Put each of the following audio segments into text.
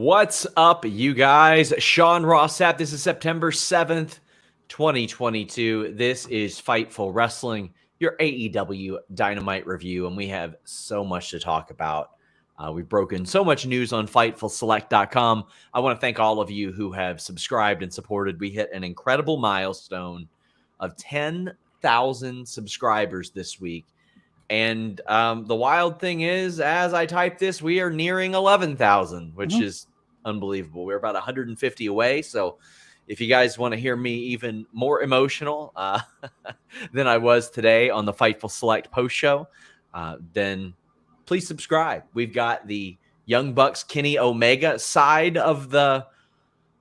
What's up, you guys? Sean Ross Sapp. This is September 7th, 2022. This is Fightful Wrestling, your AEW Dynamite review, and we have so much to talk about. We've broken so much news on FightfulSelect.com. I want to thank all of you who have subscribed and supported. We hit an incredible milestone of 10,000 subscribers this week. And the wild thing is, as I type this, we are nearing 11,000, which is unbelievable. We're about 150 away. So if you guys want to hear me even more emotional than I was today on the Fightful Select post show, then please subscribe. We've got the Young Bucks Kenny Omega side of the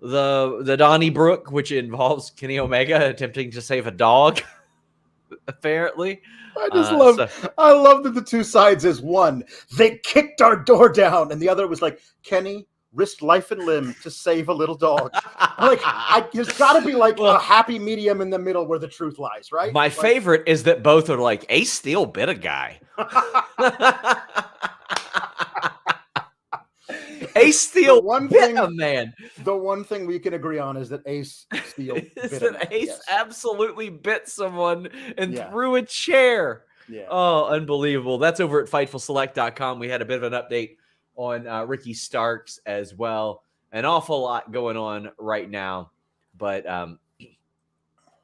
Donnybrook, which involves Kenny Omega attempting to save a dog, apparently. I love that the two sides is one. They kicked our door down, and the other was like, Kenny risked life and limb to save a little dog. There's got to be like a happy medium in the middle where the truth lies, right? My favorite is that both are like, Ace Steel bit a guy. Ace Steel bit a man. The one thing we can agree on is that Ace Steel bit a man. Ace absolutely bit someone and threw a chair. Yeah. Oh, unbelievable. That's over at FightfulSelect.com. We had a bit of an update on Ricky Starks as well. An awful lot going on right now. But,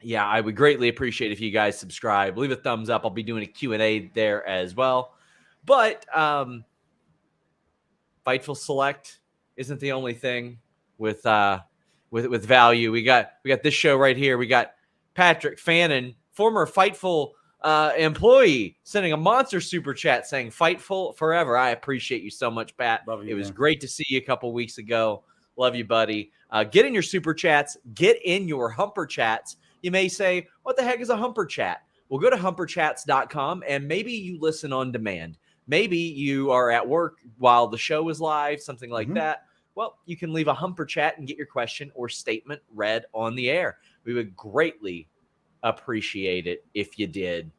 yeah, I would greatly appreciate if you guys subscribe. Leave a thumbs up. I'll be doing a Q&A there as well. But Fightful Select isn't the only thing with value. We got this show right here. We got Patrick Fannin, former Fightful employee, sending a monster super chat saying Fightful forever. I appreciate you so much, Pat. Love you, it was great to see you a couple weeks ago. Love you, buddy. Get in your super chats. Get in your humper chats. You may say, what the heck is a humper chat? Well, go to humperchats.com and maybe you listen on demand. Maybe you are at work while the show is live, something like that. Well, you can leave a humper chat and get your question or statement read on the air. We would greatly appreciate it if you did.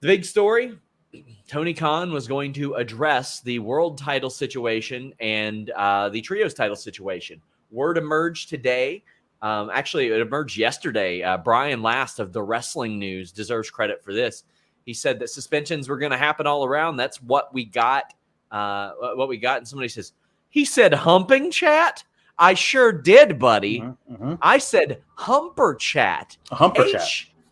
The big story, Tony Khan was going to address the world title situation and the trios title situation. Word emerged today. Actually, it emerged yesterday. Brian Last of the Wrestling News deserves credit for this. He said that suspensions were going to happen all around. That's what we got. And somebody says, he said humping chat? I sure did, buddy. I said humper chat. A humper chat.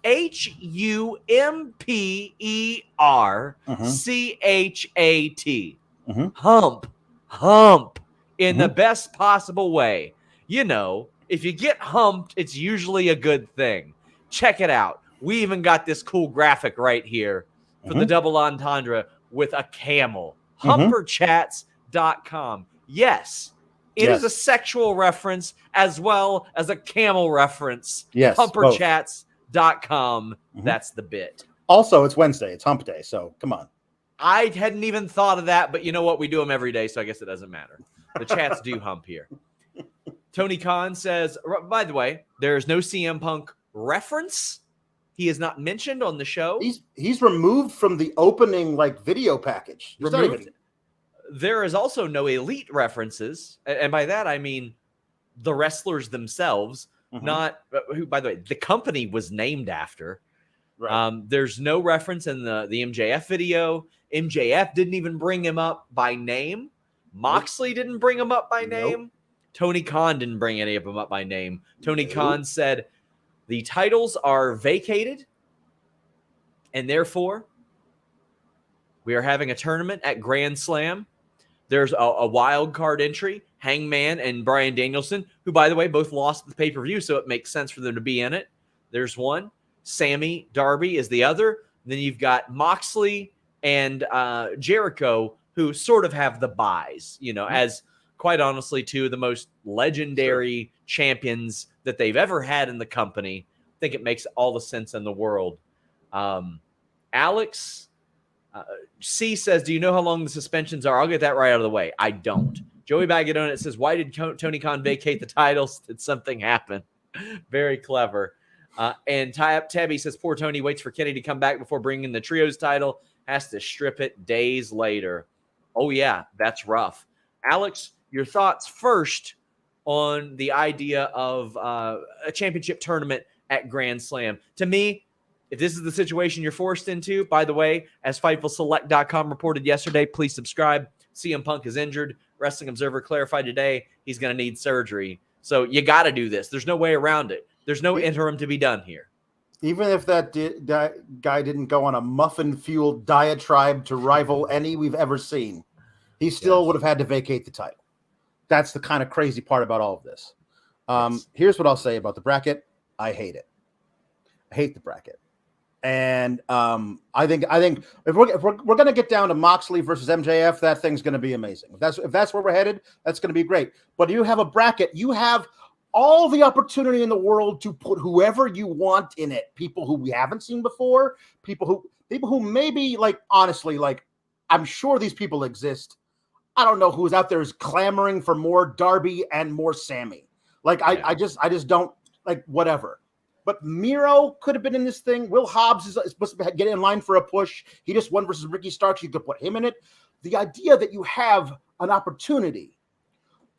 HUMPERCHAT. Hump. In the best possible way. You know, if you get humped, it's usually a good thing. Check it out. We even got this cool graphic right here for the double entendre with a camel. Humperchats.com. Yes, it is a sexual reference as well as a camel reference. Yes, Humperchats.com. That's the bit. Also, it's Wednesday. It's hump day, so come on. I hadn't even thought of that, but you know what? We do them every day, so I guess it doesn't matter. The chats do hump here. Tony Khan says, by the way, there's no CM Punk reference. He is not mentioned on the show. He's removed from the opening video package. There is also no Elite references, and by that I mean the wrestlers themselves, not who. By the way, the company was named after. Right. There's no reference in the MJF video. MJF didn't even bring him up by name. Moxley didn't bring him up by name. Tony Khan didn't bring any of them up by name. Tony Khan said, the titles are vacated, and therefore, we are having a tournament at Grand Slam. There's a wild card entry, Hangman and Bryan Danielson, who, by the way, both lost the pay-per-view, so it makes sense for them to be in it. There's one. Sammy Darby is the other. Then you've got Moxley and Jericho, who sort of have the buys, as quite honestly, two of the most legendary champions that they've ever had in the company. I think it makes all the sense in the world. Alex C says, do you know how long the suspensions are? I'll get that right out of the way. I don't. Joey Baggett on it says, why did Tony Khan vacate the titles? Did something happen? Very clever. And Tabby says, poor Tony waits for Kenny to come back before bringing the trios title. Has to strip it days later. Oh, yeah, that's rough. Alex, your thoughts first on the idea of a championship tournament at Grand Slam. To me, if this is the situation you're forced into, by the way, as FightfulSelect.com reported yesterday, please subscribe. CM Punk is injured. Wrestling Observer clarified today he's going to need surgery. So you got to do this. There's no way around it. There's no interim to be done here. Even if that guy didn't go on a muffin-fueled diatribe to rival any we've ever seen, he still would have had to vacate the title. That's the kind of crazy part about all of this. Here's what I'll say about the bracket. I hate it. I hate the bracket. And I think if we're going to get down to Moxley versus MJF, that thing's going to be amazing. If that's where we're headed, that's going to be great. But you have a bracket. You have all the opportunity in the world to put whoever you want in it. People who we haven't seen before. People who maybe, like, honestly, like, I'm sure these people exist. I don't know who's out there is clamoring for more Darby and more Sammy. Like, I just don't, like, whatever. But Miro could have been in this thing. Will Hobbs is supposed to get in line for a push. He just won versus Ricky Starks. You could put him in it. The idea that you have an opportunity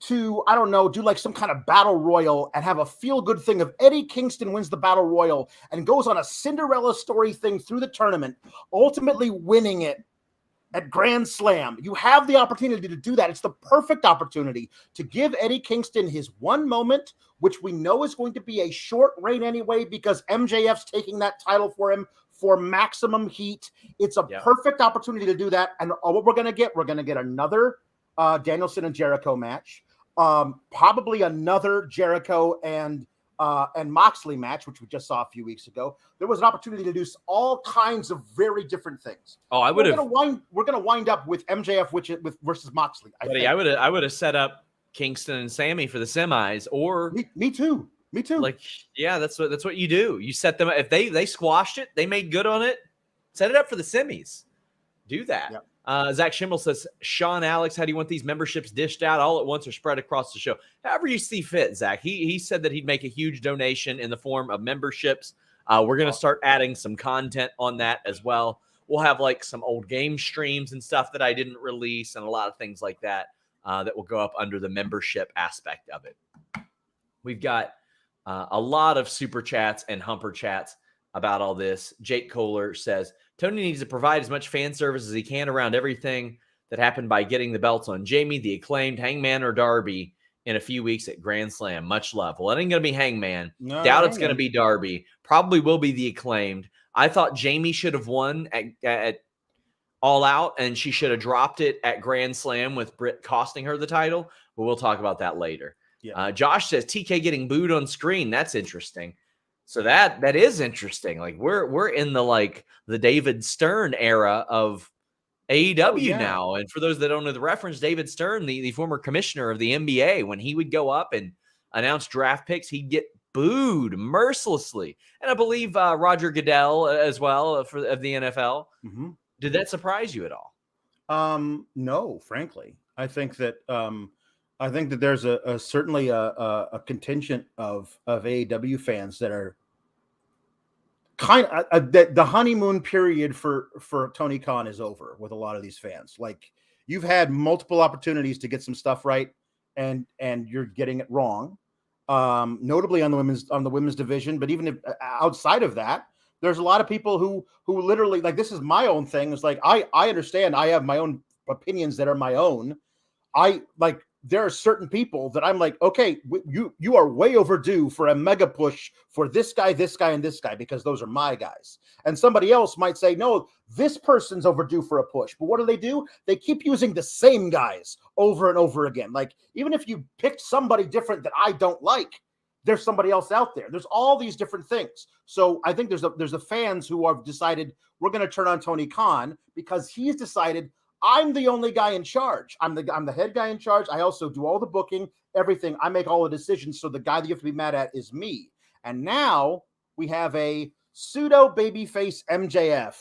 to, I don't know, do like some kind of battle royal and have a feel-good thing of Eddie Kingston wins the battle royal and goes on a Cinderella story thing through the tournament, ultimately winning it at Grand Slam. You have the opportunity to do that. It's the perfect opportunity to give Eddie Kingston his one moment, which we know is going to be a short reign anyway, because MJF's taking that title for him for maximum heat. It's a perfect opportunity to do that. And what we're going to get another Danielson and Jericho match, probably another Jericho and Moxley match, which we just saw a few weeks ago. There was an opportunity to do all kinds of very different things. Oh, I would have. We're going to wind up with MJF versus Moxley. I would have set up Kingston and Sammy for the semis, or me too. Like, yeah, that's what you do. You set them up. If they squashed it, they made good on it. Set it up for the semis. Do that. Yep. Zach Schimmel says, Sean Alex, how do you want these memberships dished out all at once or spread across the show? However you see fit, Zach. He said that he'd make a huge donation in the form of memberships. We're going to start adding some content on that as well. We'll have like some old game streams and stuff that I didn't release and a lot of things like that that will go up under the membership aspect of it. We've got a lot of super chats and humper chats about all this. Jake Kohler says, Tony needs to provide as much fan service as he can around everything that happened by getting the belts on Jamie, the Acclaimed, Hangman, or Darby in a few weeks at Grand Slam. Much love. Well, it ain't going to be Hangman. No, doubt it's going to be Darby. Probably will be the Acclaimed. I thought Jamie should have won at All Out, and she should have dropped it at Grand Slam with Britt costing her the title. But we'll talk about that later. Yeah. Josh says TK getting booed on screen. That's interesting. So that is interesting. Like we're in the David Stern era of AEW now. And for those that don't know the reference, David Stern, the former commissioner of the NBA, when he would go up and announce draft picks, he'd get booed mercilessly. And I believe Roger Goodell as well of the NFL. Mm-hmm. Did that surprise you at all? No, frankly. I think that there's certainly a contingent of AEW fans that are kind of the honeymoon period for Tony Khan is over with a lot of these fans. Like, you've had multiple opportunities to get some stuff right, and you're getting it wrong. Notably on the women's division, but even if, outside of that, there's a lot of people who literally, like, this is my own thing. It's like I understand I have my own opinions that are my own. There are certain people that I'm like, okay, you are way overdue for a mega push for this guy, and this guy, because those are my guys. And somebody else might say, no, this person's overdue for a push. But what do? They keep using the same guys over and over again. Like, even if you picked somebody different that I don't like, there's somebody else out there. There's all these different things. So I think there's the fans who have decided we're going to turn on Tony Khan because he's decided, I'm the only guy in charge. I'm the head guy in charge. I also do all the booking, everything. I make all the decisions. So the guy that you have to be mad at is me. And now we have a pseudo babyface MJF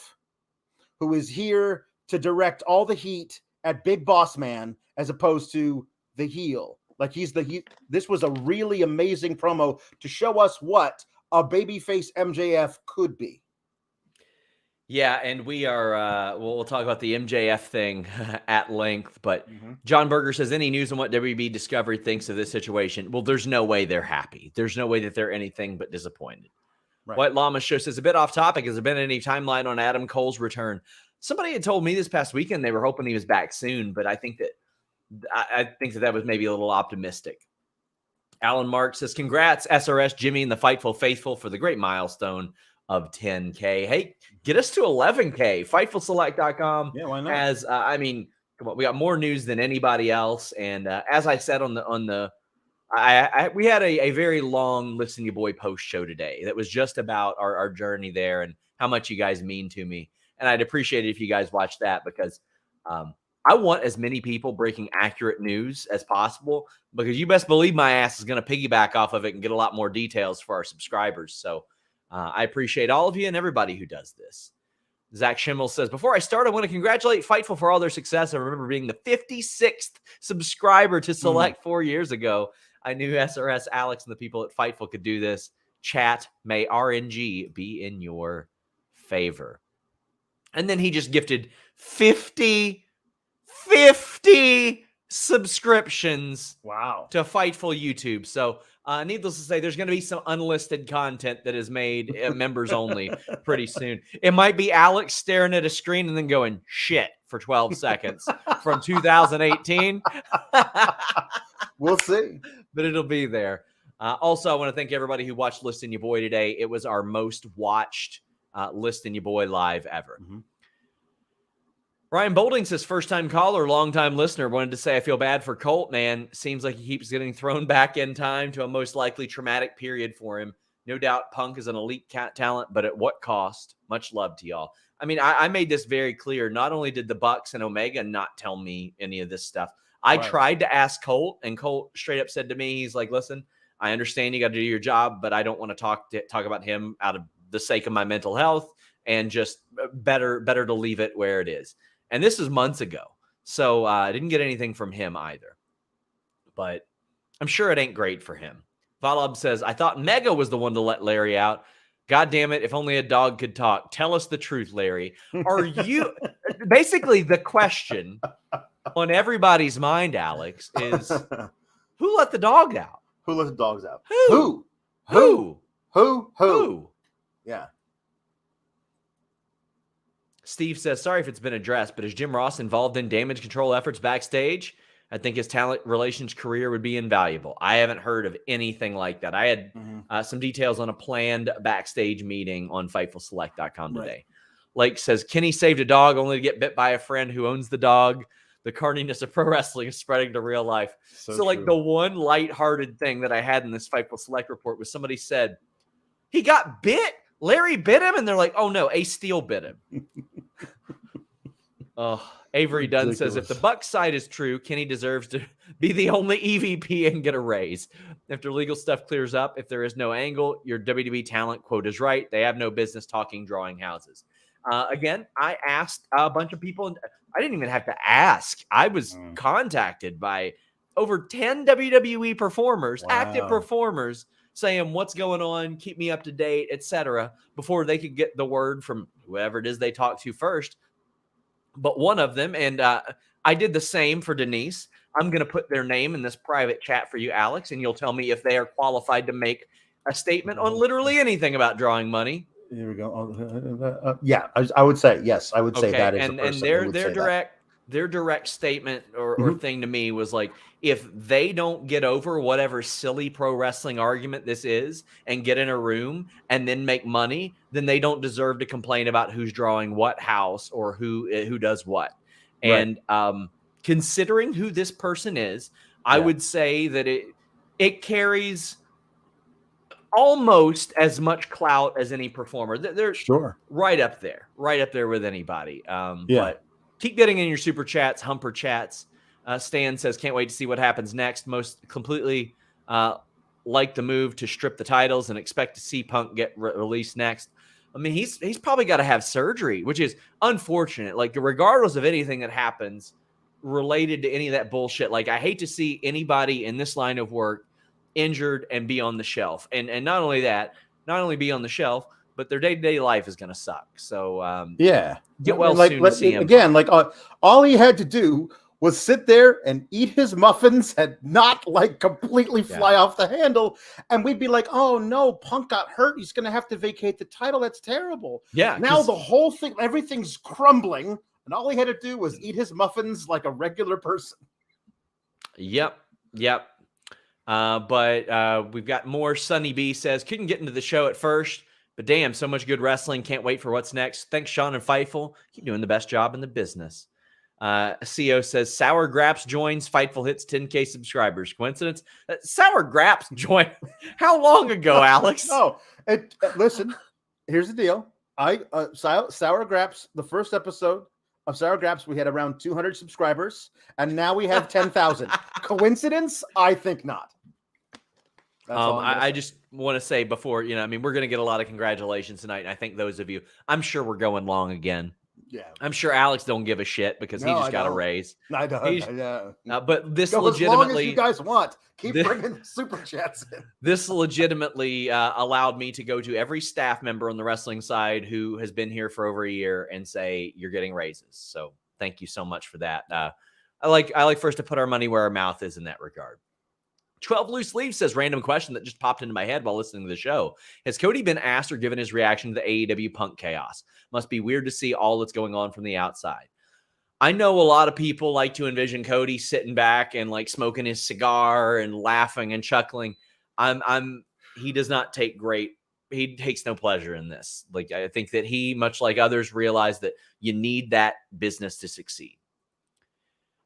who is here to direct all the heat at Big Boss Man as opposed to the heel. Like, he's the heel. This was a really amazing promo to show us what a babyface MJF could be. Yeah, and we are, we'll talk about the MJF thing at length, but John Berger says, any news on what WB Discovery thinks of this situation? Well, there's no way they're happy. There's no way that they're anything but disappointed. Right. White Llama Show says, a bit off topic, has there been any timeline on Adam Cole's return? Somebody had told me this past weekend they were hoping he was back soon, but I think that was maybe a little optimistic. Alan Mark says, congrats, SRS, Jimmy, and the Fightful Faithful for the great milestone of 10K. Hey, get us to 11K. FightfulSelect.com. Yeah, why not? As come on, we got more news than anybody else. And as I said we had a very long Listen You Boy post show today that was just about our journey there and how much you guys mean to me. And I'd appreciate it if you guys watched that, because I want as many people breaking accurate news as possible, because you best believe my ass is going to piggyback off of it and get a lot more details for our subscribers. So I appreciate all of you and everybody who does this. Zach Schimmel says, before I start, I want to congratulate Fightful for all their success. I remember being the 56th subscriber to Select 4 years ago. I knew SRS, Alex, and the people at Fightful could do this. Chat, may RNG be in your favor. And then he just gifted 50 subscriptions to Fightful YouTube. So needless to say, there's going to be some unlisted content that is made members only pretty soon. It might be Alex staring at a screen and then going, shit, for 12 seconds from 2018. We'll see. But it'll be there. Also, I want to thank everybody who watched Listen Your Boy today. It was our most watched Listen Your Boy live ever. Ryan Bolding says, first-time caller, long-time listener. Wanted to say I feel bad for Colt, man. Seems like he keeps getting thrown back in time to a most likely traumatic period for him. No doubt Punk is an elite talent, but at what cost? Much love to y'all. I mean, I made this very clear. Not only did the Bucks and Omega not tell me any of this stuff, I tried to ask Colt, and Colt straight up said to me, he's like, listen, I understand you got to do your job, but I don't want to talk about him out of the sake of my mental health, and just better to leave it where it is. And this is months ago. So I didn't get anything from him either. But I'm sure it ain't great for him. Valab says, I thought Mega was the one to let Larry out. God damn it, if only a dog could talk. Tell us the truth, Larry. Are you... Basically, the question on everybody's mind, Alex, is who let the dog out? Who let the dogs out? Who? Yeah. Steve says, sorry if it's been addressed, but is Jim Ross involved in damage control efforts backstage? I think his talent relations career would be invaluable. I haven't heard of anything like that. I had some details on a planned backstage meeting on FightfulSelect.com today. Lake says, Kenny saved a dog only to get bit by a friend who owns the dog. The carniness of pro wrestling is spreading to real life. So like the one lighthearted thing that I had in this Fightful Select report was somebody said, he got bit. Larry bit him, and they're like, oh no, Ace Steel bit him. Avery Dunn says, if the Bucks side is true, Kenny deserves to be the only EVP and get a raise. After legal stuff clears up, if there is no angle, your WWE talent quote is right. They have no business talking drawing houses. Again, I asked a bunch of people, and I didn't even have to ask. I was contacted by over 10 WWE performers, active performers, saying what's going on, keep me up to date, etc., before they could get the word from whoever it is they talk to first. But one of them, and I did the same for Denise. I'm going to put their name in this private chat for you, Alex, and you'll tell me if they are qualified to make a statement on literally anything about drawing money. Here we go. Yeah, I would say yes. I would say that is and their direct statement or thing to me was like, if they don't get over whatever silly pro wrestling argument this is and get in a room and then make money, then they don't deserve to complain about who's drawing what house or who does what. And considering who this person is, I would say that it carries almost as much clout as any performer. They're right up there with anybody. But keep getting in your super chats, humper chats. Stan says, can't wait to see what happens next. Most completely like the move to strip the titles and expect to see Punk get released next. I mean, he's probably got to have surgery, which is unfortunate. Like, regardless of anything that happens related to any of that bullshit, like, I hate to see anybody in this line of work injured and be on the shelf. And not only that, not only be on the shelf, but their day-to-day life is going to suck. So yeah, get well soon to see him. Again, like all he had to do was sit there and eat his muffins and not like completely fly off the handle. And we'd be like, oh no, Punk got hurt. He's going to have to vacate the title. That's terrible. Yeah. Now the whole thing, everything's crumbling. And all he had to do was eat his muffins like a regular person. Yep. But we've got more. Sunny B says, couldn't get into the show at first, but damn, so much good wrestling. Can't wait for what's next. Thanks, Sean and Fightful. Keep doing the best job in the business. CO says, Sour Graps joins. Fightful hits 10K subscribers. Coincidence? Sour Graps joined. How long ago, Alex? No, listen, here's the deal. Sour Graps, the first episode of Sour Graps, we had around 200 subscribers, and now we have 10,000. Coincidence? I think not. I just want to say before, we're going to get a lot of congratulations tonight. And I think those of you, I'm sure we're going long again. Yeah. I'm sure Alex don't give a shit because he just got a raise. I don't. But this Go legitimately, as long as you guys want. Keep bringing super chats in. This legitimately allowed me to go to every staff member on the wrestling side who has been here for over a year and say, you're getting raises. So thank you so much for that. I like first to put our money where our mouth is in that regard. 12 Loose Leaves says, random question that just popped into my head while listening to the show. Has Cody been asked or given his reaction to the AEW Punk chaos? Must be weird to see all that's going on from the outside. I know a lot of people like to envision Cody sitting back and like smoking his cigar and laughing and chuckling. He does not take he takes no pleasure in this. Like, I think that he, much like others, realize that you need that business to succeed.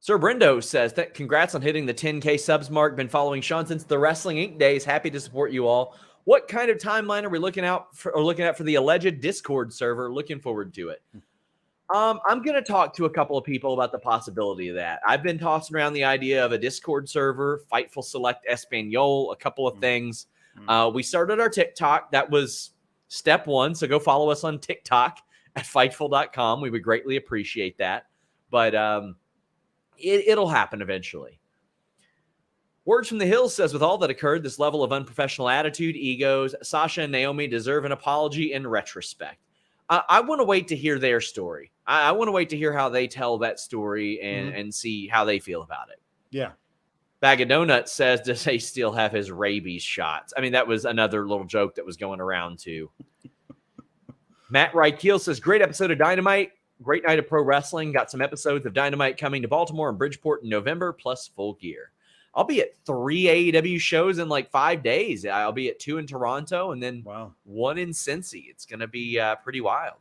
Sir Brendo says that congrats on hitting the 10K subs mark. Been following Sean since the Wrestling Inc. days. Happy to support you all. What kind of timeline are we looking at for the alleged Discord server? Looking forward to it. I'm going to talk to a couple of people about the possibility of that. I've been tossing around the idea of a Discord server, Fightful Select Espanol, a couple of things. We started our TikTok. That was step one. So go follow us on TikTok at Fightful.com. We would greatly appreciate that. But it'll happen eventually. Words from the Hills says, with all that occurred, this level of unprofessional attitude, egos, Sasha and Naomi deserve an apology in retrospect. I want to wait to hear their story. I want to wait to hear how they tell that story and see how they feel about it. Yeah. Bag of Donuts says, does he still have his rabies shots? I mean, that was another little joke that was going around too. Matt Reichel says, great episode of Dynamite. Great night of pro wrestling. Got some episodes of Dynamite coming to Baltimore and Bridgeport in November, plus Full Gear. I'll be at 3 AEW shows in like 5 days. I'll be at 2 in Toronto and then 1 in Cincy. It's going to be pretty wild.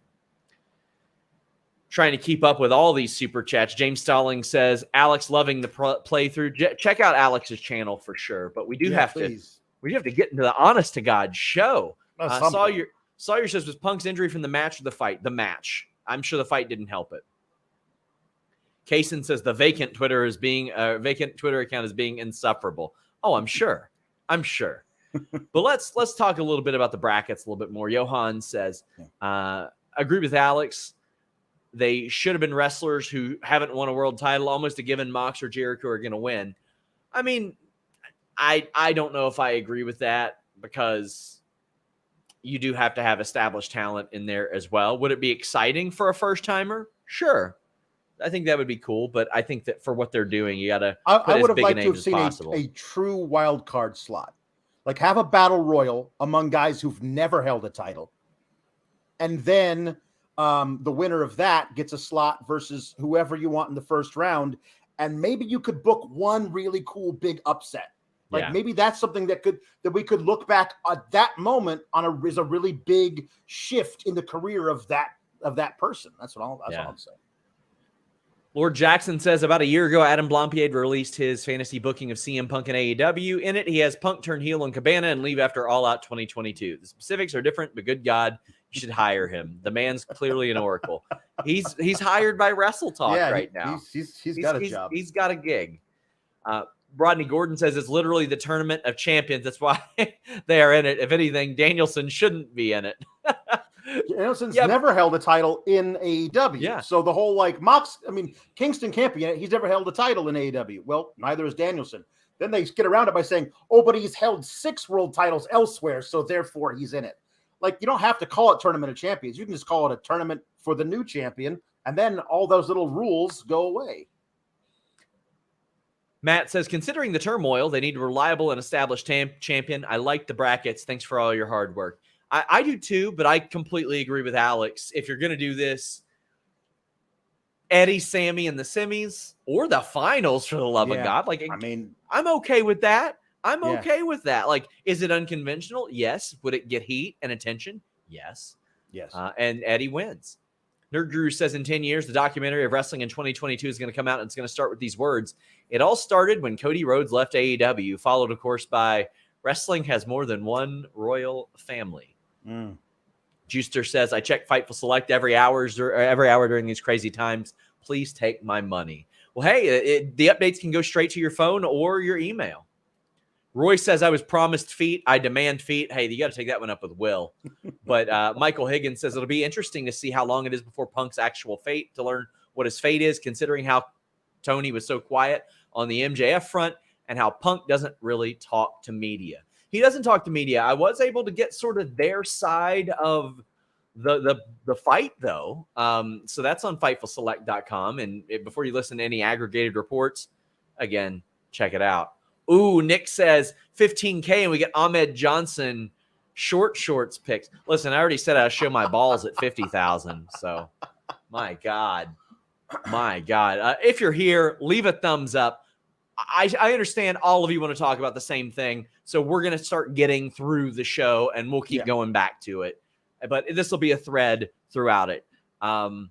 Trying to keep up with all these super chats. James Stalling says, Alex loving the playthrough. Check out Alex's channel for sure. But we do have to get into the honest to God show. Saw your says, was Punk's injury from the match or the fight? The match. I'm sure the fight didn't help it. Kaysen says the vacant Twitter account is being insufferable. Oh, I'm sure. But let's talk a little bit about the brackets a little bit more. Johan says, agree with Alex. They should have been wrestlers who haven't won a world title. Almost a given Mox or Jericho are going to win. I mean, I don't know if I agree with that because you do have to have established talent in there as well. Would it be exciting for a first timer? Sure. I think that would be cool, but I think that for what they're doing, you got to put as big a name as possible. A true wild card slot. Like have a battle royal among guys who've never held a title. And then the winner of that gets a slot versus whoever you want in the first round. And maybe you could book one really cool big upset. Like maybe that's something that we could look back at that moment is a really big shift in the career of that person. That's all I'm saying. Lord Jackson says, about a year ago, Adam Blampied released his fantasy booking of CM Punk and AEW. In it, he has Punk turn heel on Cabana and leave after All Out 2022. The specifics are different, but good God, you should hire him. The man's clearly an oracle. He's hired by Wrestle Talk right now. He's got a job. He's got a gig. Rodney Gordon says it's literally the tournament of champions. That's why they are in it. If anything, Danielson shouldn't be in it. Danielson's never held a title in AEW. Yeah. So the whole Kingston can't be in it. He's never held a title in AEW. Well, neither is Danielson. Then they get around it by saying, oh, but he's held 6 world titles elsewhere, so therefore he's in it. Like, you don't have to call it Tournament of Champions. You can just call it a tournament for the new champion, and then all those little rules go away. Matt says, considering the turmoil, they need a reliable and established champion. I like the brackets. Thanks for all your hard work. I do too, but I completely agree with Alex. If you're going to do this, Eddie, Sammy in the semis or the finals, for the love of God. Like, I mean, I'm okay with that. I'm okay with that. Like, is it unconventional? Yes. Would it get heat and attention? Yes. Yes. And Eddie wins. Nerd Guru says in 10 years, the documentary of wrestling in 2022 is going to come out, and it's going to start with these words. It all started when Cody Rhodes left AEW, followed, of course, by wrestling has more than one royal family. Juicer says, I check Fightful Select every hour during these crazy times. Please take my money. Well, hey, the updates can go straight to your phone or your email. Roy says, I was promised feet. I demand feet. Hey, you got to take that one up with Will. But Michael Higgins says, it'll be interesting to see how long it is before Punk's actual fate, to learn what his fate is, considering how Toni was so quiet on the MJF front and how Punk doesn't really talk to media. He doesn't talk to media. I was able to get sort of their side of the fight, though. So that's on FightfulSelect.com. And before you listen to any aggregated reports, again, check it out. Ooh, Nick says 15K and we get Ahmed Johnson shorts picks. Listen, I already said I'll show my balls at 50,000. So my God. If you're here, leave a thumbs up. I understand all of you want to talk about the same thing. So we're going to start getting through the show and we'll keep going back to it. But this will be a thread throughout it. And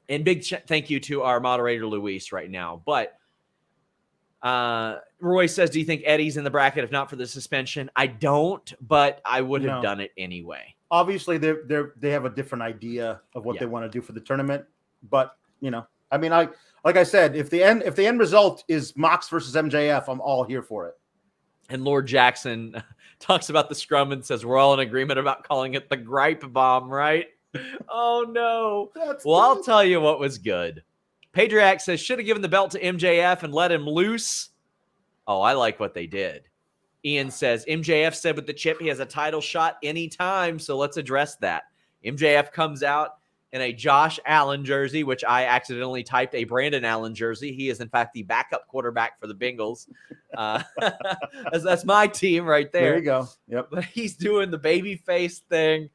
big thank you to our moderator, Luis, right now. But Roy says, do you think Eddie's in the bracket if not for the suspension? I don't, but I would have done it anyway. Obviously, they have a different idea of what they want to do for the tournament. But, I mean, like I said, if the end result is Mox versus MJF, I'm all here for it. And Lord Jackson talks about the scrum and says, we're all in agreement about calling it the gripe bomb, right? Oh, no. I'll tell you what was good. Padriak says, should have given the belt to MJF and let him loose. Oh, I like what they did. Ian says, MJF said with the chip he has a title shot anytime, so let's address that. MJF comes out in a Josh Allen jersey, which I accidentally typed a Brandon Allen jersey. He is, in fact, the backup quarterback for the Bengals. That's my team right there. There you go. Yep. But he's doing the baby face thing.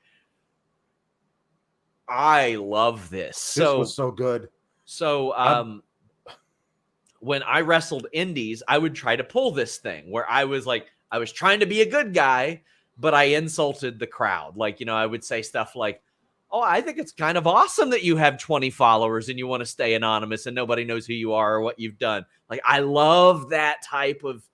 I love this. This was so good. So when I wrestled indies, I would try to pull this thing where I was trying to be a good guy, but I insulted the crowd. Like, I would say stuff like, oh, I think it's kind of awesome that you have 20 followers and you want to stay anonymous and nobody knows who you are or what you've done. Like, I love that type of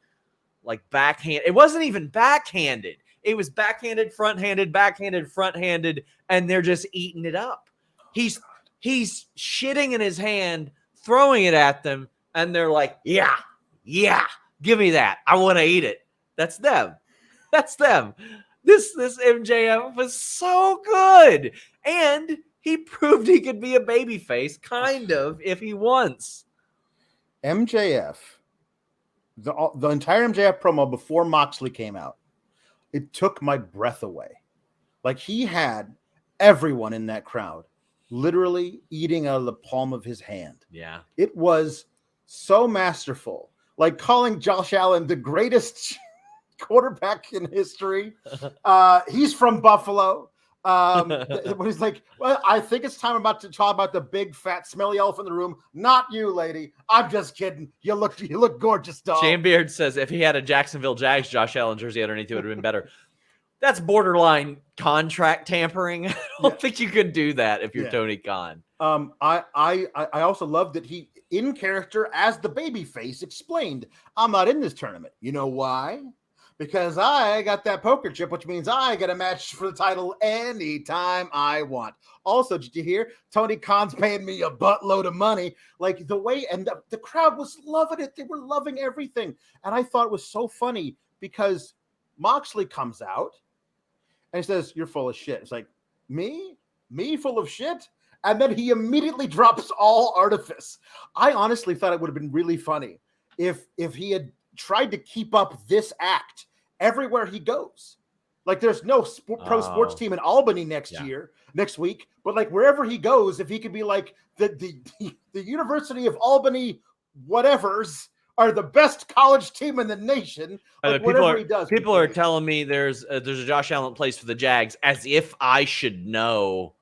like backhand. It wasn't even backhanded. It was backhanded, front-handed, and they're just eating it up. He's shitting in his hand, throwing it at them, and they're like, yeah, give me that. I want to eat it. That's them. This MJF was so good. And he proved he could be a babyface, kind of, if he wants. MJF, the entire MJF promo before Moxley came out, it took my breath away. Like, he had everyone in that crowd literally eating out of the palm of his hand. Yeah. It was so masterful. Like calling Josh Allen the greatest quarterback in history. He's from Buffalo. He's like, well, I think it's time about to talk about the big, fat, smelly elephant in the room. Not you, lady. I'm just kidding. You look gorgeous, dog. Shane Beard says if he had a Jacksonville Jags Josh Allen jersey underneath, it would have been better. That's borderline contract tampering. I don't think you can do that if you're Tony Khan. I also love that he, in character as the babyface, explained, I'm not in this tournament. You know why? Because I got that poker chip, which means I get a match for the title anytime I want. Also, did you hear? Tony Khan's paying me a buttload of money. Like the way, and the crowd was loving it. They were loving everything. And I thought it was so funny because Moxley comes out and he says, you're full of shit. It's like, me? Me full of shit? And then he immediately drops all artifice. I honestly thought it would have been really funny if he had tried to keep up this act everywhere he goes. Like there's no pro sports team in Albany next week, but like wherever he goes, if he could be like the University of Albany whatevers are the best college team in the nation. Like whatever he does. People are telling me there's a Josh Allen plays for the Jags, as if I should know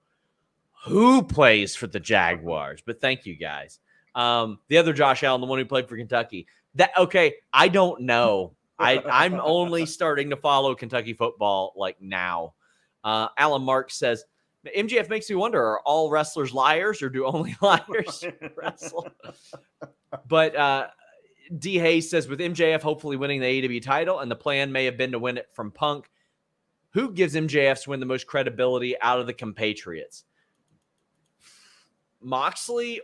who plays for the Jaguars. But thank you guys. The other Josh Allen, the one who played for Kentucky. I don't know. I'm only starting to follow Kentucky football like now. Alan Marks says, MJF makes me wonder, are all wrestlers liars or do only liars wrestle? But D. Hayes says, with MJF hopefully winning the AEW title, and the plan may have been to win it from Punk, who gives MJF's win the most credibility out of the compatriots? Moxley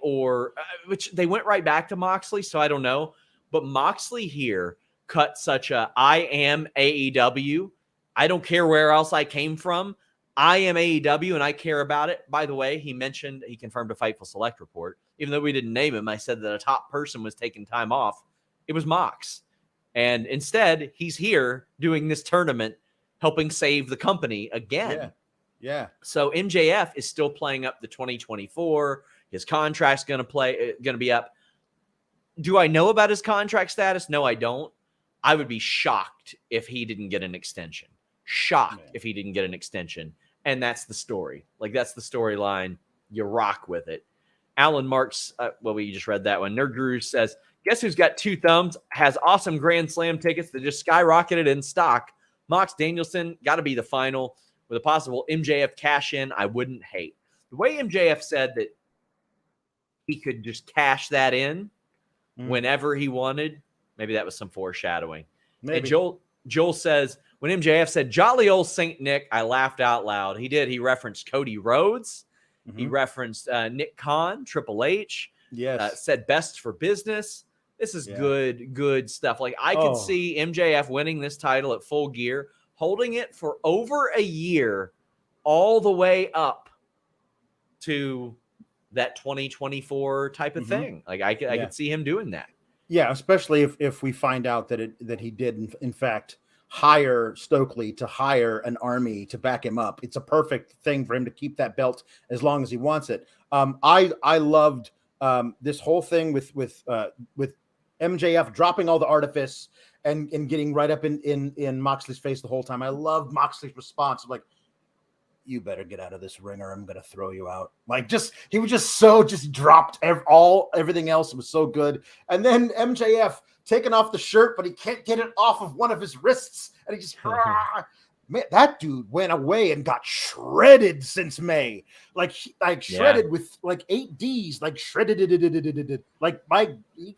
which they went right back to Moxley, so I don't know. But Moxley here cut such a I am AEW. I don't care where else I came from. I am AEW and I care about it. By the way, he confirmed a Fightful Select report. Even though we didn't name him, I said that a top person was taking time off. It was Mox. And instead, he's here doing this tournament, helping save the company again. Yeah. So MJF is still playing up the 2024. His contract's going to be up. Do I know about his contract status? No, I don't. I would be shocked if he didn't get an extension. If he didn't get an extension. And that's the story. Like, that's the storyline. You rock with it. Alan Marks, we just read that one. Nerd Guru says, guess who's got 2 thumbs, has awesome Grand Slam tickets that just skyrocketed in stock. Mox Danielson, got to be the final. With a possible MJF cash in, I wouldn't hate. The way MJF said that he could just cash that in whenever he wanted, maybe that was some foreshadowing. Maybe. And Joel says, when MJF said, jolly old Saint Nick, I laughed out loud. He did. He referenced Cody Rhodes. He referenced Nick Khan, Triple H. Yes. Said best for business. This is good stuff. Like, I could see MJF winning this title at Full Gear, holding it for over a year, all the way up to that 2024 type of thing. Like, I could see him doing that. Yeah, especially if we find out that he did in fact hire Stokely to hire an army to back him up. It's a perfect thing for him to keep that belt as long as he wants it. I loved this whole thing with MJF dropping all the artifice and getting right up in Moxley's face the whole time. I loved Moxley's response of like, you better get out of this ring or I'm going to throw you out. Like, he was just dropped everything else. It was so good. And then MJF taking off the shirt, but he can't get it off of one of his wrists. And he just, man, that dude went away and got shredded since May. Shredded with like 8 Ds, like shredded, like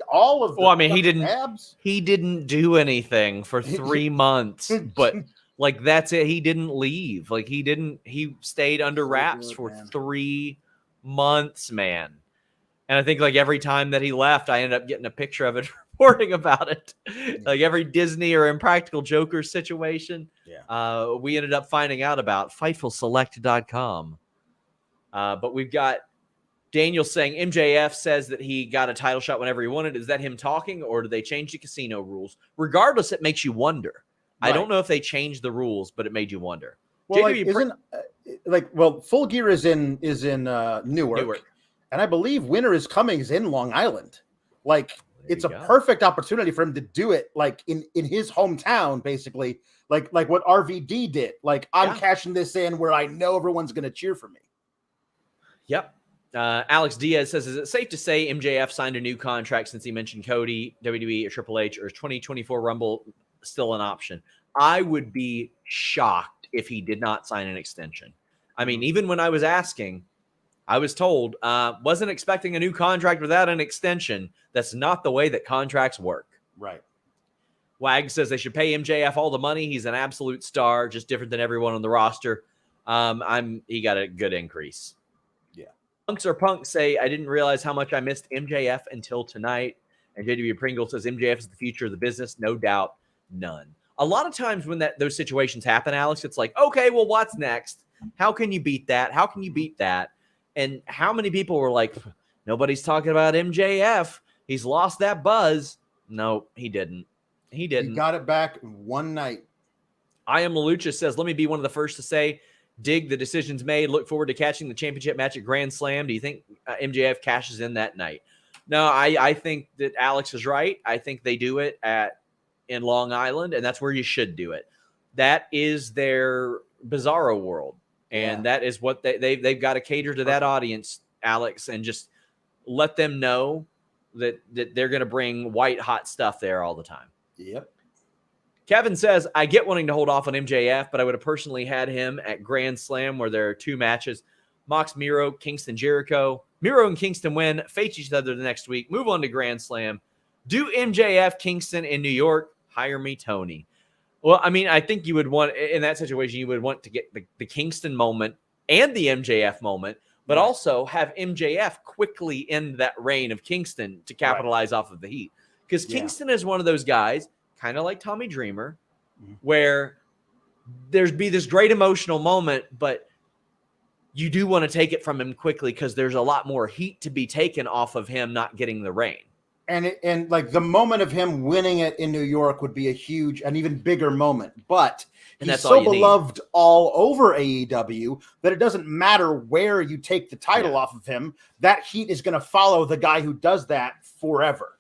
all of the abs. He didn't do anything for 3 months, but like, that's it. He didn't leave. Like, he stayed under wraps for 3 months, man. And I think like every time that he left, I ended up getting a picture of it, reporting about it. Like every Disney or Impractical Joker situation, we ended up finding out about FightfulSelect.com. But we've got Daniel saying MJF says that he got a title shot whenever he wanted. Is that him talking, or did they change the casino rules? Regardless, it makes you wonder. Right. I don't know if they changed the rules, but it made you wonder. Well, Full Gear is in Newark. And I believe Winter is Coming is in Long Island. Like, it's a perfect opportunity for him to do it, like in his hometown, basically, like what RVD did. Like, I'm cashing this in where I know everyone's going to cheer for me. Yep. Alex Diaz says, is it safe to say MJF signed a new contract since he mentioned Cody, WWE, or Triple H, or is 2024 Rumble still an option? I would be shocked if he did not sign an extension. I mean, even when I was asking, I was told, wasn't expecting a new contract without an extension. That's not the way that contracts work. Right. Wag says they should pay MJF all the money. He's an absolute star, just different than everyone on the roster. He got a good increase. Yeah. Punks or Punks say, I didn't realize how much I missed MJF until tonight. And JW Pringle says MJF is the future of the business. No doubt, none. A lot of times when those situations happen, Alex, it's like, okay, well, what's next? How can you beat that? How can you beat that? And how many people were like, nobody's talking about MJF. He's lost that buzz. No, he didn't. He got it back one night. I Am Lelucha says, let me be one of the first to say, dig the decisions made. Look forward to catching the championship match at Grand Slam. Do you think MJF cashes in that night? No, I think that Alex is right. I think they do it in Long Island, and that's where you should do it. That is their Bizarro world, and that is what they've got to cater to that audience, Alex, and just let them know that they're going to bring white hot stuff there all the time. Yep. Kevin says, I get wanting to hold off on MJF, but I would have personally had him at Grand Slam where there are 2 matches. Mox Miro, Kingston Jericho. Miro and Kingston win, face each other the next week, move on to Grand Slam. Do MJF Kingston in New York, hire me Tony. Well, I mean, I think you would want, in that situation, you would want to get the Kingston moment and the MJF moment, but also have MJF quickly end that reign of Kingston to capitalize off of the heat. Because Kingston is one of those guys, kind of like Tommy Dreamer, where there's be this great emotional moment, but you do want to take it from him quickly because there's a lot more heat to be taken off of him not getting the reign. And like the moment of him winning it in New York would be a huge, an even bigger moment. But he's so beloved all over AEW that it doesn't matter where you take the title off of him. That heat is going to follow the guy who does that forever.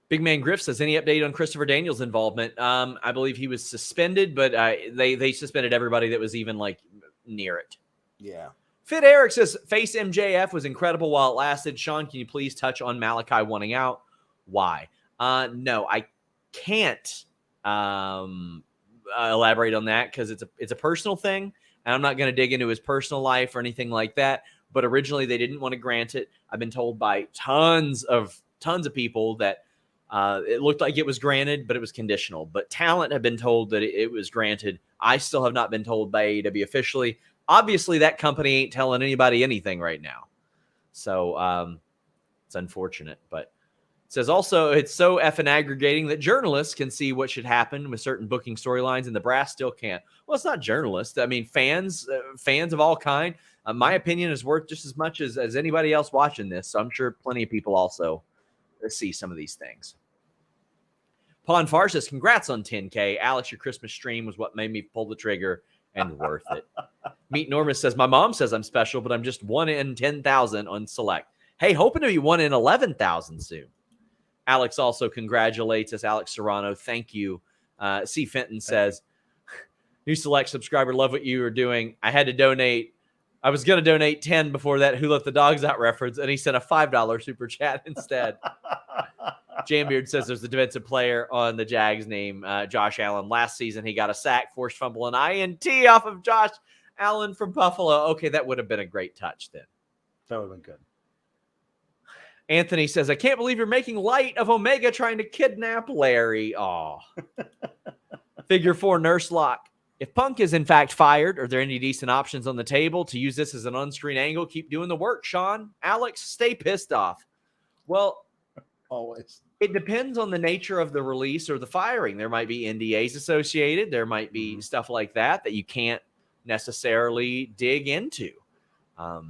Big Man Griff says, any update on Christopher Daniels' involvement? I believe he was suspended, but they suspended everybody that was even like near it. Yeah. Fit Eric says, face MJF was incredible while it lasted. Sean, can you please touch on Malachi wanting out? Why? No, I can't elaborate on that because it's a personal thing, and I'm not going to dig into his personal life or anything like that. But originally, they didn't want to grant it. I've been told by tons of people that it looked like it was granted, but it was conditional. But talent have been told that it was granted. I still have not been told by AEW officially. Obviously, that company ain't telling anybody anything right now. So it's unfortunate. But it says also it's so effing aggregating that journalists can see what should happen with certain booking storylines and the brass still can't. Well, it's not journalists. I mean, fans of all kind. My opinion is worth just as much as anybody else watching this. So I'm sure plenty of people also see some of these things. Pawn Far says, congrats on 10K. Alex, your Christmas stream was what made me pull the trigger and worth it. Meet Norma says, my mom says I'm special, but I'm just 1 in 10,000 on select. Hey, hoping to be 1 in 11,000 soon. Alex also congratulates us. Alex Serrano, thank you. C. Fenton says, new select subscriber, love what you are doing. I had to donate. I was going to donate 10 before that Who Let the Dogs Out reference, and he sent a $5 super chat instead. Jambeard says there's a defensive player on the Jags named Josh Allen. Last season, he got a sack, forced fumble, and INT off of Josh Allen from Buffalo. Okay, that would have been a great touch then. That would have been good. Anthony says, I can't believe you're making light of Omega trying to kidnap Larry. Aw. Figure 4 Nurse Lock. If Punk is in fact fired, are there any decent options on the table to use this as an on-screen angle? Keep doing the work, Sean. Alex, stay pissed off. Well, always. It depends on the nature of the release or the firing. There might be NDAs associated. There might be stuff like that you can't necessarily dig into. A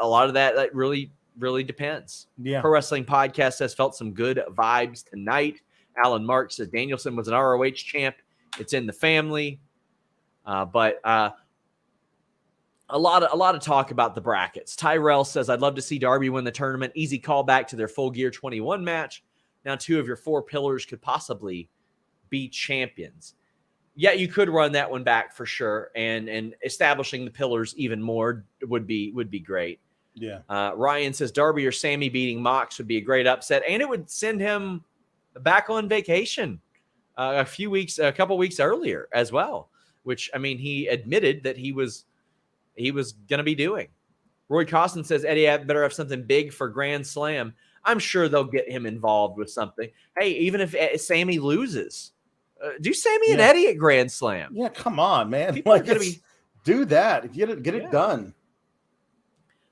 lot of that really, really depends. Yeah. Pro Wrestling Podcast says, felt some good vibes tonight. Alan Mark says, Danielson was an ROH champ. It's in the family. But a lot of talk about the brackets. Tyrell says, I'd love to see Darby win the tournament. Easy callback to their Full Gear 21 match. Now 2 of your 4 pillars could possibly be champions. Yeah, you could run that one back for sure. And establishing the pillars even more would be great. Yeah. Ryan says Darby or Sammy beating Mox would be a great upset. And it would send him back on vacation a couple weeks earlier as well. Which, I mean, he admitted that he was going to be doing. Roy Costin says, Eddie better have something big for Grand Slam. I'm sure they'll get him involved with something. Hey, even if Sammy loses, do Sammy and Eddie at Grand Slam. Yeah, come on, man. People are gonna do that. Get it done.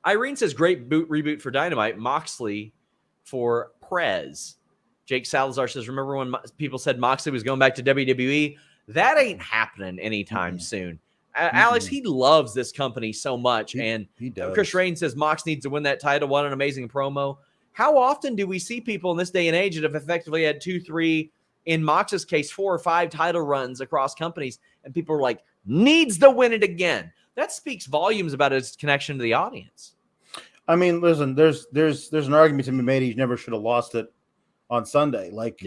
Irene says, great reboot for Dynamite. Moxley for Prez. Jake Salazar says, remember when people said Moxley was going back to WWE? That ain't happening anytime soon. Alex, he loves this company so much. And he does. Chris Rain says Mox needs to win that title. What an amazing promo. How often do we see people in this day and age that have effectively had 2-3 in Mox's case, 4 or 5 title runs across companies, and people are like, needs to win it again. That speaks volumes about his connection to the audience. I mean, listen, there's an argument to be made he never should have lost it on Sunday, like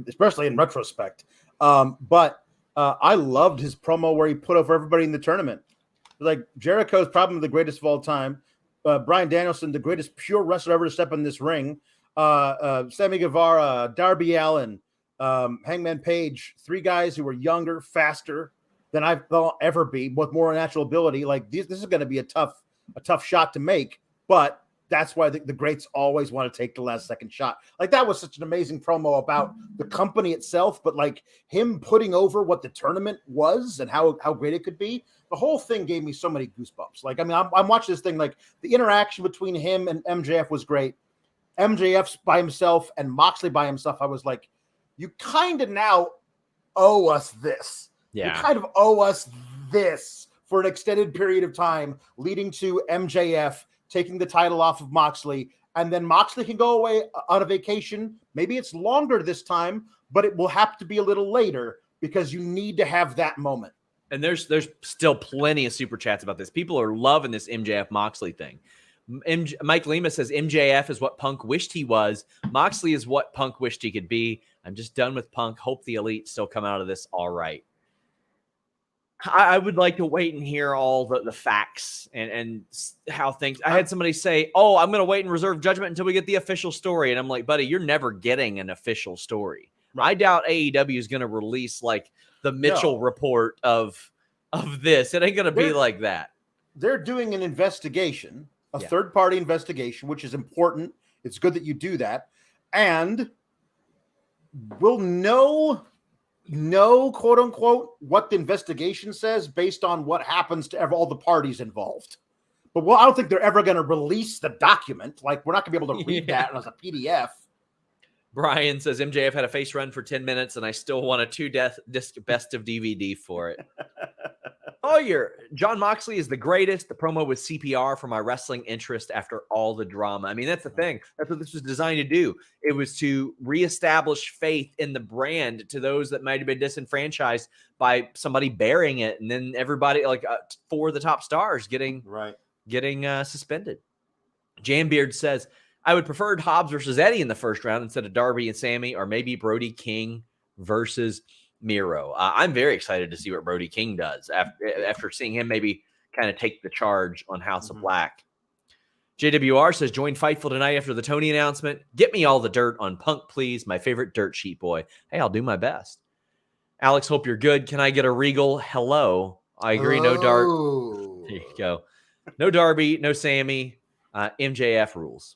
especially in retrospect. But I loved his promo where he put over everybody in the tournament. Like, Jericho is probably the greatest of all time. Bryan Danielson, the greatest pure wrestler ever to step in this ring. Sammy Guevara, Darby Allin, Hangman Page, 3 guys who were younger, faster than I'll ever be, with more natural ability. Like, this is going to be a tough shot to make, but that's why the greats always want to take the last second shot. Like, that was such an amazing promo about the company itself, but like him putting over what the tournament was and how great it could be. The whole thing gave me so many goosebumps. Like, I mean, I'm watching this thing, like the interaction between him and MJF was great. MJF by himself and Moxley by himself, I was like, you kind of now owe us this. Yeah. You kind of owe us this for an extended period of time, leading to MJF taking the title off of Moxley, and then Moxley can go away on a vacation. Maybe it's longer this time, but it will have to be a little later because you need to have that moment. And there's still plenty of super chats about this. People are loving this MJF Moxley thing. Mike Lima says MJF is what Punk wished he was. Moxley is what Punk wished he could be. I'm just done with Punk. Hope the Elite still come out of this all right. I would like to wait and hear all the facts and how things. I had somebody say, "Oh, I'm going to wait and reserve judgment until we get the official story," and I'm like, "Buddy, you're never getting an official story." Right. I doubt AEW is going to release like the Mitchell report of this. It ain't going to be like that. They're doing an investigation, a third-party investigation, which is important. It's good that you do that, and we'll know, quote unquote, what the investigation says based on what happens to all the parties involved. But I don't think they're ever going to release the document. Like, we're not going to be able to read that as a PDF. Brian says MJF had a face run for 10 minutes, and I still want a 2-disc best of DVD for it. John Moxley is the greatest. The promo with CPR for my wrestling interest after all the drama. I mean, that's the thing. That's what this was designed to do. It was to reestablish faith in the brand to those that might have been disenfranchised by somebody burying it, and then everybody, like 4 of the top stars getting suspended. Jambeard says, I would prefer Hobbs versus Eddie in the first round instead of Darby and Sammy, or maybe Brody King versus Miro. I'm very excited to see what Brody King does after seeing him maybe kind of take the charge on House of Black. JWR says, join Fightful tonight after the Toni announcement. Get me all the dirt on Punk, please. My favorite dirt sheet boy. Hey, I'll do my best. Alex, hope you're good. Can I get a Regal hello? I agree. No Dart. There you go. No Darby, no Sammy. MJF rules.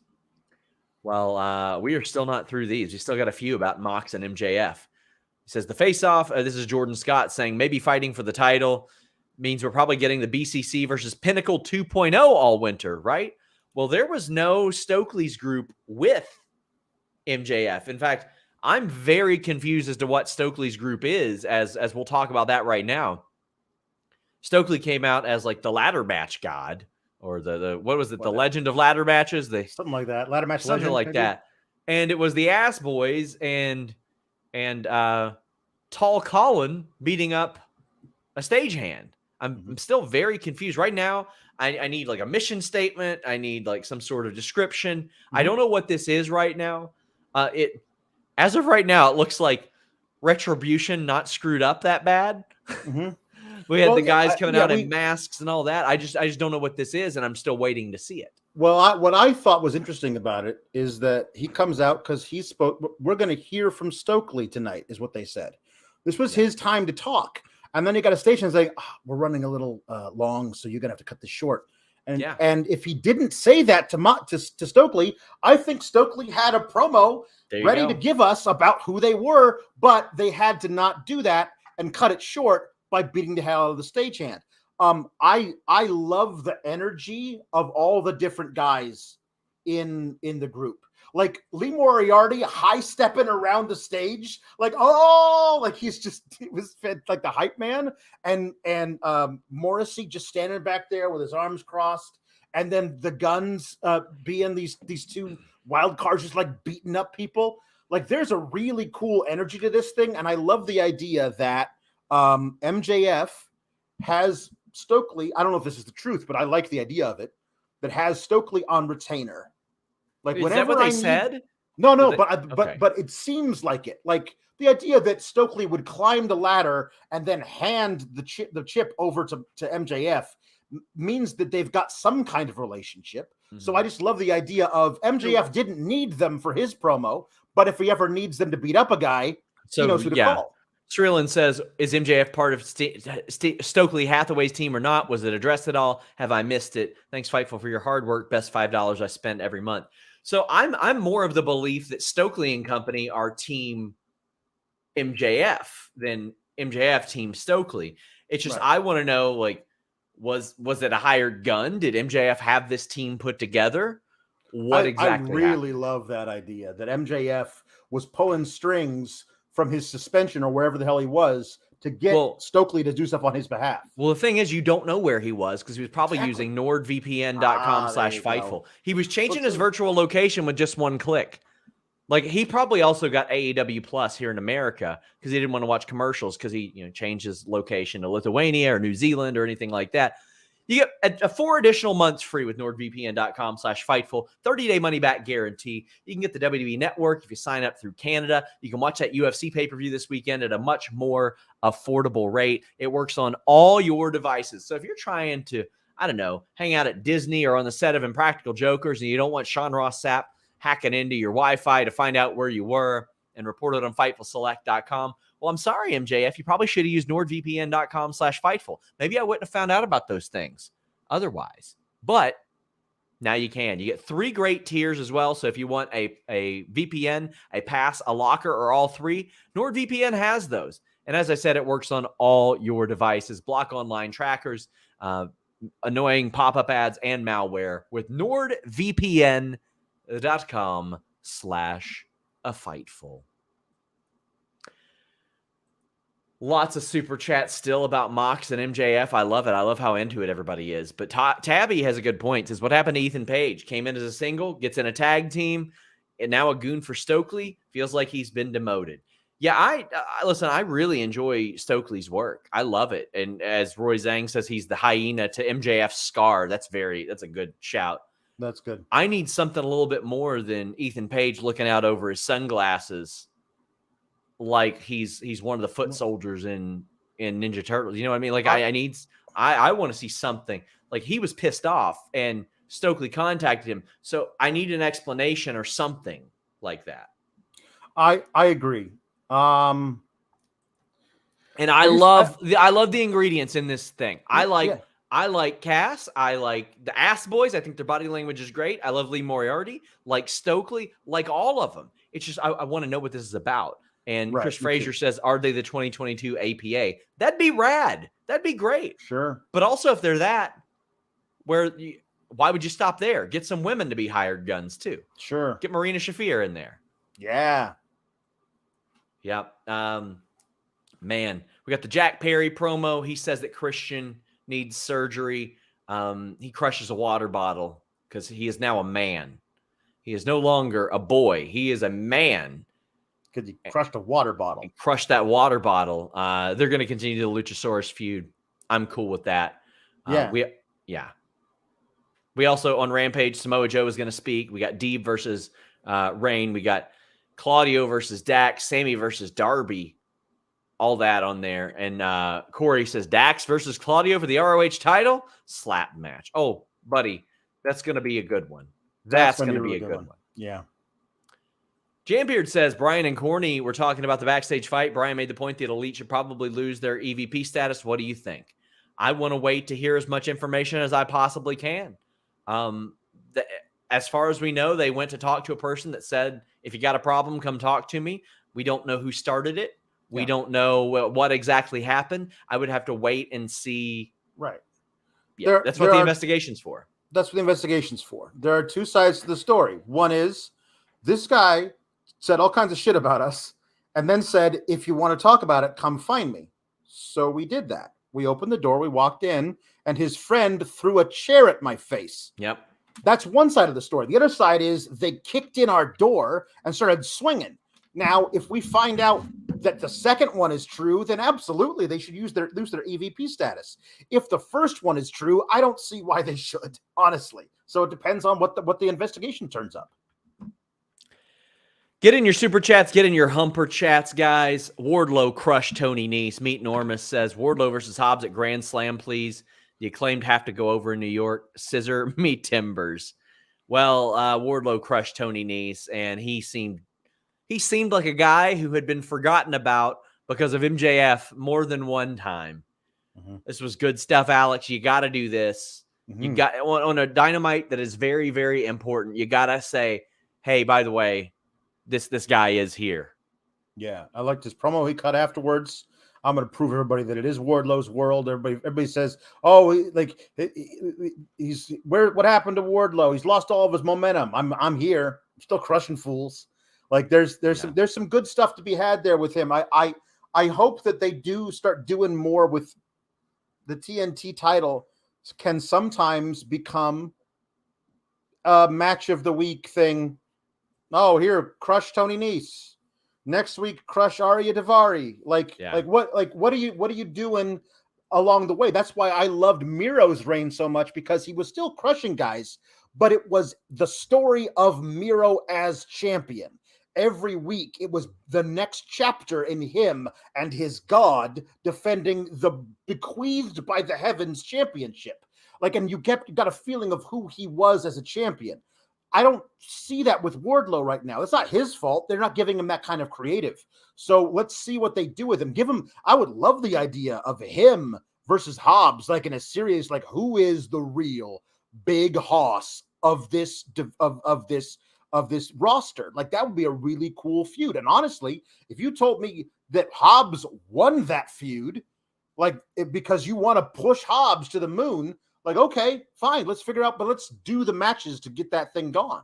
Well, we are still not through these. We still got a few about Mox and MJF. He says the face-off, this is Jordan Scott saying maybe fighting for the title means we're probably getting the BCC versus Pinnacle 2.0 all winter, right? Well, there was no Stokely's group with MJF. In fact, I'm very confused as to what Stokely's group is, as we'll talk about that right now. Stokely came out as like the ladder match god, or the what was it? The legend of ladder matches? Something like that. Ladder match legend, like maybe? That. And it was the Ass Boys and Tall Colin beating up a stagehand. I'm still very confused right now. I need like a mission statement. I need like some sort of description. I don't know what this is right now. As of right now, it looks like Retribution not screwed up that bad. We had the guys coming out in masks and all that. I just don't know what this is, and I'm still waiting to see it. Well, what I thought was interesting about it is that he comes out because he spoke. We're going to hear from Stokely tonight, is what they said. This was his time to talk. And then he got a station saying, we're running a little long, so you're going to have to cut this short. And if he didn't say that to Stokely, I think Stokely had a promo ready to give us about who they were, but they had to not do that and cut it short by beating the hell out of the stagehand. I love the energy of all the different guys in the group. Like Lee Moriarty high stepping around the stage, like it was like the hype man, and Morrissey just standing back there with his arms crossed, and then the Guns being these 2 wild cards just like beating up people. like there's a really cool energy to this thing, and I love the idea that MJF has Stokely. I don't know if this is the truth, but I like the idea of it. That has Stokely on retainer. Like is that what they said? No, but it seems like it. Like the idea that Stokely would climb the ladder and then hand the chip over to MJF means that they've got some kind of relationship. Mm-hmm. So I just love the idea of MJF didn't need them for his promo, but if he ever needs them to beat up a guy, he knows who to call. Shrillin says, is MJF part of Stokely Hathaway's team or not? Was it addressed at all? Have I missed it? Thanks, Fightful, for your hard work. Best $5 I spend every month. So I'm more of the belief that Stokely and company are team MJF than MJF team Stokely. It's just, I want to know, like, was it a hired gun? Did MJF have this team put together? What exactly? I really love that idea that MJF was pulling strings from his suspension or wherever the hell he was to get Stokely to do stuff on his behalf. Well, the thing is, you don't know where he was because he was probably using nordvpn.com/Fightful. He was changing his virtual location with just one click. Like, he probably also got AEW Plus here in America because he didn't want to watch commercials because he changed his location to Lithuania or New Zealand or anything like that. You get 4 additional months free with nordvpn.com/Fightful, 30-day money-back guarantee. You can get the WWE Network if you sign up through Canada. You can watch that UFC pay-per-view this weekend at a much more affordable rate. It works on all your devices. So if you're trying to, I don't know, hang out at Disney or on the set of Impractical Jokers and you don't want Sean Ross Sapp hacking into your Wi-Fi to find out where you were and report it on FightfulSelect.com, well, I'm sorry, MJF. You probably should have used nordvpn.com/Fightful. Maybe I wouldn't have found out about those things otherwise. But now you can. You get 3 great tiers as well. So if you want a VPN, a pass, a locker, or all 3, NordVPN has those. And as I said, it works on all your devices. Block online trackers, annoying pop-up ads, and malware with nordvpn.com/Fightful. Lots of super chats still about Mox and MJF. I love it. I love how into it everybody is. But Tabby has a good point. Says, what happened to Ethan Page? Came in as a single, gets in a tag team, and now a goon for Stokely. Feels like he's been demoted. Yeah, listen, I really enjoy Stokely's work. I love it. And as Roy Zhang says, he's the hyena to MJF's Scar. That's a good shout. That's good. I need something a little bit more than Ethan Page looking out over his sunglasses like he's one of the foot soldiers in Ninja Turtles. You know what I mean? Like I want to see something. Like, he was pissed off and Stokely contacted him. So I need an explanation or something like that. I agree. And I love the ingredients in this thing. I like Cass. I like the Ass Boys. I think their body language is great. I love Lee Moriarty. Like Stokely. Like all of them. It's just I want to know what this is about. And Chris Frazier says, are they the 2022 APA? That'd be rad. That'd be great. Sure. But also, if they're that, why would you stop there? Get some women to be hired guns too. Sure. Get Marina Shafir in there. Yeah. Yep. Man, we got the Jack Perry promo. He says that Christian needs surgery. He crushes a water bottle because he is now a man. He is no longer a boy. He is a man. Because he crushed a water bottle. He crushed that water bottle. They're going to continue the Luchasaurus feud. I'm cool with that. We also, on Rampage, Samoa Joe is going to speak. We got Deeb versus Reign. We got Claudio versus Dax. Sammy versus Darby. All that on there. And Corey says, Dax versus Claudio for the ROH title? Slap match. Oh, buddy, that's going to be a good one. That's going to be a good one. Yeah. Jambeard says, Brian and Corny were talking about the backstage fight. Brian made the point that Elite should probably lose their EVP status. What do you think? I want to wait to hear as much information as I possibly can. As far as we know, they went to talk to a person that said, if you got a problem, come talk to me. We don't know who started it. We don't know what exactly happened. I would have to wait and see. Right. Yeah, that's what the investigation's for. That's what the investigation's for. There are 2 sides to the story. One is this guy said all kinds of shit about us and then said, if you want to talk about it, come find me. So we did that. We opened the door, we walked in, and his friend threw a chair at my face. Yep. That's one side of the story. The other side is they kicked in our door and started swinging. Now, if we find out that the second one is true, then absolutely they should lose their EVP status. If the first one is true, I don't see why they should, honestly. So it depends on what the investigation turns up. Get in your super chats, get in your humper chats, guys. Wardlow crushed Tony Nese. Meet Normus says Wardlow versus Hobbs at Grand Slam, please. The Acclaimed have to go over in New York. Scissor me timbers. Well, Wardlow crushed Tony Nese, and he seemed like a guy who had been forgotten about because of MJF more than one time. Mm-hmm. This was good stuff, Alex. You got to do this. Mm-hmm. You got on a Dynamite that is very, very important. You got to say, hey, by the way, this guy is here. Yeah, I liked his promo he cut afterwards. I'm going to prove everybody that it is Wardlow's world. Everybody says, "Oh, he's where? What happened to Wardlow? He's lost all of his momentum. I'm here. I'm still crushing fools." Like there's some good stuff to be had there with him. I hope that they do start doing more with the TNT title. Can sometimes become a match of the week thing. Oh, here, crush Tony Nese. Next week, crush Arya Daivari. What are you doing along the way? That's why I loved Miro's reign so much, because he was still crushing guys, but it was the story of Miro as champion. Every week, it was the next chapter in him and his god defending the bequeathed by the heavens championship. And you got a feeling of who he was as a champion. I don't see that with Wardlow right now. It's not his fault. They're not giving him that kind of creative. So let's see what they do with him. I would love the idea of him versus Hobbs, in a series, who is the real big hoss of this roster. That would be a really cool feud. And honestly, if you told me that Hobbs won that feud, because you want to push Hobbs to the moon, okay, fine, let's figure out, but let's do the matches to get that thing gone.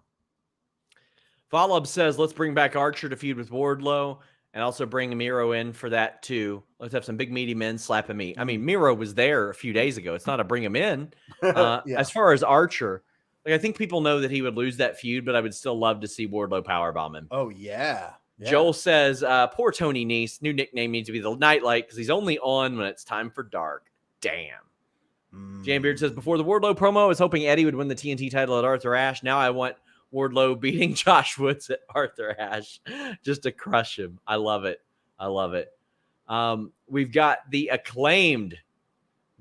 Follow-up says, let's bring back Archer to feud with Wardlow and also bring Miro in for that too. Let's have some big meaty men slapping me. I mean, Miro was there a few days ago. It's not a bring him in. Yeah. As far as Archer, I think people know that he would lose that feud, but I would still love to see Wardlow powerbomb him. Oh, yeah. Joel says, poor Tony Nese. New nickname needs to be the Nightlight because he's only on when it's time for dark. Damn. Jambeard says, before the Wardlow promo, I was hoping Eddie would win the TNT title at Arthur Ashe. Now I want Wardlow beating Josh Woods at Arthur Ashe just to crush him. I love it. We've got the Acclaimed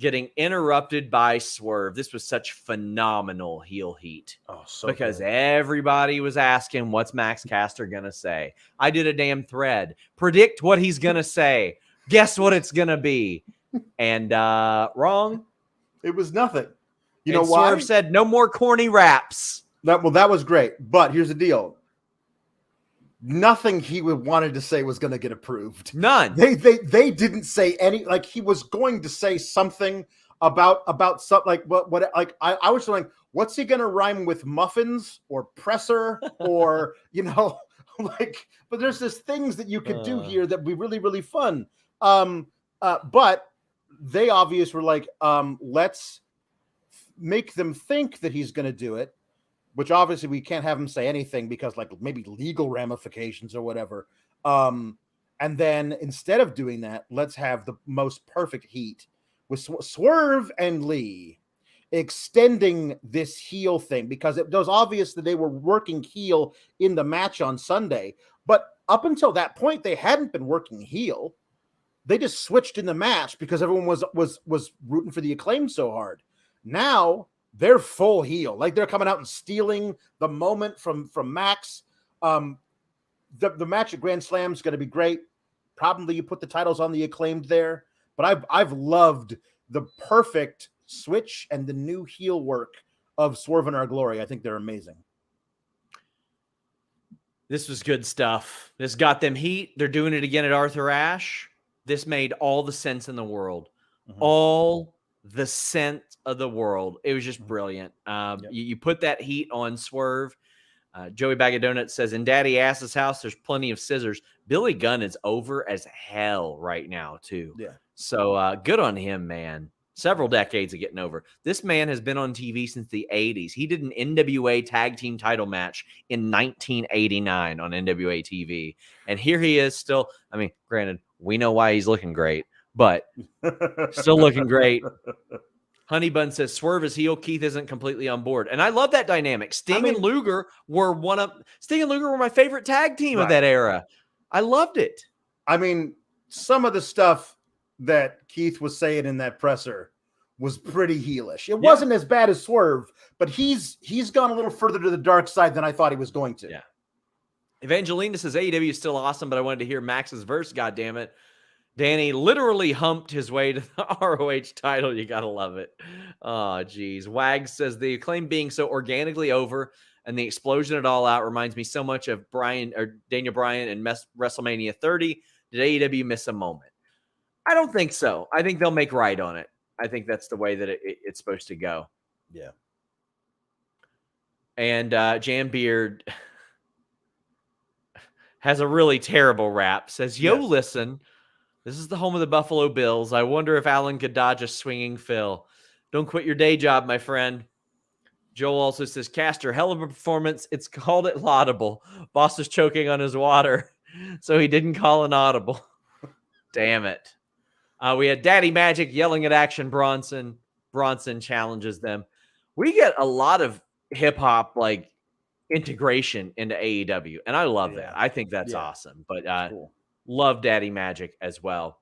getting interrupted by Swerve. This was such phenomenal heel heat. Oh, so because good. Everybody was asking, what's Max Caster going to say? I did a damn thread. Predict what he's going to say. Guess what it's going to be. And wrong. It was nothing. You know why? Swerve said no more corny raps. That was great. But here's the deal. Nothing he wanted to say was going to get approved. None. They didn't say any. He was going to say something about something what I was like, what's he going to rhyme with, muffins or presser or but there's just things that you could do here that would be really, really fun. But they obviously were let's make them think that he's going to do it, which obviously we can't have him say anything because maybe legal ramifications or whatever. And then instead of doing that, let's have the most perfect heat with Swerve and Lee extending this heel thing, because it was obvious that they were working heel in the match on Sunday. But up until that point, they hadn't been working heel. They just switched in the match because everyone was rooting for the Acclaimed so hard. Now they're full heel. They're coming out and stealing the moment from Max. The match at Grand Slam is going to be great. Probably you put the titles on the Acclaimed there. But I've loved the perfect switch and the new heel work of Swerve in Our Glory. I think they're amazing. This was good stuff. This got them heat. They're doing it again at Arthur Ashe. This made all the sense in the world. Mm-hmm. All the sense of the world. It was just brilliant. You put that heat on Swerve. Joey Bag of Donuts says, in Daddy Ass's house, there's plenty of scissors. Billy Gunn is over as hell right now, too. Yeah. So good on him, man. Several decades of getting over. This man has been on TV since the 80s. He did an NWA tag team title match in 1989 on NWA TV. And here he is still. I mean, granted, we know why he's looking great, but still looking great. Honey Bun says Swerve is heel. Keith isn't completely on board. And I love that dynamic. Sting and Luger were my favorite tag team of that era. I loved it. I mean, some of the stuff that Keith was saying in that presser was pretty heelish. It wasn't as bad as Swerve, but he's gone a little further to the dark side than I thought he was going to. Yeah. Evangelina says AEW is still awesome, but I wanted to hear Max's verse. God damn it. Danny literally humped his way to the ROH title. You gotta love it. Oh, geez. Wags says the Acclaim being so organically over and the explosion at All Out reminds me so much of Daniel Bryan and WrestleMania 30. Did AEW miss a moment? I don't think so. I think they'll make right on it. I think that's the way that it's supposed to go. Yeah. And Jan Beard has a really terrible rap. Says, yo, listen, this is the home of the Buffalo Bills. I wonder if Allen could dodge a swinging Phil. Don't quit your day job, my friend. Joel also says, Caster, hell of a performance. It's called it laudable. Boss is choking on his water, so he didn't call an audible. Damn it. We had Daddy Magic yelling at Action Bronson. Bronson challenges them. We get a lot of hip-hop like integration into AEW, and I love that. I think that's awesome. But cool. Love Daddy Magic as well.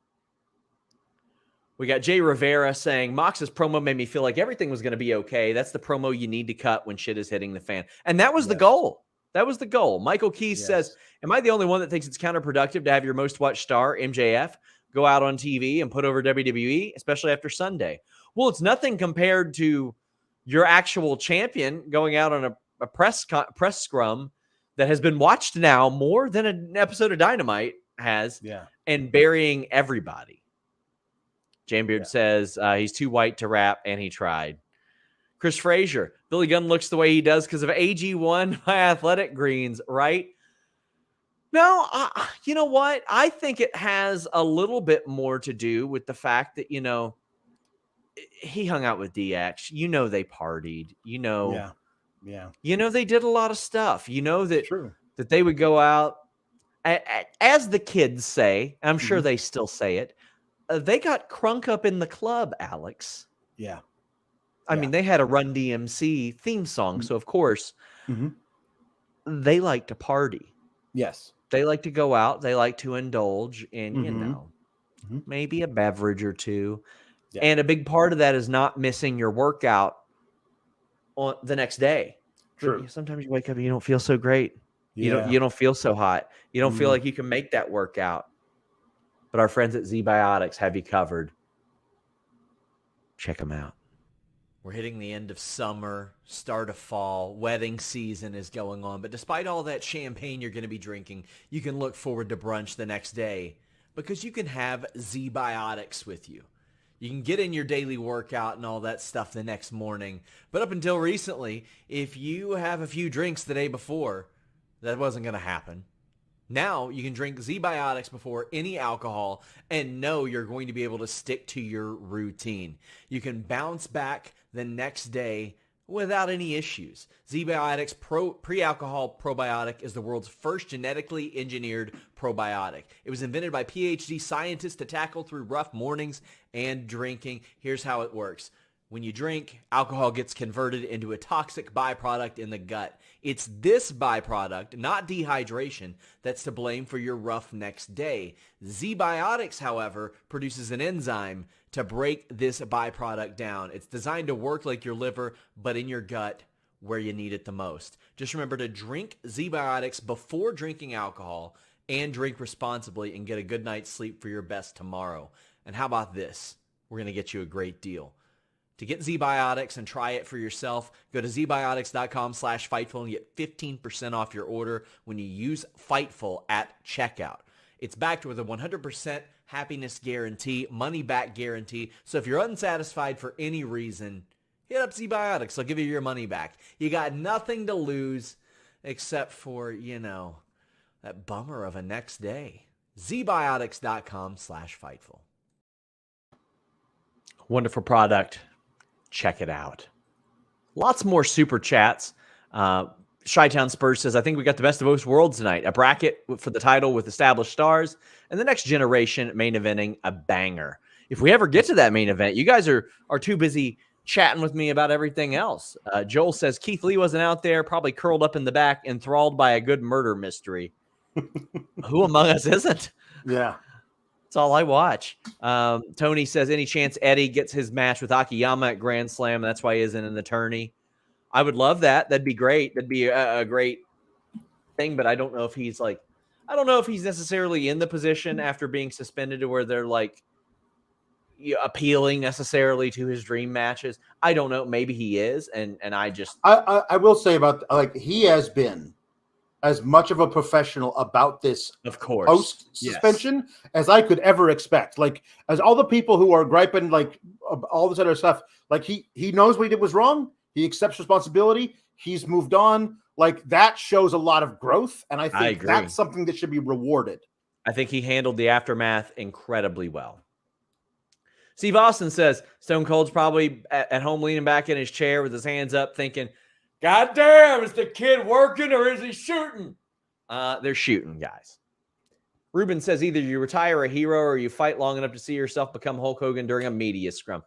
We got Jay Rivera saying, Mox's promo made me feel like everything was going to be okay. That's the promo you need to cut when shit is hitting the fan. And that was the goal. That was the goal. Michael Keys says, am I the only one that thinks it's counterproductive to have your most watched star, MJF, go out on TV and put over WWE, especially after Sunday? Well, it's nothing compared to your actual champion going out on a press scrum that has been watched now more than an episode of Dynamite has, and burying everybody. Jambeard says he's too white to rap, and he tried. Chris Frazier, Billy Gunn looks the way he does because of AG1 by Athletic Greens, right? No, you know what? I think it has a little bit more to do with the fact that, he hung out with DX. They partied. You know they did a lot of stuff. That they would go out, as the kids say, I'm sure they still say it, they got crunk up in the club, Alex. Yeah. I mean, they had a Run DMC theme song, so of course they like to party. Yes. They like to go out. They like to indulge in, maybe a beverage or two. Yeah. And a big part of that is not missing your workout on the next day. True. Sometimes you wake up and you don't feel so great. Yeah. You don't feel so hot. You don't feel like you can make that workout. But our friends at ZBiotics have you covered. Check them out. We're hitting the end of summer, start of fall, wedding season is going on. But despite all that champagne you're going to be drinking, you can look forward to brunch the next day because you can have ZBiotics with you. You can get in your daily workout and all that stuff the next morning. But up until recently, if you have a few drinks the day before, that wasn't going to happen. Now you can drink ZBiotics before any alcohol and know you're going to be able to stick to your routine. You can bounce back the next day without any issues. ZBiotics pre-alcohol probiotic is the world's first genetically engineered probiotic. It was invented by PhD scientists to tackle through rough mornings and drinking. Here's how it works. When you drink, alcohol gets converted into a toxic byproduct in the gut. It's this byproduct, not dehydration, that's to blame for your rough next day. ZBiotics, however, produces an enzyme to break this byproduct down. It's designed to work like your liver, but in your gut where you need it the most. Just remember to drink ZBiotics before drinking alcohol and drink responsibly and get a good night's sleep for your best tomorrow. And how about this? We're going to get you a great deal. To get ZBiotics and try it for yourself, go to zbiotics.com/Fightful and get 15% off your order when you use Fightful at checkout. It's backed with a 100% happiness guarantee, money back guarantee. So if you're unsatisfied for any reason, hit up ZBiotics. They'll give you your money back. You got nothing to lose except for, that bummer of a next day. zbiotics.com/Fightful. Wonderful product. Check it out. Lots more super chats. Chi-Town Spurs says, I think we got the best of both worlds tonight. A bracket for the title with established stars and the next generation main eventing a banger. If we ever get to that main event, you guys are too busy chatting with me about everything else. Joel says, Keith Lee wasn't out there, probably curled up in the back, enthralled by a good murder mystery. Who among us isn't? Yeah. That's all I watch. Tony says, any chance Eddie gets his match with Akiyama at Grand Slam? That's why he isn't an attorney. I would love that. That'd be great. That'd be a great thing, but I don't know if he's necessarily in the position after being suspended to where they're like appealing necessarily to his dream matches. I don't know. Maybe he is. And I will say about, like, he has been as much of a professional about this, of course, post suspension as I could ever expect. Like, as all the people who are griping, like all this other stuff, like he knows what he did was wrong. He accepts responsibility. He's moved on. Like, that shows a lot of growth. And I think that's something that should be rewarded. I think he handled the aftermath incredibly well. Steve Austin says Stone Cold's probably at home leaning back in his chair with his hands up thinking, God damn, is the kid working or is he shooting? They're shooting, guys. Ruben says either you retire a hero or you fight long enough to see yourself become Hulk Hogan during a media scrum.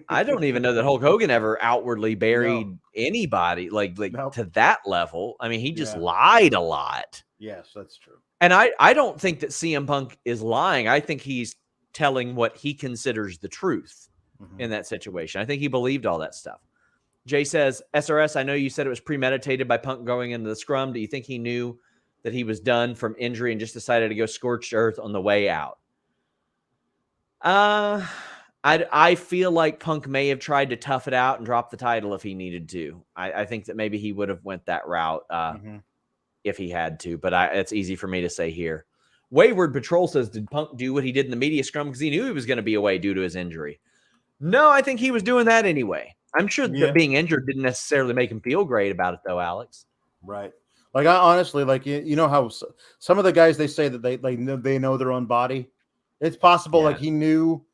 I don't even know that Hulk Hogan ever outwardly buried anybody like to that level. I mean, he just lied a lot. Yes, that's true. And I don't think that CM Punk is lying. I think he's telling what he considers the truth in that situation. I think he believed all that stuff. Jay says, SRS, I know you said it was premeditated by Punk going into the scrum. Do you think he knew that he was done from injury and just decided to go scorched earth on the way out? I feel like Punk may have tried to tough it out and drop the title if he needed to. I think that maybe he would have went that route if he had to, but it's easy for me to say here. Wayward Patrol says, did Punk do what he did in the media scrum because he knew he was going to be away due to his injury? No, I think he was doing that anyway. I'm sure that being injured didn't necessarily make him feel great about it, though, Alex. Right. Like, I honestly, like, you know how some of the guys, they say that they know their own body. It's possible, like, he knew,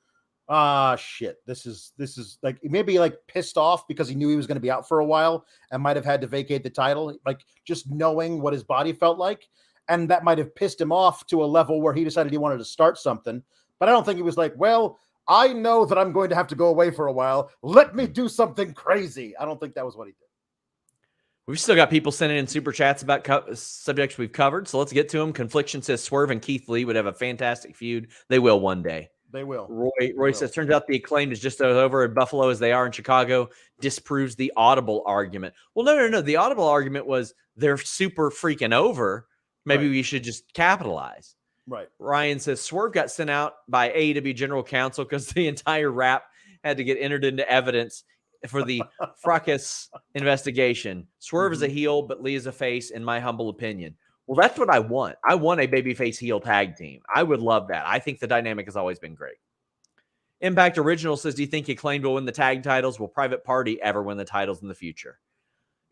shit, this is like, maybe like pissed off because he knew he was going to be out for a while and might have had to vacate the title, like just knowing what his body felt like. And that might have pissed him off to a level where he decided he wanted to start something. But I don't think he was like, well, I know that I'm going to have to go away for a while. Let me do something crazy. I don't think that was what he did. We've still got people sending in super chats about subjects we've covered, so let's get to them. Confliction says Swerve and Keith Lee would have a fantastic feud. They will one day. They will. Roy says, turns out the Acclaimed is just as over in Buffalo as they are in Chicago. Disproves the Audible argument. Well, no. The Audible argument was they're super freaking over. Maybe we should just capitalize. Right. Ryan says Swerve got sent out by AEW General Counsel because the entire rap had to get entered into evidence for the fracas investigation. Swerve is a heel, but Lee is a face, in my humble opinion. Well, that's what I want. I want a babyface heel tag team. I would love that. I think the dynamic has always been great. Impact Original says, do you think Acclaimed will win the tag titles? Will Private Party ever win the titles in the future?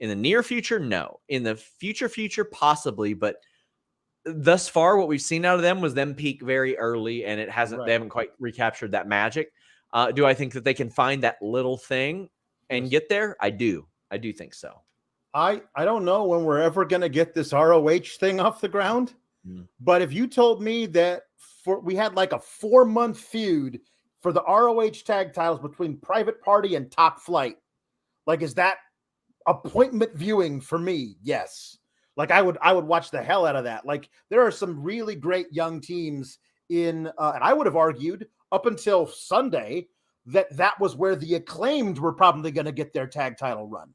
In the near future, no. In the future, possibly, but thus far, what we've seen out of them was them peak very early, and they haven't quite recaptured that magic. Do I think that they can find that little thing and get there? I do think so. I don't know when we're ever going to get this ROH thing off the ground, but if you told me that we had like a 4-month feud for the ROH tag titles between Private Party and Top Flight, like, is that appointment viewing for me? Yes. Like, I would watch the hell out of that. Like, there are some really great young teams in, and I would have argued up until Sunday that was where the Acclaimed were probably going to get their tag title run.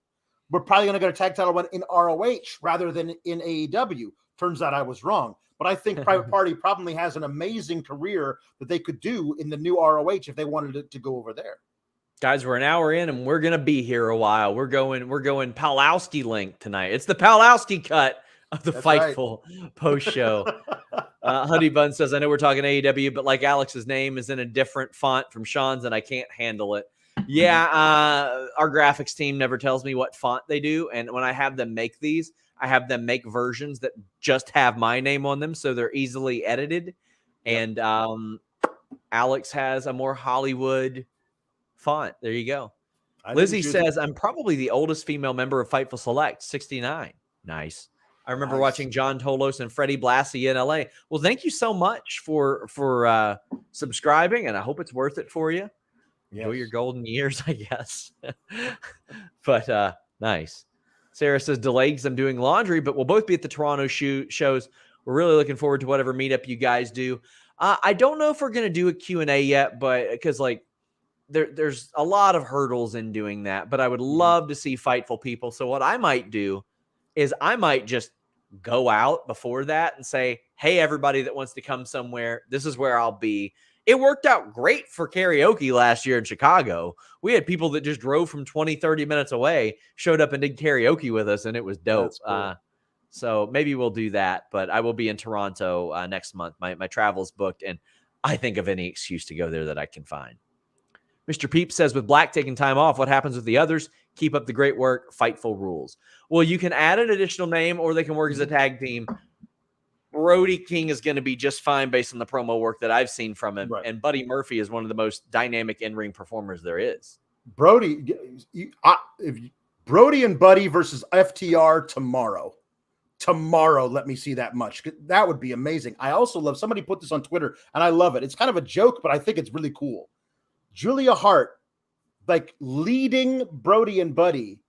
We're probably going to get a tag title run in ROH rather than in AEW. Turns out I was wrong. But I think Private Party probably has an amazing career that they could do in the new ROH if they wanted to go over there. Guys, we're an hour in and we're going to be here a while. We're going Pawlowski link tonight. It's the Pawlowski cut of the Fightful post show. Honey Bun says, I know we're talking AEW, but like Alex's name is in a different font from Sean's and I can't handle it. Yeah, our graphics team never tells me what font they do. And when I have them make these, I have them make versions that just have my name on them, so they're easily edited. And Alex has a more Hollywood font. There you go. Lizzie says, I'm probably the oldest female member of Fightful Select, 69. Nice. I remember watching John Tolos and Freddie Blassie in LA. Well, thank you so much for subscribing, and I hope it's worth it for you. Enjoy your golden years, I guess. But nice. Sarah says, delayed because I'm doing laundry, but we'll both be at the Toronto shows. We're really looking forward to whatever meetup you guys do. I don't know if we're going to do a Q&A yet, but because there's a lot of hurdles in doing that, but I would love to see Fightful people. So what I might do is I might just go out before that and say, hey, everybody that wants to come somewhere, this is where I'll be. It worked out great for karaoke last year in Chicago. We had people that just drove from 20, 30 minutes away, showed up and did karaoke with us, and it was dope. Cool. So maybe we'll do that, but I will be in Toronto next month. My travel's booked, and I think of any excuse to go there that I can find. Mr. Peep says, with Black taking time off, what happens with the others? Keep up the great work. Fightful rules. Well, you can add an additional name, or they can work as a tag team. Brody King is going to be just fine based on the promo work that I've seen from him. Right. And Buddy Murphy is one of the most dynamic in-ring performers there is. Brody and Buddy versus FTR tomorrow. Tomorrow, let me see that much. That would be amazing. I also love, somebody put this on Twitter, and I love it. It's kind of a joke, but I think it's really cool. Julia Hart, leading Brody and Buddy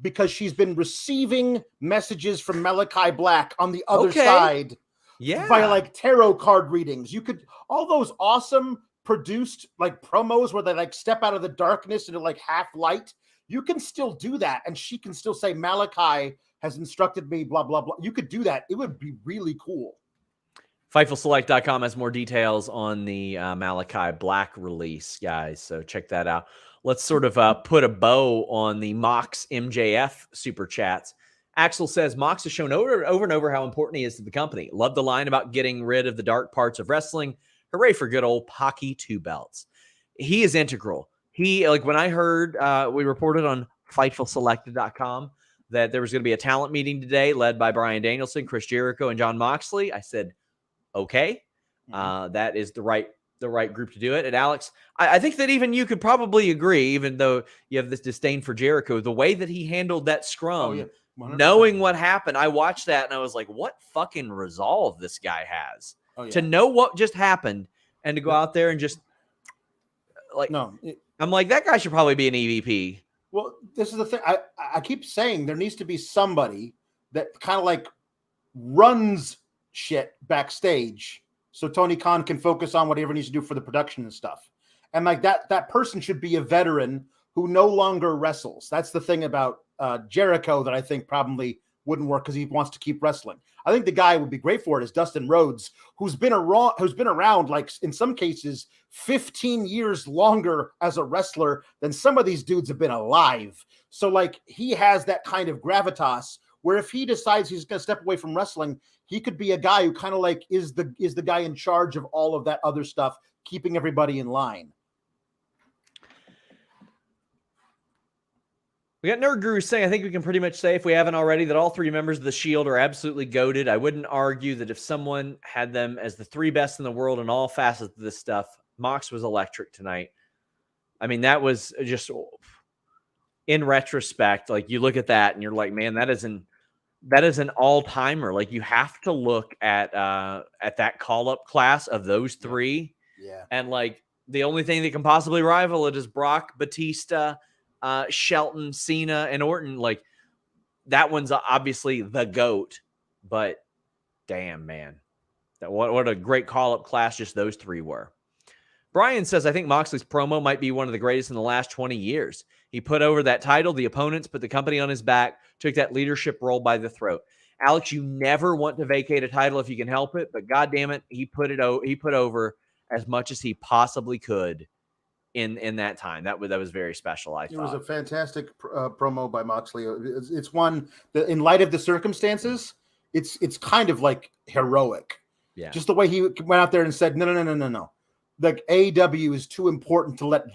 because she's been receiving messages from Malachi Black on the other side via tarot card readings. You could, all those awesome produced promos where they step out of the darkness into half light. You can still do that. And she can still say, Malachi has instructed me, blah, blah, blah. You could do that. It would be really cool. FightfulSelect.com has more details on the Malachi Black release, guys. So check that out. Let's sort of put a bow on the Mox MJF super chats. Axel says, Mox has shown over and over how important he is to the company. Love the line about getting rid of the dark parts of wrestling. Hooray for good old Pocky 2 belts. He is integral. He, when I heard, we reported on FightfulSelected.com that there was going to be a talent meeting today led by Bryan Danielson, Chris Jericho, and Jon Moxley. I said, okay, that is the right group to do it. And Alex, I think that even you could probably agree, even though you have this disdain for Jericho, the way that he handled that scrum, knowing what happened, I watched that and I was like, what fucking resolve this guy has to know what just happened and to go out there and just I'm like, that guy should probably be an EVP. Well, this is the thing. I keep saying there needs to be somebody that kind of runs shit backstage so Tony Khan can focus on whatever he needs to do for the production and stuff. And that person should be a veteran who no longer wrestles. That's the thing about Jericho that I think probably wouldn't work because he wants to keep wrestling. I think the guy would be great for it is Dustin Rhodes, who's been around in some cases 15 years longer as a wrestler than some of these dudes have been alive. So he has that kind of gravitas where if he decides he's going to step away from wrestling, he could be a guy who kind of is the guy in charge of all of that other stuff, keeping everybody in line. We got Nerd Guru saying, I think we can pretty much say, if we haven't already, that all three members of the Shield are absolutely goated. I wouldn't argue that if someone had them as the three best in the world in all facets of this stuff, Mox was electric tonight. I mean, that was just, in retrospect, you look at that and you're like, man, that is an all-timer. You have to look at that call-up class of those three. Yeah. And the only thing that can possibly rival it is Brock, Batista, Shelton, Cena, and Orton. That one's obviously the GOAT, but damn, man, what a great call-up class just those three were. Brian says, I think Moxley's promo might be one of the greatest in the last 20 years. He put over that title, the opponents, put the company on his back, took that leadership role by the throat. Alex, you never want to vacate a title if you can help it, but goddamn it, he put over as much as he possibly could in that time. That was very special. I thought it was a fantastic promo by Moxley. It's one that, in light of the circumstances, it's kind of heroic. Yeah, just the way he went out there and said, no. AEW is too important to let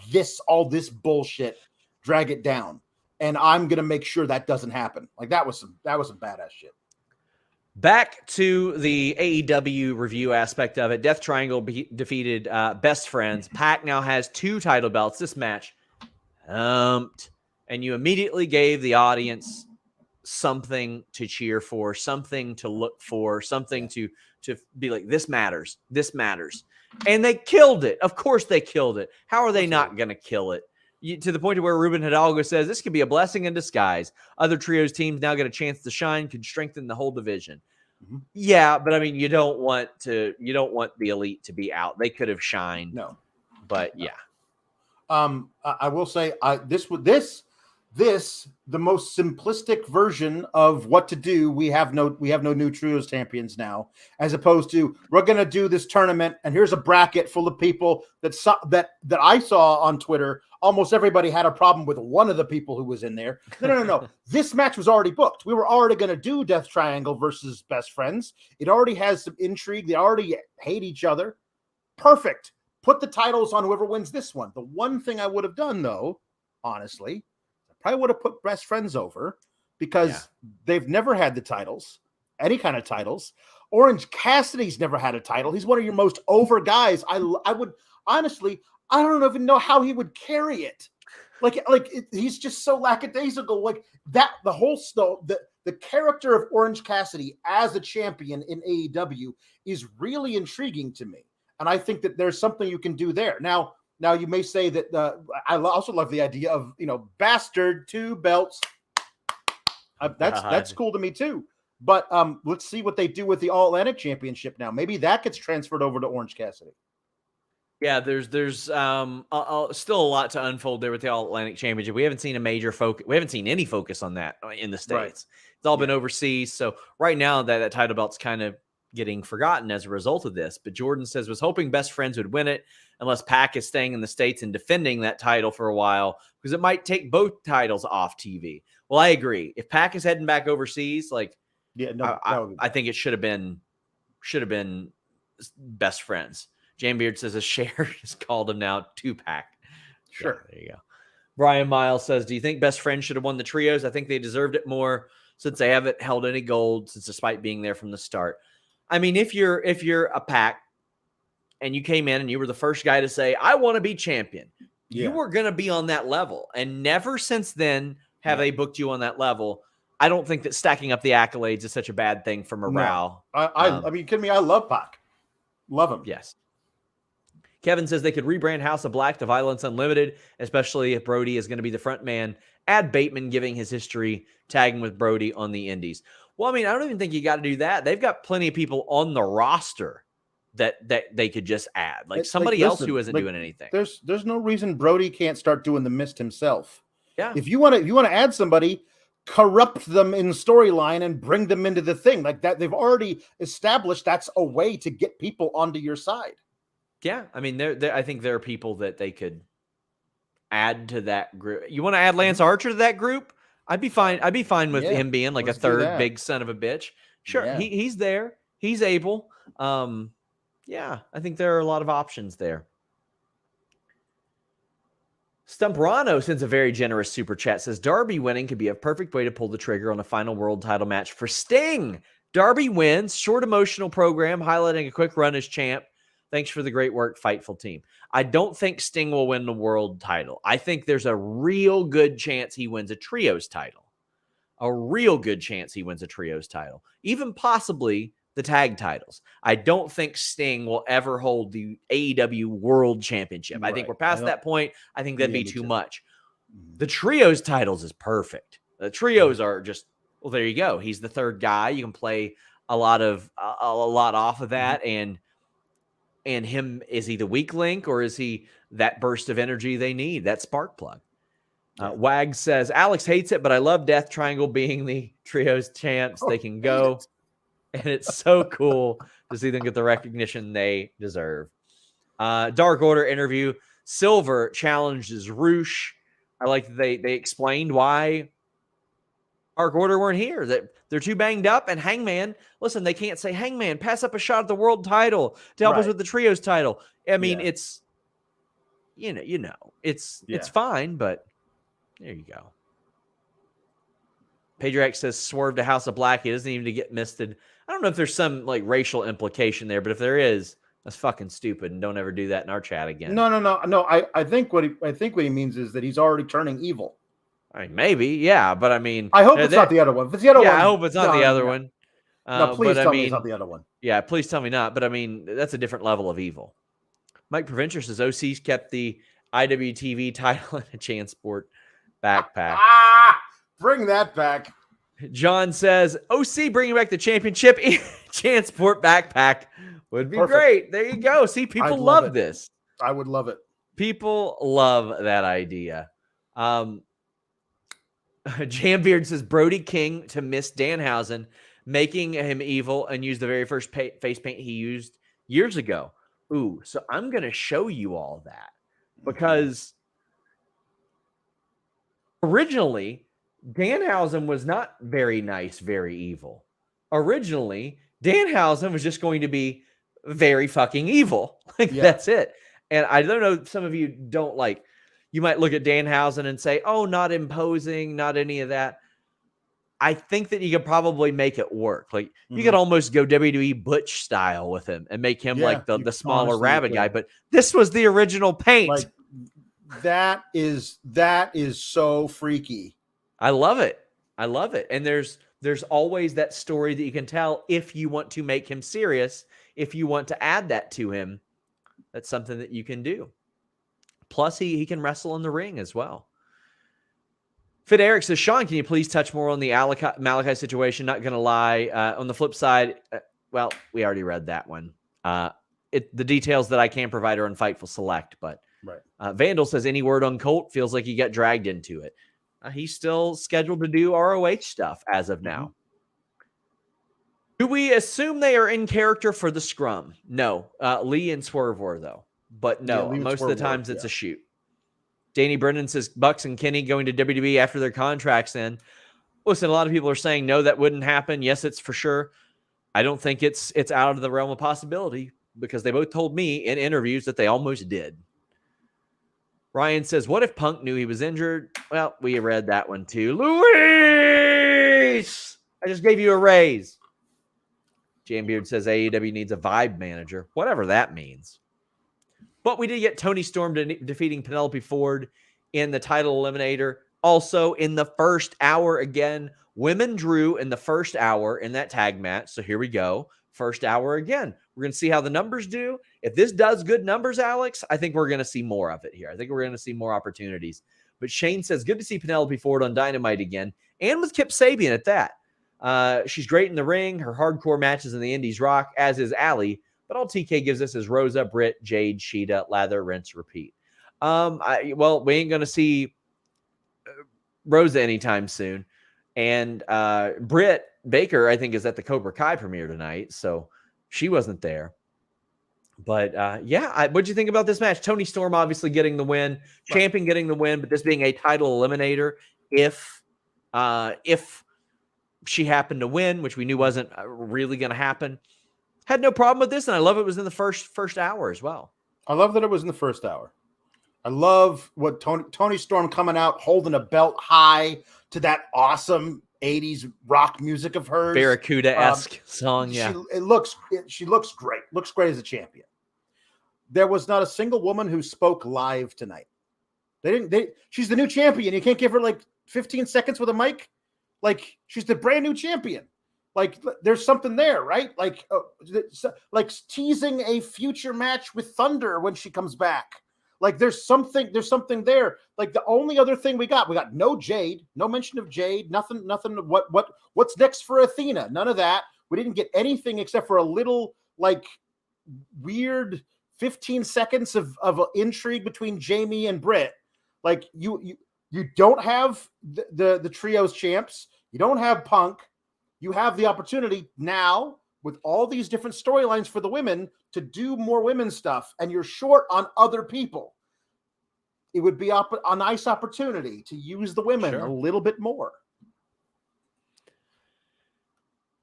all this bullshit drag it down, and I'm gonna make sure that doesn't happen. That was some badass shit. Back to the AEW review aspect of it. Death Triangle defeated Best Friends. Pac now has 2 title belts. This match pumped. And you immediately gave the audience something to cheer for, something to look for, something to be like, this matters. This matters. And they killed it. Of course they killed it. How are they not going to kill it? To the point where Ruben Hidalgo says this could be a blessing in disguise. Other trios teams now get a chance to shine, could strengthen the whole division. Mm-hmm. Yeah, but I mean, you don't want the elite to be out. They could have shined. No, but yeah. I will say this the most simplistic version of what to do. We have no new trios champions now, as opposed to we're going to do this tournament and here's a bracket full of people that I saw on Twitter. Almost everybody had a problem with one of the people who was in there. No. This match was already booked. We were already going to do Death Triangle versus Best Friends. It already has some intrigue. They already hate each other. Perfect. Put the titles on whoever wins this one. The one thing I would have done, though, honestly, I probably would have put Best Friends over because they've never had the titles, any kind of titles. Orange Cassidy's never had a title. He's one of your most over guys. I would honestly, I don't even know how he would carry it. He's just so lackadaisical. Like that, the character of Orange Cassidy as a champion in AEW is really intriguing to me. And I think that there's something you can do there. Now you may say that I also love the idea of, bastard 2 belts. That's cool to me too. But let's see what they do with the All Atlantic Championship now. Maybe that gets transferred over to Orange Cassidy. Yeah, there's still a lot to unfold there with the All Atlantic Championship. We haven't seen a major focus. We haven't seen any focus on that in the States. Right. It's all been overseas. So right now that title belt's kind of getting forgotten as a result of this. But Jordan says was hoping Best Friends would win it unless Pac is staying in the States and defending that title for a while because it might take both titles off TV. Well, I agree. If Pac is heading back overseas, I think it should have been Best Friends. Jane Beard says a share has called him now 2-pack. Sure. Yeah, there you go. Brian Miles says, do you think Best Friends should have won the trios? I think they deserved it more since they haven't held any gold despite being there from the start. I mean, if you're a Pac and you came in and you were the first guy to say, I want to be champion, you were going to be on that level. And never since then have they booked you on that level. I don't think that stacking up the accolades is such a bad thing for morale. No. I mean, you kidding me? I love Pac. Love him. Yes. Kevin says they could rebrand House of Black to Violence Unlimited, especially if Brody is going to be the front man. Add Bateman giving his history, tagging with Brody on the indies. Well, I mean, I don't even think you got to do that. They've got plenty of people on the roster that they could just add, somebody else who isn't doing anything. There's no reason Brody can't start doing the mist himself. Yeah. If you want to add somebody, corrupt them in storyline and bring them into the thing like that. They've already established that's a way to get people onto your side. Yeah, I mean, I think there are people that they could add to that group. You want to add Lance Archer to that group? I'd be fine. I'd be fine with him being like a third big son of a bitch. Sure, he's there. He's able. Yeah, I think there are a lot of options there. Stumperano sends a very generous super chat. Says Darby winning could be a perfect way to pull the trigger on a final world title match for Sting. Darby wins. Short emotional program highlighting a quick run as champ. Thanks for the great work, Fightful team. I don't think Sting will win the world title. I think there's a real good chance he wins a trios title. A real good chance he wins a trios title. Even possibly the tag titles. I don't think Sting will ever hold the AEW World Championship. Right. I think we're past that point. I think that'd be too much. The trios titles is perfect. The trios are just, well, there you go. He's the third guy. You can play a lot off of that. And him, is he the weak link or is he that burst of energy they need? That spark plug. Wag says, Alex hates it, but I love Death Triangle being the trios champs. They can go. And it's so cool to see them get the recognition they deserve. Dark Order interview. Silver challenges Roosh. I like that they explained why Dark Order weren't here, that they're too banged up. And Hangman, listen, they can't say, Hangman, pass up a shot at the world title to help us with the trios title. I mean, it's, it's fine, but there you go. Pedrex says swerve to House of Black. He doesn't even get misted. I don't know if there's some racial implication there, but if there is, That's fucking stupid, and don't ever do that in our chat again. No. I think what he means is that he's already turning evil. I mean, maybe, yeah, but I mean, I hope it's not the other one. If it's the other one, I hope it's not the other one. No, please tell me it's not the other one. Yeah, please tell me not. But I mean, that's a different level of evil. Mike Provencher says OC's kept the IWTV title in a Chansport backpack. Bring that back. John says OC bringing back the championship in Chansport backpack would be great. There you go. See, people love this. I would love it. People love that idea. Jambeard says Brody King to miss Danhausen, making him evil and use the very first face paint he used years ago. Ooh, so I'm going to show you all that because originally Danhausen was not very nice, very evil. Originally, Danhausen was just going to be very fucking evil. That's it. And I don't know, some of you don't like, you might look at Danhausen and say, oh, not imposing, not any of that. I think that you could probably make it work. Like you could almost go WWE Butch style with him and make him like the smaller rabbit guy. But this was the original paint. Like, that is so freaky. I love it. I love it. And there's always that story that you can tell if you want to make him serious, if you want to add that to him. That's something that you can do. Plus, he can wrestle in the ring as well. Fit Eric says, Sean, can you please touch more on the Malachi situation? Not going to lie. On the flip side, well, we already read that one. The details that I can provide are on Fightful Select, but Vandal says, any word on Colt? Feels like he got dragged into it. He's still scheduled to do ROH stuff as of now. Do we assume they are in character for the scrum? No. Lee and Swerve were, though. But no, most of the times it's a shoot. Danny Brennan says Bucks and Kenny going to WWE after their contracts end. Listen, a lot of people are saying no, that wouldn't happen. Yes, it's for sure. I don't think it's out of the realm of possibility because they both told me in interviews that they almost did. Ryan says, what if Punk knew he was injured? Well, we read that one too. Luis! I just gave you a raise. Jambeard says AEW needs a vibe manager, whatever that means. But we did get Toni Storm defeating Penelope Ford in the title eliminator. Also in the first hour again, women drew in the first hour in that tag match. So here we go. First hour again. We're going to see how the numbers do. If this does good numbers, Alex, I think we're going to see more of it here. I think we're going to see more opportunities. But Shane says, good to see Penelope Ford on Dynamite again. And with Kip Sabian at that. She's great in the ring. Her hardcore matches in the Indies rock, as is Allie. But all TK gives us is Rosa, Britt, Jade, Sheeta, lather, rinse, repeat. Well, we ain't going to see Rosa anytime soon. And Britt Baker, I think, is at the Cobra Kai premiere tonight. So she wasn't there. But, what'd you think about this match? Toni Storm obviously getting the win. Champion getting the win, but this being a title eliminator if she happened to win, which we knew wasn't really going to happen. Had no problem with this, and I love it was in the first hour as well. I love that it was in the first hour. I love what Toni Storm coming out holding a belt high to that awesome 80s rock music of hers. Barracuda-esque song, yeah. She looks great. Looks great as a champion. There was not a single woman who spoke live tonight. She's the new champion. You can't give her like 15 seconds with a mic. Like she's the brand new champion. Like there's something there, right? Like teasing a future match with Thunder when she comes back. Like there's something there. Like the only other thing we got no Jade, no mention of Jade, nothing. What's next for Athena? None of that. We didn't get anything except for a little like weird 15 seconds of intrigue between Jamie and Britt. Like you don't have the trios champs. You don't have Punk. You have the opportunity now with all these different storylines for the women to do more women's stuff, and you're short on other people. It would be a nice opportunity to use the women a little bit more.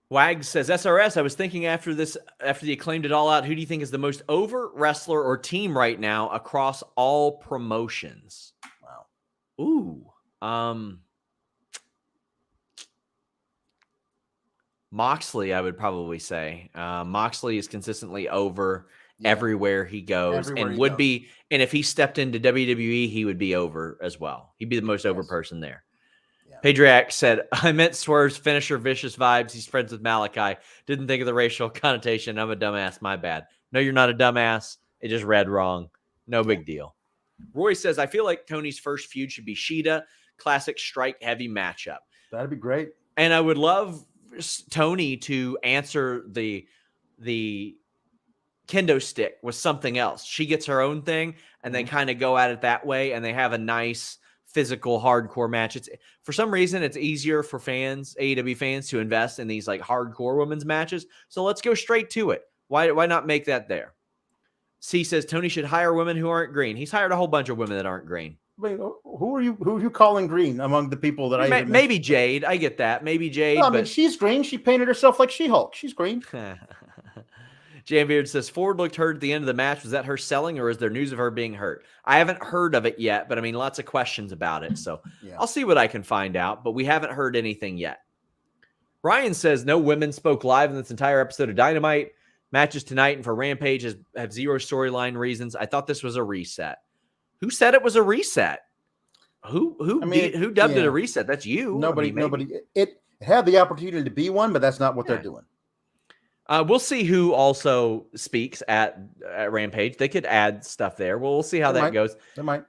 Wags says, SRS, I was thinking after the Acclaimed it all out, who do you think is the most over wrestler or team right now across all promotions? Wow. Ooh. Moxley, I would probably say. Moxley is consistently over everywhere he goes, and would be. And if he stepped into WWE, he would be over as well. He'd be the most over person there. Yeah. Pedriak said, I meant Swerve's finisher, vicious vibes. He's friends with Malachi. Didn't think of the racial connotation. I'm a dumbass. My bad. No, you're not a dumbass. It just read wrong. No big deal. Roy says, I feel like Tony's first feud should be Sheeta. Classic strike heavy matchup. That'd be great. And I would love Toni to answer the kendo stick with something else. She gets her own thing, and they kind of go at it that way, and they have a nice physical hardcore match. It's for some reason it's easier for fans, AEW fans, to invest in these like hardcore women's matches. So let's go straight to it. Why not make that there? C says Toni should hire women who aren't green. He's hired a whole bunch of women that aren't green. Wait, who are you calling green among the people that maybe Jade? I get that. Maybe Jade. No, I mean, she's green. She painted herself like She-Hulk. She's green. Jan Beard says Ford looked hurt at the end of the match. Was that her selling, or is there news of her being hurt? I haven't heard of it yet, but I mean, lots of questions about it. So I'll see what I can find out, but we haven't heard anything yet. Ryan says no women spoke live in this entire episode of Dynamite. Matches tonight and for Rampage have zero storyline reasons. I thought this was a reset. Who said it was a reset? Who dubbed it a reset? That's you. Nobody. It had the opportunity to be one, but that's not what they're doing. We'll see who also speaks at Rampage. They could add stuff there. We'll see how that goes. They might.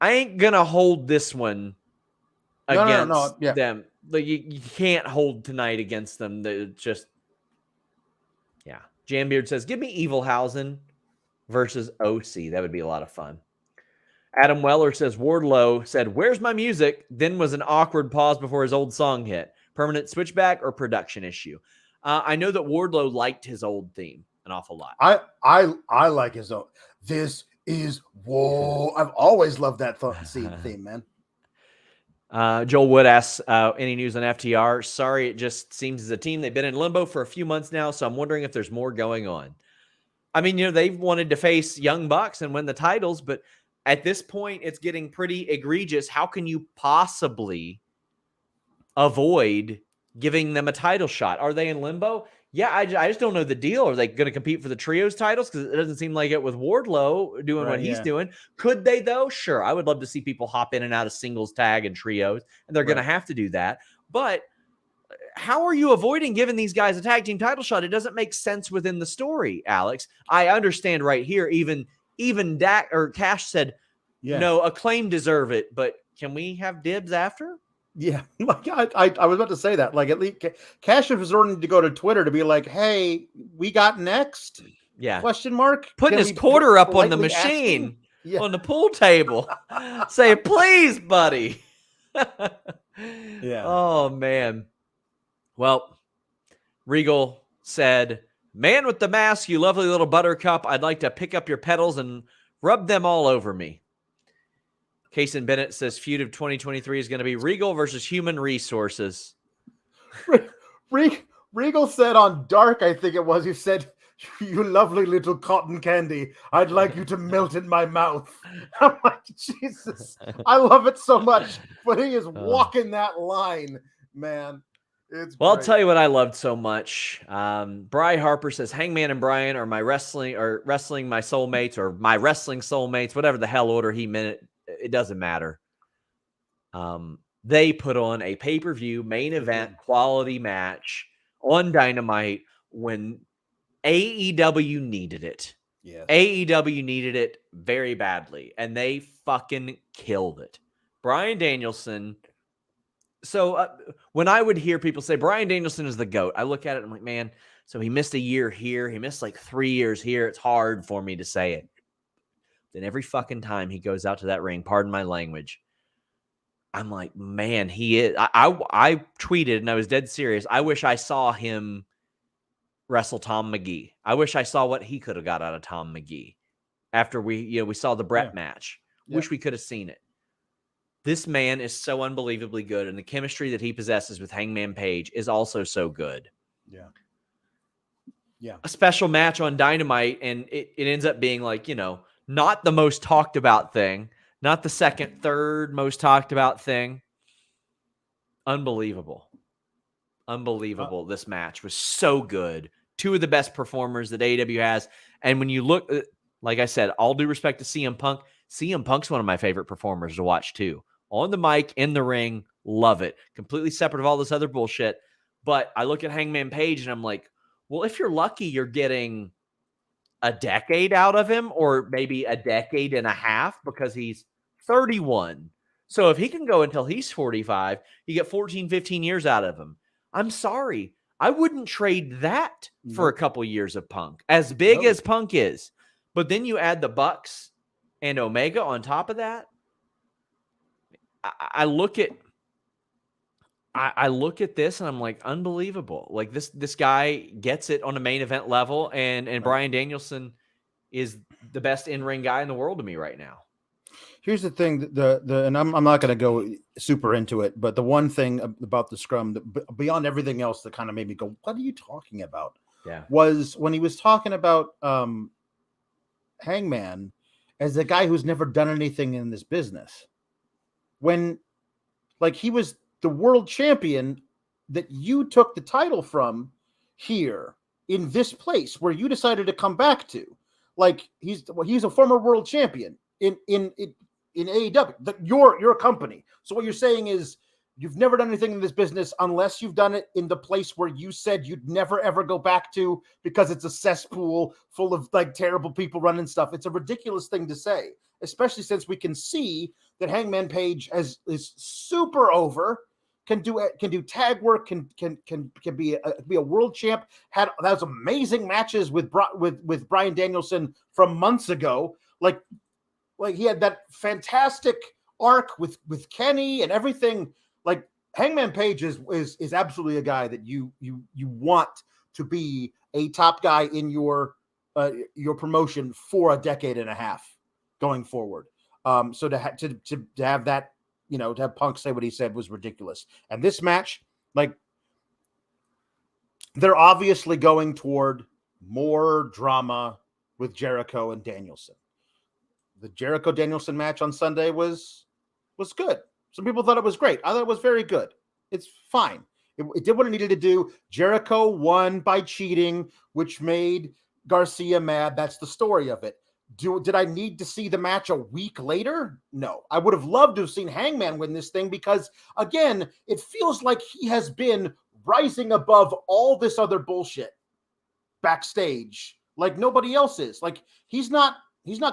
I ain't gonna hold this one against them. Like you can't hold tonight against them. Jambeard says, give me Evilhausen versus OC. That would be a lot of fun. Adam Weller says, Wardlow said, where's my music? Then was an awkward pause before his old song hit. Permanent switchback or production issue? I know that Wardlow liked his old theme an awful lot. I like his own. This is whoa. I've always loved that theme, man. Joel Wood asks, any news on FTR? Sorry, it just seems as a team. They've been in limbo for a few months now, so I'm wondering if there's more going on. I mean, they've wanted to face Young Bucks and win the titles, but at this point, it's getting pretty egregious. How can you possibly avoid giving them a title shot? Are they in limbo? Yeah, I just don't know the deal. Are they going to compete for the trios titles? Because it doesn't seem like it with Wardlow doing what he's doing. Could they, though? Sure. I would love to see people hop in and out of singles, tag, and trios, and they're going to have to do that. But how are you avoiding giving these guys a tag team title shot? It doesn't make sense within the story, Alex. I understand right here, even Dak or Cash said, no, Acclaim deserve it, but can we have dibs after? Yeah, like I was about to say that. Like at least Cash was ordering to go to Twitter to be like, "Hey, we got next?" Yeah. Question mark. Putting his quarter up on the machine on the pool table. Say, please, buddy. Yeah. Oh man. Well, Regal said, "Man with the mask, you lovely little buttercup. I'd like to pick up your petals and rub them all over me." Kason Bennett says feud of 2023 is going to be Regal versus Human Resources. Regal said on Dark, I think it was, he said, "You lovely little cotton candy. I'd like you to melt in my mouth." I'm like, Jesus, I love it so much. But he is walking that line, man. It's well, great. I'll tell you what I loved so much. Bri Harper says, Hangman and Brian are my wrestling my soulmates, or my wrestling soulmates, whatever the hell order he meant it. It doesn't matter. They put on a pay-per-view main event quality match on Dynamite when AEW needed it. Yeah. AEW needed it very badly, and they fucking killed it. Bryan Danielson. So when I would hear people say Bryan Danielson is the GOAT, I look at it and I'm like, man, so he missed a year here. He missed like 3 years here. It's hard for me to say it. Then every fucking time he goes out to that ring, pardon my language, I'm like, man, he is. I tweeted and I was dead serious. I wish I saw him wrestle Tom McGee. I wish I saw what he could have got out of Tom McGee after we saw the Brett match. Wish we could have seen it. This man is so unbelievably good, and the chemistry that he possesses with Hangman Page is also so good. Yeah. A special match on Dynamite, and it ends up being like, not the most talked about thing, not the second, third most talked about thing. Unbelievable. This match was so good. two of the best performers that AEW has. And when you look, like I said, all due respect to CM Punk's one of my favorite performers to watch too. On the mic, in the ring, love it. Completely separate of all this other bullshit. But I look at Hangman Page and I'm like, well, if you're lucky, you're getting a decade out of him, or maybe a decade and a half, because he's 31. So if he can go until he's 45, you get 14, 15 years out of him. I'm sorry. I wouldn't trade that for a couple years of Punk, as big as Punk is. But then you add the Bucks and Omega on top of that. I look at this and I'm like, unbelievable. Like this guy gets it on a main event level, and Bryan Danielson is the best in-ring guy in the world to me right now. Here's the thing, and I'm not going to go super into it, but the one thing about the scrum that beyond everything else that kind of made me go, what are you talking about? Yeah. Was when he was talking about Hangman as a guy who's never done anything in this business. When like he was the world champion that you took the title from here in this place where you decided to come back to. Like he's a former world champion in AEW, your company. So what you're saying is you've never done anything in this business unless you've done it in the place where you said you'd never ever go back to because it's a cesspool full of like terrible people running stuff. It's a ridiculous thing to say, especially since we can see that Hangman Page is super over, can do tag work, can be a world champ. Had those amazing matches with Bryan Danielson from months ago. Like he had that fantastic arc with Kenny and everything. Like Hangman Page is absolutely a guy that you want to be a top guy in your promotion for a decade and a half going forward. So to have that, to have Punk say what he said was ridiculous. And this match, like, they're obviously going toward more drama with Jericho and Danielson. The Jericho Danielson match on Sunday was good. Some people thought it was great. I thought it was very good. It's fine. It did what it needed to do. Jericho won by cheating, which made Garcia mad. That's the story of it. Did I need to see the match a week later? No. I would have loved to have seen Hangman win this thing because, again, it feels like he has been rising above all this other bullshit backstage like nobody else is. Like, he's not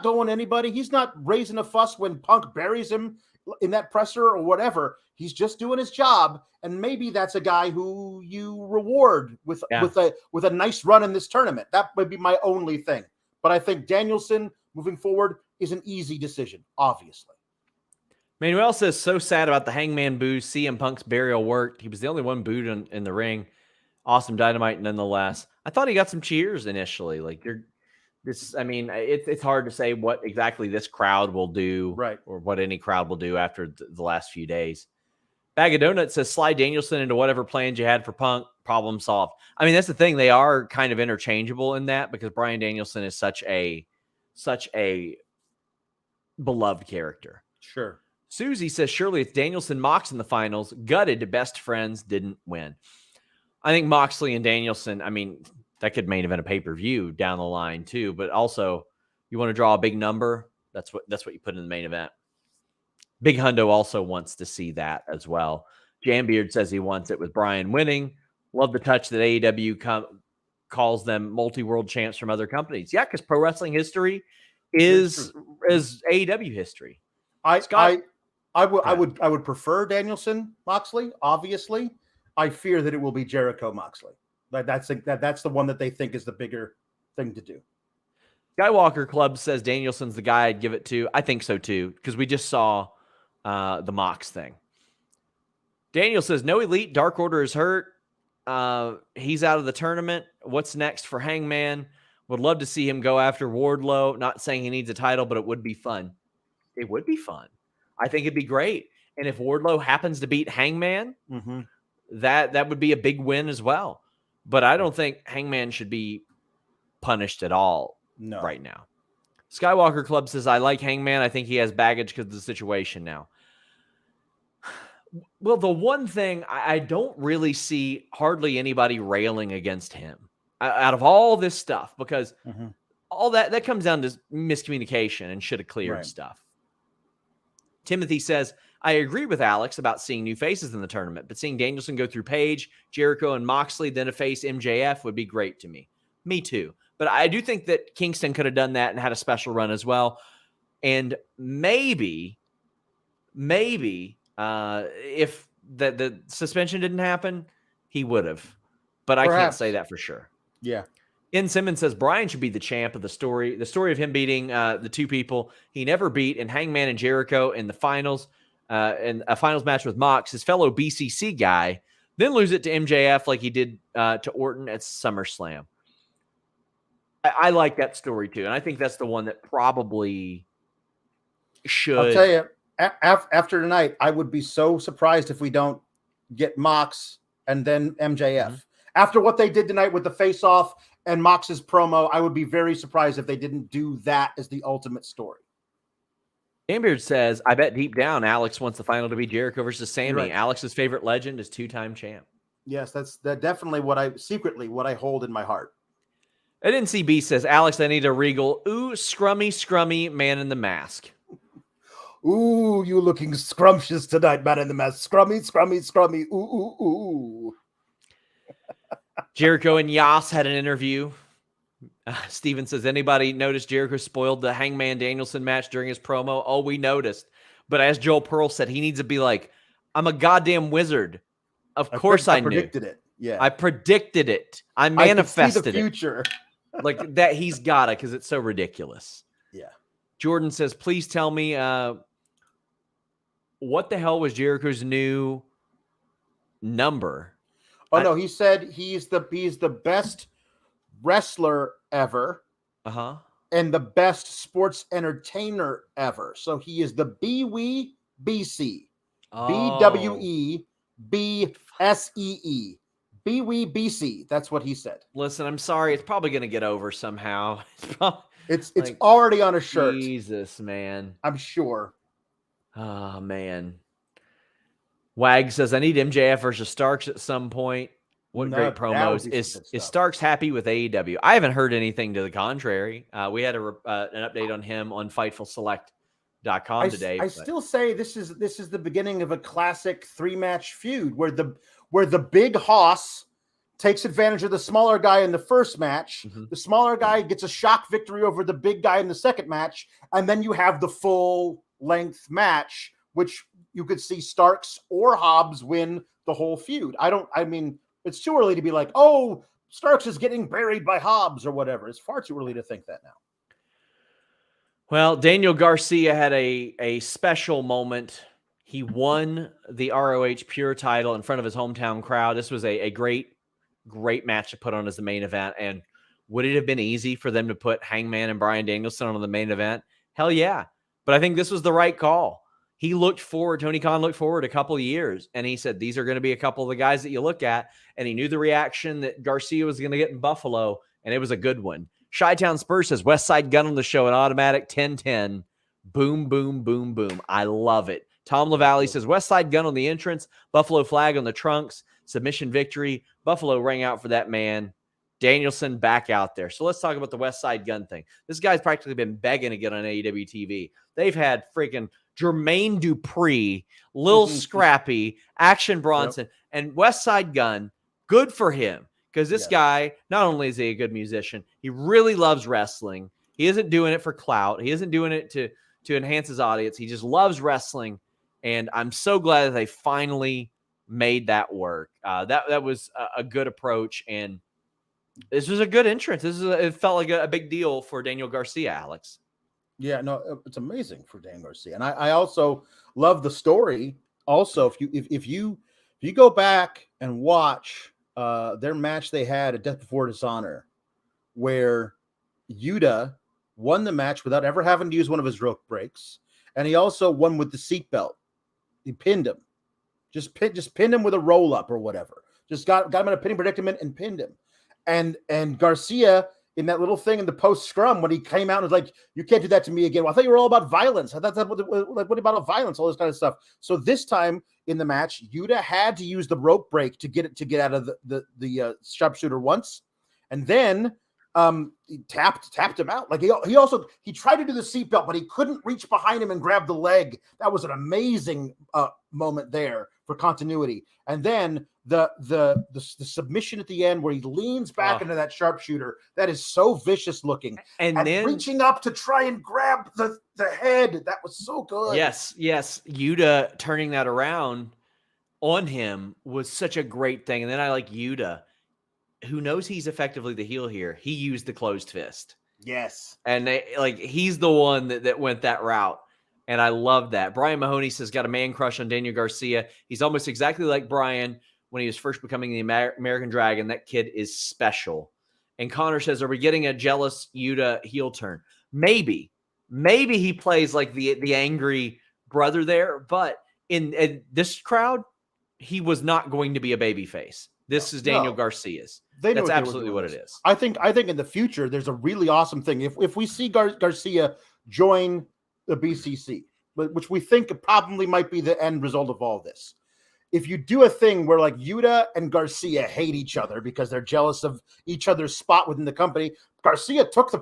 going anybody. He's not raising a fuss when Punk buries him in that presser or whatever. He's just doing his job, and maybe that's a guy who you reward with a nice run in this tournament. That would be my only thing. But I think Danielson moving forward is an easy decision, obviously. Manuel says, so sad about the Hangman boos. CM Punk's burial worked. He was the only one booed in the ring. Awesome Dynamite nonetheless. I thought he got some cheers initially. Like it's hard to say what exactly this crowd will do, right, or what any crowd will do after the last few days. Bag of Donuts says, slide Danielson into whatever plans you had for Punk. Problem solved. I mean, that's the thing. They are kind of interchangeable in that because Bryan Danielson is such a beloved character. Sure. Susie says, surely it's Danielson Mox in the finals. Gutted to best friends didn't win. I think Moxley and Danielson, I mean, that could main event a pay-per-view down the line too, but also you want to draw a big number. That's what you put in the main event. Big Hundo also wants to see that as well. Jambeard says he wants it with Bryan winning. Love the touch that AEW calls them multi-world champs from other companies. Yeah, because pro wrestling history is AEW history. I would prefer Danielson Moxley. Obviously, I fear that it will be Jericho Moxley. That's the one that they think is the bigger thing to do. Skywalker Club says Danielson's the guy I'd give it to. I think so too, because we just saw the Mox thing. Daniel says no Elite. Dark Order is hurt. He's out of the tournament. What's next for Hangman? Would love to see him go after Wardlow. Not saying he needs a title, but it would be fun. It would be fun. I think it'd be great. And if Wardlow happens to beat Hangman, that would be a big win as well. But I don't think Hangman should be punished at all right now. Skywalker Club says, I like Hangman. I think he has baggage because of the situation now. Well, the one thing I don't really see hardly anybody railing against him. out of all this stuff, because all that comes down to miscommunication and should have cleared stuff. Timothy says, I agree with Alex about seeing new faces in the tournament, but seeing Danielson go through Page, Jericho, and Moxley, then to face MJF would be great to me. Me too. But I do think that Kingston could have done that and had a special run as well. And maybe if the suspension didn't happen, he would have. But I can't say that for sure. Yeah. Ian Simmons says Brian should be the champ of the story. The story of him beating the two people he never beat in Hangman and Jericho in the finals, in a finals match with Mox, his fellow BCC guy, then lose it to MJF like he did to Orton at SummerSlam. I like that story too, and I think that's the one that probably should. I'll tell you, after tonight, I would be so surprised if we don't get Mox and then MJF. After what they did tonight with the face-off and Mox's promo, I would be very surprised if they didn't do that as the ultimate story. Ambeard says, I bet deep down Alex wants the final to be Jericho versus Sammy. Right. Alex's favorite legend is two-time champ. Yes, that's definitely what I hold in my heart. And NCB says, Alex, I need a Regal. Ooh, scrummy man in the mask. Ooh, you looking scrumptious tonight, man in the mask. Scrummy. Ooh. Jericho and Yas had an interview. Steven says, anybody notice Jericho spoiled the Hangman Danielson match during his promo? Oh, we noticed. But as Joel Pearl said, he needs to be like, I'm a goddamn wizard. Of course I knew. I predicted it. Yeah. I predicted it. I manifested I could see the future. Like that he's got it because it's so ridiculous. Yeah. Jordan says, please tell me what the hell was Jericho's new number? Oh, no, he said he's the best wrestler ever. Uh-huh. And the best sports entertainer ever. So he is the BWBC. BWEBSEE. BWBC. That's what he said. Listen, I'm sorry. It's probably going to get over somehow. It's already on a shirt. Jesus, man. I'm sure. Oh, man. Wag says, I need MJF versus Starks at some point. What great promos. Is Starks happy with AEW? I haven't heard anything to the contrary. We had an update on him on FightfulSelect.com today. I still say this is the beginning of a classic 3-match feud where the big hoss takes advantage of the smaller guy in the first match. Mm-hmm. The smaller guy gets a shock victory over the big guy in the second match. And then you have the full length match, which you could see Starks or Hobbs win the whole feud. It's too early to be like, oh, Starks is getting buried by Hobbs or whatever. It's far too early to think that now. Well, Daniel Garcia had a special moment. He won the ROH Pure title in front of his hometown crowd. This was a great match to put on as the main event. And would it have been easy for them to put Hangman and Bryan Danielson on the main event? Hell yeah. But I think this was the right call. Tony Khan looked forward a couple of years, and he said, these are going to be a couple of the guys that you look at. And he knew the reaction that Garcia was going to get in Buffalo, and it was a good one. Chi-Town Spurs says, West Side Gun on the show, an automatic 10-10. Boom, boom, boom, boom. I love it. Tom LaValle says, West Side Gun on the entrance, Buffalo flag on the trunks, submission victory. Buffalo rang out for that man. Danielson back out there. So let's talk about the West Side Gun thing. This guy's practically been begging to get on AEW TV. They've had freaking Jermaine Dupri, Lil Scrappy, Action Bronson, and West Side Gun. Good for him, because this guy, not only is he a good musician, he really loves wrestling. He isn't doing it for clout. He isn't doing it to enhance his audience. He just loves wrestling, and I'm so glad that they finally made that work. That was a good approach, and this was a good entrance. It felt like a big deal for Daniel Garcia, Alex. Yeah, no, it's amazing for Dan Garcia, and I also love the story. Also, if you go back and watch their match they had at Death Before Dishonor, where Yuta won the match without ever having to use one of his rope breaks, and he also won with the seatbelt. He pinned him, just pinned him with a roll up or whatever. Just got him in a pinning predicament and pinned him. And Garcia, in that little thing in the post scrum, when he came out and was like, you can't do that to me again. Well, I thought you were all about violence. I thought that what about violence, all this kind of stuff. So this time in the match, Yuta had to use the rope break to get out of the sharpshooter once. And then he tapped him out. Like he tried to do the seatbelt, but he couldn't reach behind him and grab the leg. That was an amazing moment there for continuity. And then the submission at the end where he leans back into that sharpshooter, that is so vicious looking. And then reaching up to try and grab the head, that was so good. Yes. Yuta turning that around on him was such a great thing. And then I like Yuta, who knows he's effectively the heel here. He used the closed fist. Yes. And he's the one that went that route. And I love that. Brian Mahoney says, got a man crush on Daniel Garcia. He's almost exactly like Brian when he was first becoming the American Dragon. That kid is special. And Connor says, are we getting a jealous Yuta heel turn? Maybe he plays like the angry brother there. But in this crowd, he was not going to be a babyface. This is Daniel Garcia's. That's absolutely what it is. I think in the future, there's a really awesome thing. If we see Garcia join the BCC, which we think probably might be the end result of all this. If you do a thing where like Yuta and Garcia hate each other because they're jealous of each other's spot within the company, Garcia took the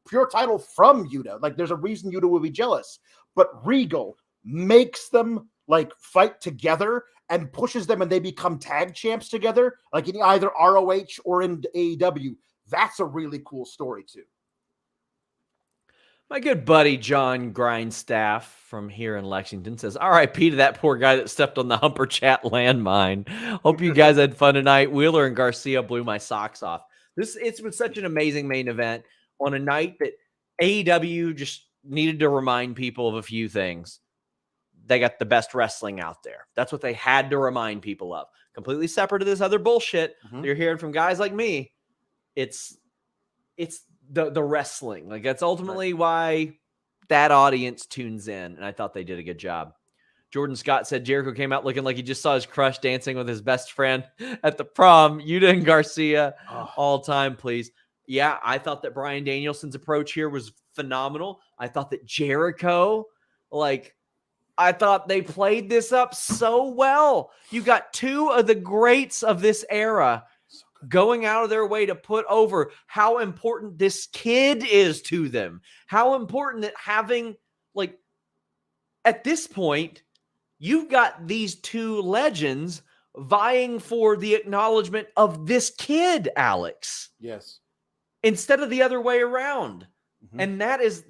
Pure title from Yuta. Like there's a reason Yuta would be jealous. But Regal makes them like fight together and pushes them and they become tag champs together, like in either ROH or in AEW. That's a really cool story too. My good buddy John Grindstaff from here in Lexington says, RIP to that poor guy that stepped on the Humper Chat landmine. Hope you guys had fun tonight. Wheeler and Garcia blew my socks off. It's been such an amazing main event on a night that AEW just needed to remind people of a few things. They got the best wrestling out there. That's what they had to remind people of. Completely separate to this other bullshit you're hearing from guys like me. It's the wrestling. Like that's ultimately why that audience tunes in. And I thought they did a good job. Jordan Scott said Jericho came out looking like he just saw his crush dancing with his best friend at the prom. Yuta and Garcia, all time, please. Yeah, I thought that Bryan Danielson's approach here was phenomenal. I thought that Jericho, I thought they played this up so well. You got two of the greats of this era going out of their way to put over how important this kid is to them. How important that having, at this point, you've got these two legends vying for the acknowledgement of this kid, Alex. Yes. Instead of the other way around. And that is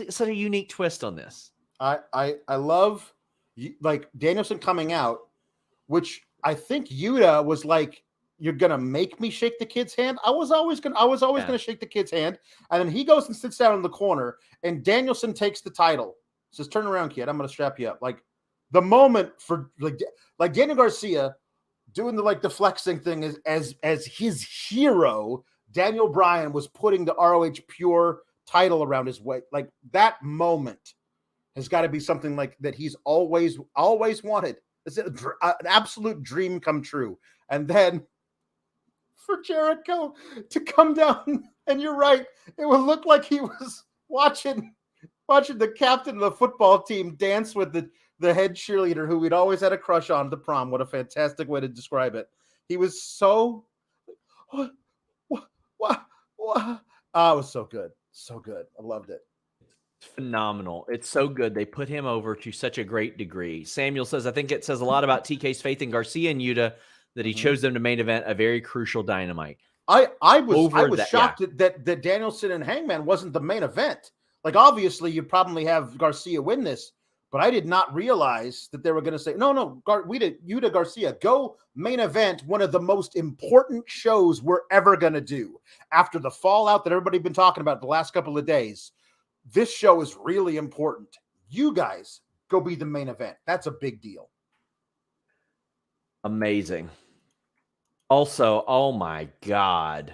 such a unique twist on this. I love Danielson coming out, which I think Yuta was like, you're gonna make me shake the kid's hand. I was always gonna shake the kid's hand. And then he goes and sits down in the corner, and Danielson takes the title. Says, turn around, kid. I'm gonna strap you up. The moment for Daniel Garcia doing the flexing thing is as his hero, Daniel Bryan was putting the ROH Pure title around his waist. That moment has got to be something that he's always wanted. It's an absolute dream come true. And then for Jericho to come down, and you're right, it would look like he was watching the captain of the football team dance with the head cheerleader who we'd always had a crush on at the prom. What a fantastic way to describe it. He was so it was so good. So good. I loved it. Phenomenal. It's so good. They put him over to such a great degree. Samuel says, I think it says a lot about TK's faith in Garcia and Yuta that he chose them to main event a very crucial Dynamite. I was shocked that Danielson and Hangman wasn't the main event. Obviously you probably have Garcia win this, but I did not realize that they were going to say, no, Yuta Garcia, go main event, one of the most important shows we're ever going to do. After the fallout that everybody's been talking about the last couple of days, this show is really important. You guys go be the main event. That's a big deal. Amazing. Also, oh my God.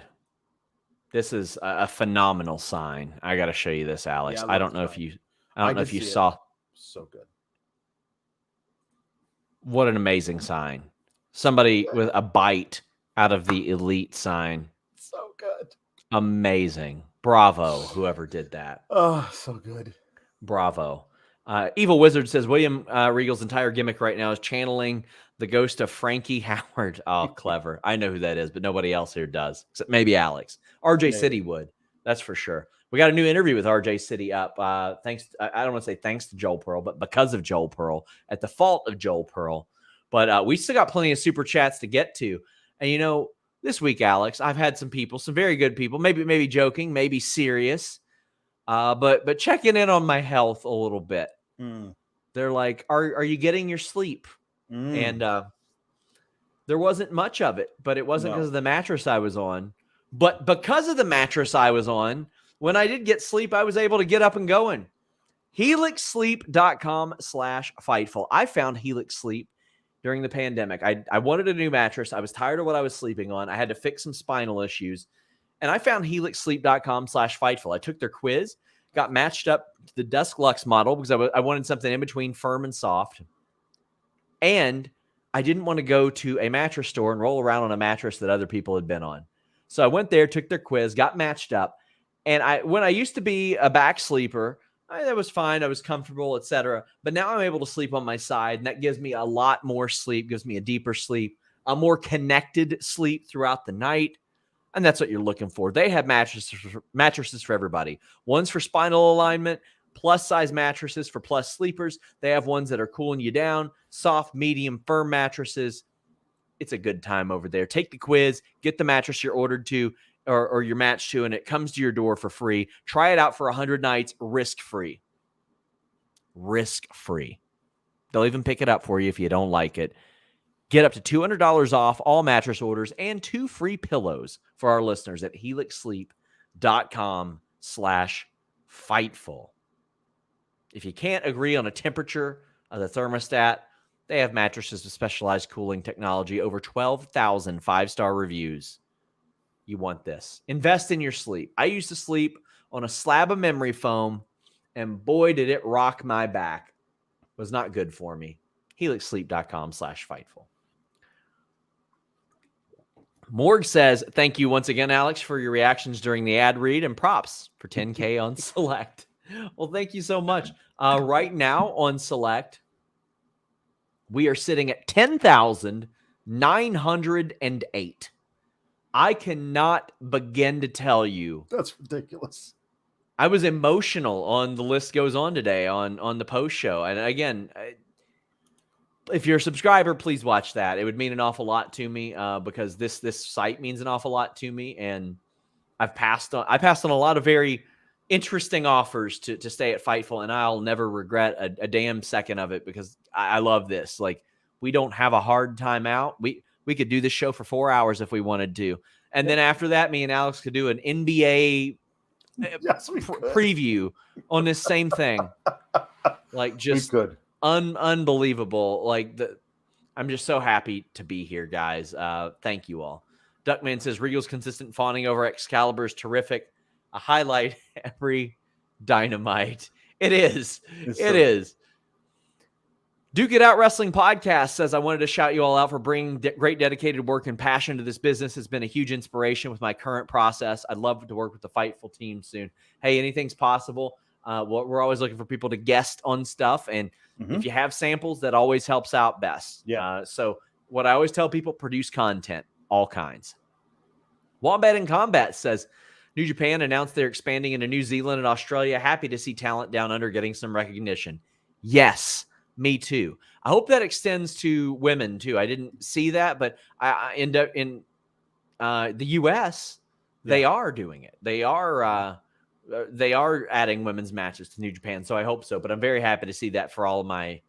This is a phenomenal sign. I got to show you this, Alex. I don't know if you saw. So good. What an amazing sign. Somebody with a bite out of the Elite sign. So good. Amazing. Bravo, whoever did that. Oh, so good. Bravo. Evil Wizard says William Regal's entire gimmick right now is channeling The ghost of Frankie Howard. Oh, clever. I know who that is, but nobody else here does, except maybe Alex. RJ City would. That's for sure. We got a new interview with RJ City up. Thanks. I don't want to say thanks to Joel Pearl, but because of Joel Pearl, at the fault of Joel Pearl. But we still got plenty of super chats to get to. And this week, Alex, I've had some people, some very good people, maybe joking, maybe serious, but checking in on my health a little bit. They're like, "Are you getting your sleep?" And there wasn't much of it, but it wasn't because of the mattress I was on. But because of the mattress I was on, when I did get sleep, I was able to get up and going. HelixSleep.com/Fightful. I found Helix Sleep during the pandemic. I wanted a new mattress. I was tired of what I was sleeping on. I had to fix some spinal issues. And I found HelixSleep.com/Fightful. I took their quiz, got matched up to the Dusk Lux model because I wanted something in between firm and soft. And I didn't want to go to a mattress store and roll around on a mattress that other people had been on. So I went there, took their quiz, got matched up. And when I used to be a back sleeper, that was fine. I was comfortable, etc. But now I'm able to sleep on my side, and that gives me a lot more sleep, gives me a deeper sleep, a more connected sleep throughout the night. And that's what you're looking for. They have mattresses for everybody. One's for spinal alignment, plus size mattresses for plus sleepers. They have ones that are cooling you down, soft, medium, firm mattresses. It's a good time over there. Take the quiz, get the mattress you're ordered to or you're matched to, and it comes to your door for free. Try it out for 100 nights, risk-free. Risk-free. They'll even pick it up for you if you don't like it. Get up to $200 off all mattress orders and 2 free pillows for our listeners at HelixSleep.com/Fightful. If you can't agree on a temperature of the thermostat, they have mattresses with specialized cooling technology, over 12,000 5-star reviews. You want this. Invest in your sleep. I used to sleep on a slab of memory foam, and boy, did it rock my back. It was not good for me. HelixSleep.com/Fightful. Morg says, thank you once again, Alex, for your reactions during the ad read, and props for 10K on Select. Well, thank you so much. Right now on Select, we are sitting at 10,908. I cannot begin to tell you. That's ridiculous. I was emotional on The List Goes On today on the post show. And again, if you're a subscriber, please watch that. It would mean an awful lot to me because this site means an awful lot to me. And I passed on a lot of very interesting offers to stay at Fightful, and I'll never regret a damn second of it because I love this. Like, we don't have a hard time out. We could do this show for 4 hours if we wanted to. And then after that, me and Alex could do an NBA preview on this same thing. Like, just unbelievable. Like, I'm just so happy to be here, guys. Thank you all. Duckman says, Regal's consistent fawning over Excalibur is terrific. A highlight every Dynamite. It is. It is. Duke It Out Wrestling Podcast says, I wanted to shout you all out for bringing great dedicated work and passion to this business. It's been a huge inspiration with my current process. I'd love to work with the Fightful team soon. Hey, anything's possible. We're always looking for people to guest on stuff. And if you have samples, that always helps out best. Yeah. So what I always tell people, produce content, all kinds. Wombat in Combat says, New Japan announced they're expanding into New Zealand and Australia. Happy to see talent down under getting some recognition. Yes. Me too. I hope that extends to women too. I didn't see that, but I end up in the U.S. They are doing it. They are adding women's matches to New Japan. So I hope so. But I'm very happy to see that for all of my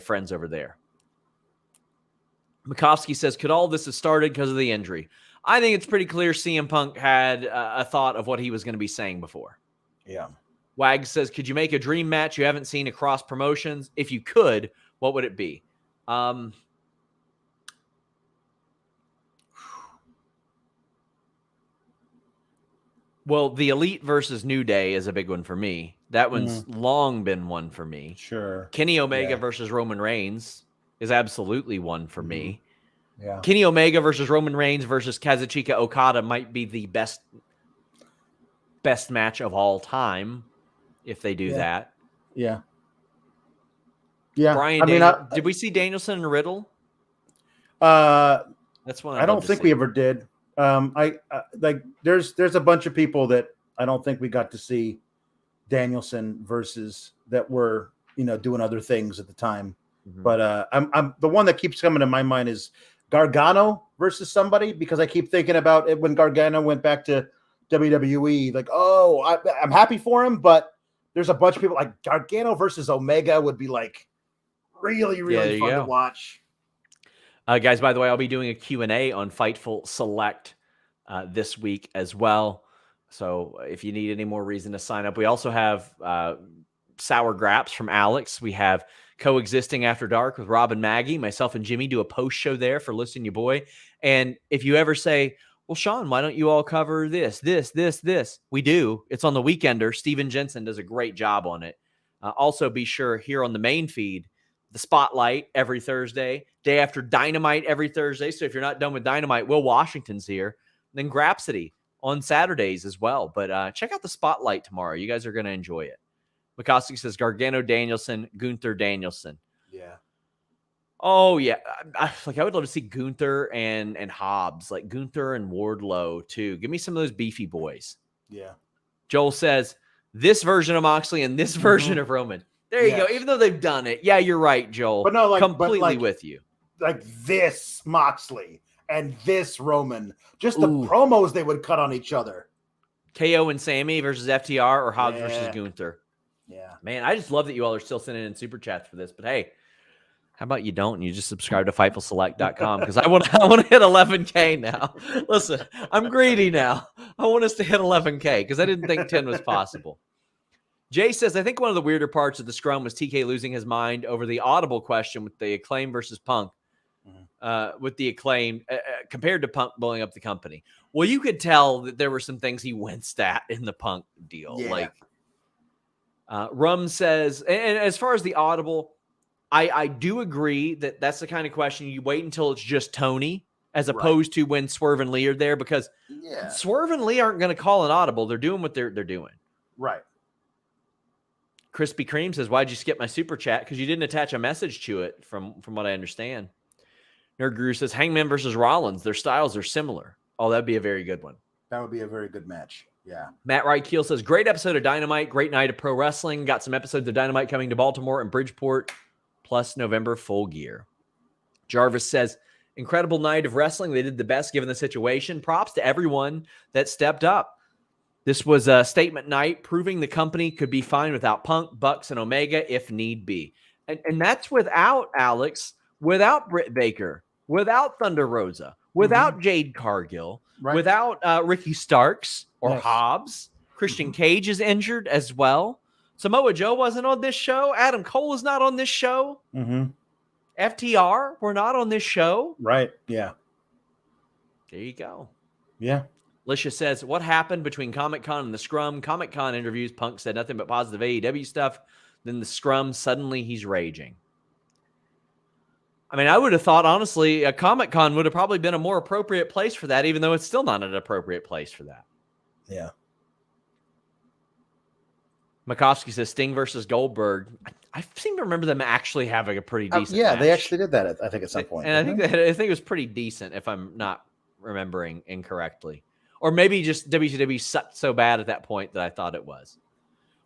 friends over there. Makovsky says, could all this have started because of the injury? I think it's pretty clear CM Punk had a thought of what he was going to be saying before. Yeah. Wags says, could you make a dream match you haven't seen across promotions? If you could, what would it be? Well, the Elite versus New Day is a big one for me. That one's long been one for me. Sure. Kenny Omega versus Roman Reigns is absolutely one for me. Yeah. Kenny Omega versus Roman Reigns versus Kazuchika Okada might be the best match of all time. If they do that. Yeah. Yeah. Brian, did we see Danielson and Riddle? That's one I don't think we ever did. There's a bunch of people that I don't think we got to see Danielson versus that were doing other things at the time. Mm-hmm. But I'm the one that keeps coming to my mind is Gargano versus somebody, because I keep thinking about it when Gargano went back to WWE. Like, I'm happy for him, but there's a bunch of people like Gargano versus Omega would be like really, really fun to watch. Guys, by the way, I'll be doing a Q&A on Fightful Select this week as well. So if you need any more reason to sign up, we also have Sour Graps from Alex. We have Coexisting After Dark with Rob and Maggie. Myself and Jimmy do a post show there for Listen Your Boy. And if you ever say, well, Sean, why don't you all cover this? We do. It's on the Weekender. Steven Jensen does a great job on it. Also, be sure here on the main feed, the Spotlight every Thursday, Day After Dynamite every Thursday. So if you're not done with Dynamite, Will Washington's here. Then Grapsody on Saturdays as well. But check out the Spotlight tomorrow. You guys are going to enjoy it. Pawlowski says Gargano Danielson, Gunther Danielson. Yeah. Oh, yeah. I would love to see Gunther and Hobbs, like Gunther and Wardlow, too. Give me some of those beefy boys. Yeah. Joel says this version of Moxley and this version of Roman. There you go. Even though they've done it. Yeah, you're right, Joel. But no, completely with you. Like this Moxley and this Roman. Just the promos they would cut on each other. KO and Sammy versus FTR or Hobbs versus Gunther. Yeah. Man, I just love that you all are still sending in super chats for this. But hey, how about you don't and you just subscribe to FightfulSelect.com, because I want to hit 11K now. Listen, I'm greedy now. I want us to hit 11K because I didn't think 10 was possible. Jay says, I think one of the weirder parts of the scrum was TK losing his mind over the audible question with the Acclaim versus Punk, with the Acclaim compared to Punk blowing up the company. Well, you could tell that there were some things he winced at in the Punk deal. Yeah. Like Rum says, and as far as the audible, I do agree that that's the kind of question you wait until it's just Tony as opposed to when Swerve and Lee are there, because Swerve and Lee aren't going to call an audible. They're doing what they're doing. Right. Krispy Kreme says, why'd you skip my super chat? Because you didn't attach a message to it from what I understand. Nerd Guru says, Hangman versus Rollins. Their styles are similar. Oh, that'd be a very good one. That would be a very good match. Yeah. Matt Wright Keel says, great episode of Dynamite. Great night of pro wrestling. Got some episodes of Dynamite coming to Baltimore and Bridgeport, plus November Full Gear. Jarvis says, incredible night of wrestling. They did the best given the situation. Props to everyone that stepped up. This was a statement night proving the company could be fine without Punk, Bucks, and Omega if need be. And that's without Alex, without Britt Baker, without Thunder Rosa, without Jade Cargill, without Ricky Starks or Hobbs. Christian Cage is injured as well. Samoa Joe wasn't on this show. Adam Cole is not on this show. FTR were not on this show. Right. Yeah. There you go. Yeah. Alicia says, what happened between Comic-Con and the Scrum? Comic-Con interviews, Punk said nothing but positive AEW stuff. Then the Scrum, suddenly he's raging. I mean, I would have thought, honestly, a Comic-Con would have probably been a more appropriate place for that, even though it's still not an appropriate place for that. Yeah. Pawlowski says Sting versus Goldberg. I seem to remember them actually having a pretty decent match. They actually did that, I think, at some point. And I think it was pretty decent, if I'm not remembering incorrectly. Or maybe just WCW sucked so bad at that point that I thought it was.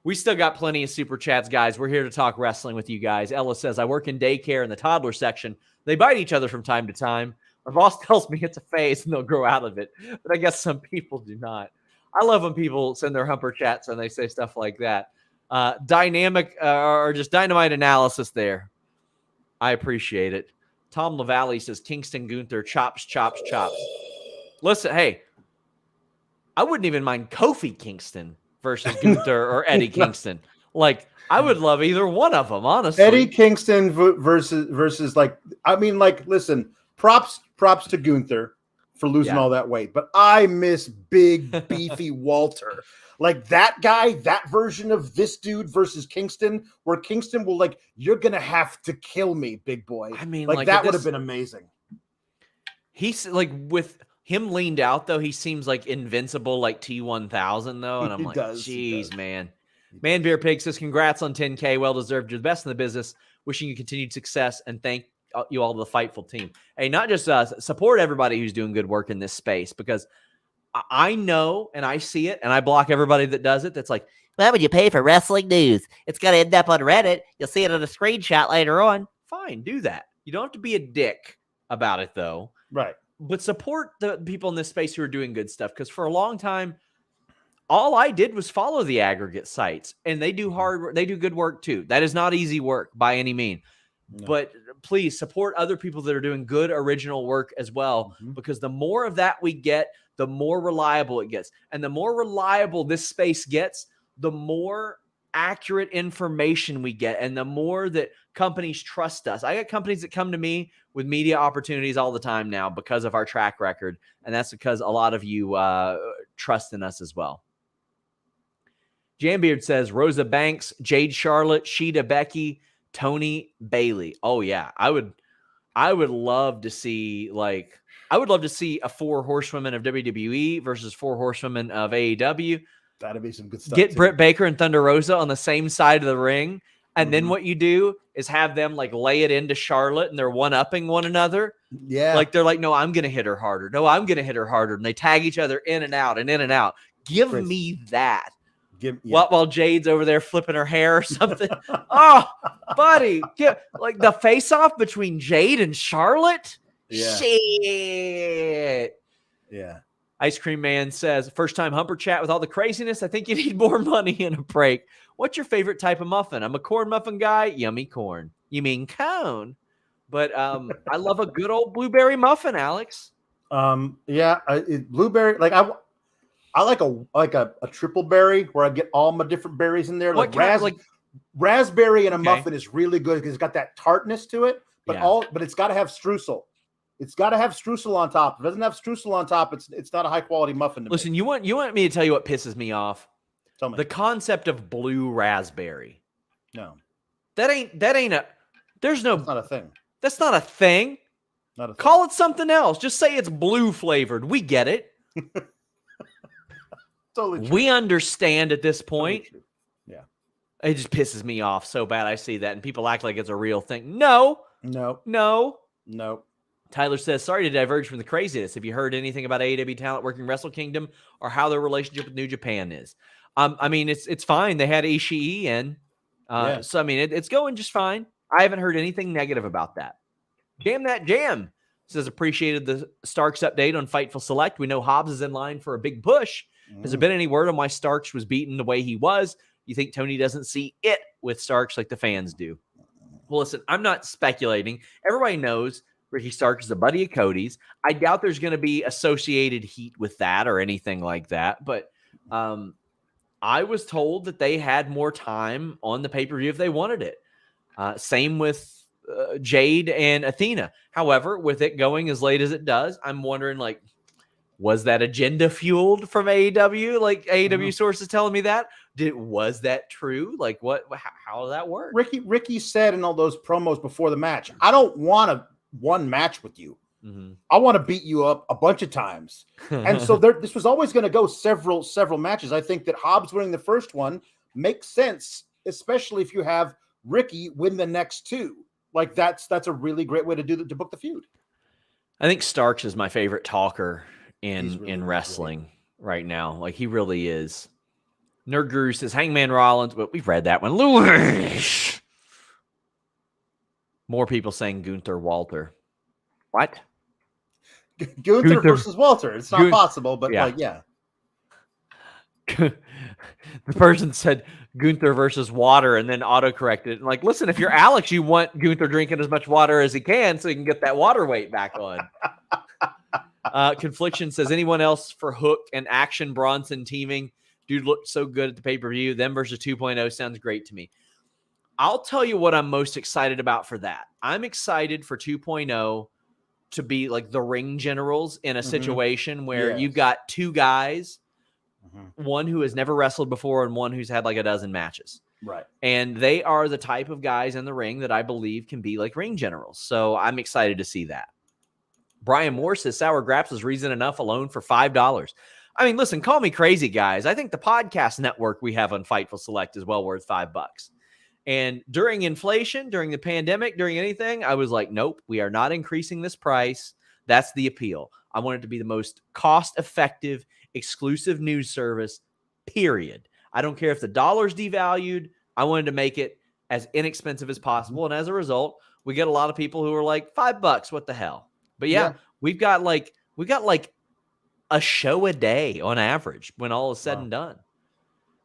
We still got plenty of super chats, guys. We're here to talk wrestling with you guys. Ella says, I work in daycare in the toddler section. They bite each other from time to time. My boss tells me it's a phase and they'll grow out of it. But I guess some people do not. I love when people send their humper chats and they say stuff like that. Dynamic or just dynamite analysis there. I appreciate it. Tom LaValle says, Kingston Gunther, chops. Listen, hey, I wouldn't even mind Kofi Kingston versus Gunther or Eddie Kingston. Like, I would love either one of them, honestly. Eddie Kingston versus listen, props to Gunther for losing all that weight, but I miss big beefy Walter. Like that guy, that version of this dude versus Kingston, where Kingston will you're gonna have to kill me, big boy. I mean, that would have been amazing. He's with him leaned out though, he seems like invincible, like T1000 though, and I'm geez, man. Man Beer Pig says, congrats on 10K, well deserved. You're the best in the business. Wishing you continued success and you all to the Fightful team. Hey, not just us, support everybody who's doing good work in this space, because I know and I see it, and I block everybody that does it. That's like, why would you pay for wrestling news? It's going to end up on Reddit. You'll see it on a screenshot later on. Fine, do that. You don't have to be a dick about it, though. Right. But support the people in this space who are doing good stuff, because for a long time, all I did was follow the aggregate sites, and they do hard work. They do good work too. That is not easy work by any means. No. But please support other people that are doing good original work as well, because the more of that we get, the more reliable it gets. And the more reliable this space gets, the more accurate information we get, and the more that companies trust us. I got companies that come to me with media opportunities all the time now because of our track record, and that's because a lot of you trust in us as well. Jambeard says Rosa Banks, Jade Charlotte, Sheeta Becky, Toni Bailey. Oh yeah, I would love to see a 4 horsewomen of WWE versus 4 horsewomen of AEW. That'd be some good stuff. Get Britt Baker and Thunder Rosa on the same side of the ring, and then what you do is have them like lay it into Charlotte, and they're one-upping one another. Yeah, like they're like, no, I'm gonna hit her harder. No, I'm gonna hit her harder, and they tag each other in and out and in and out. Give me that. While Jade's over there flipping her hair or something. Oh, buddy, like the face-off between Jade and Charlotte. Yeah. Shit. Yeah. Ice Cream Man says, first time Humper chat with all the craziness. I think you need more money in a break. What's your favorite type of muffin? I'm a corn muffin guy. Yummy corn. You mean cone? But I love a good old blueberry muffin, Alex. Yeah, blueberry. Like I like a triple berry where I get all my different berries in there. Raspberry in a muffin is really good because it's got that tartness to it. But it's got to have streusel. It's got to have streusel on top. If it doesn't have streusel on top, it's not a high quality muffin. Listen, you want me to tell you what pisses me off? Tell me. The concept of blue raspberry. No, that ain't a. There's no. That's not a thing. That's not a thing. Not a thing. Call it something else. Just say it's blue flavored. We get it. Totally true. We understand at this point. Totally yeah. It just pisses me off so bad. I see that, and people act like it's a real thing. No. Tyler says, sorry to diverge from the craziness. Have you heard anything about AEW talent working Wrestle Kingdom or how their relationship with New Japan is? I mean, it's fine. They had Ishii in. So, I mean, it's going just fine. I haven't heard anything negative about that. Jam That Jam says, appreciated the Starks update on Fightful Select. We know Hobbs is in line for a big push. Has there been any word on why Starks was beaten the way he was? You think Tony doesn't see it with Starks like the fans do? Well, listen, I'm not speculating. Everybody knows Ricky Starks is a buddy of Cody's. I doubt there's going to be associated heat with that or anything like that. But I was told that they had more time on the pay-per-view if they wanted it. Same with Jade and Athena. However, with it going as late as it does, I'm wondering, like, was that agenda fueled from AEW? Like AEW sources telling me that? Was that true? Like what? How does that work? Ricky said in all those promos before the match, I don't want one match with you. I want to beat you up a bunch of times. And so this was always going to go several matches. I think that Hobbs winning the first one makes sense, especially if you have Ricky win the next 2. Like that's a really great way to book the feud. I think Starks is my favorite talker in wrestling right now. Like he really is. Nerd Guru says Hangman Rollins, but we've read that one. Lewis. More people saying Gunther Walter. What? Gunther versus Walter. It's not possible, but yeah. The person said Gunther versus water and then autocorrected. Like, listen, if you're Alex, you want Gunther drinking as much water as he can so he can get that water weight back on. Confliction says, anyone else for Hook and Action Bronson teaming? Dude looked so good at the pay-per-view. Them versus 2.0 sounds great to me. I'll tell you what I'm most excited about for that. I'm excited for 2.0 to be like the ring generals in a situation where you've got 2 guys, one who has never wrestled before and one who's had like a dozen matches. Right. And they are the type of guys in the ring that I believe can be like ring generals. So I'm excited to see that. Brian Moore says Sour Graps is reason enough alone for $5. I mean, listen, call me crazy, guys. I think the podcast network we have on Fightful Select is well worth $5. And during inflation, during the pandemic, during anything, I was like, nope, we are not increasing this price. That's the appeal. I want it to be the most cost-effective, exclusive news service, period. I don't care if the dollar's devalued. I wanted to make it as inexpensive as possible. And as a result, we get a lot of people who are like, $5, what the hell? But yeah. we've got like a show a day on average when all is said and done.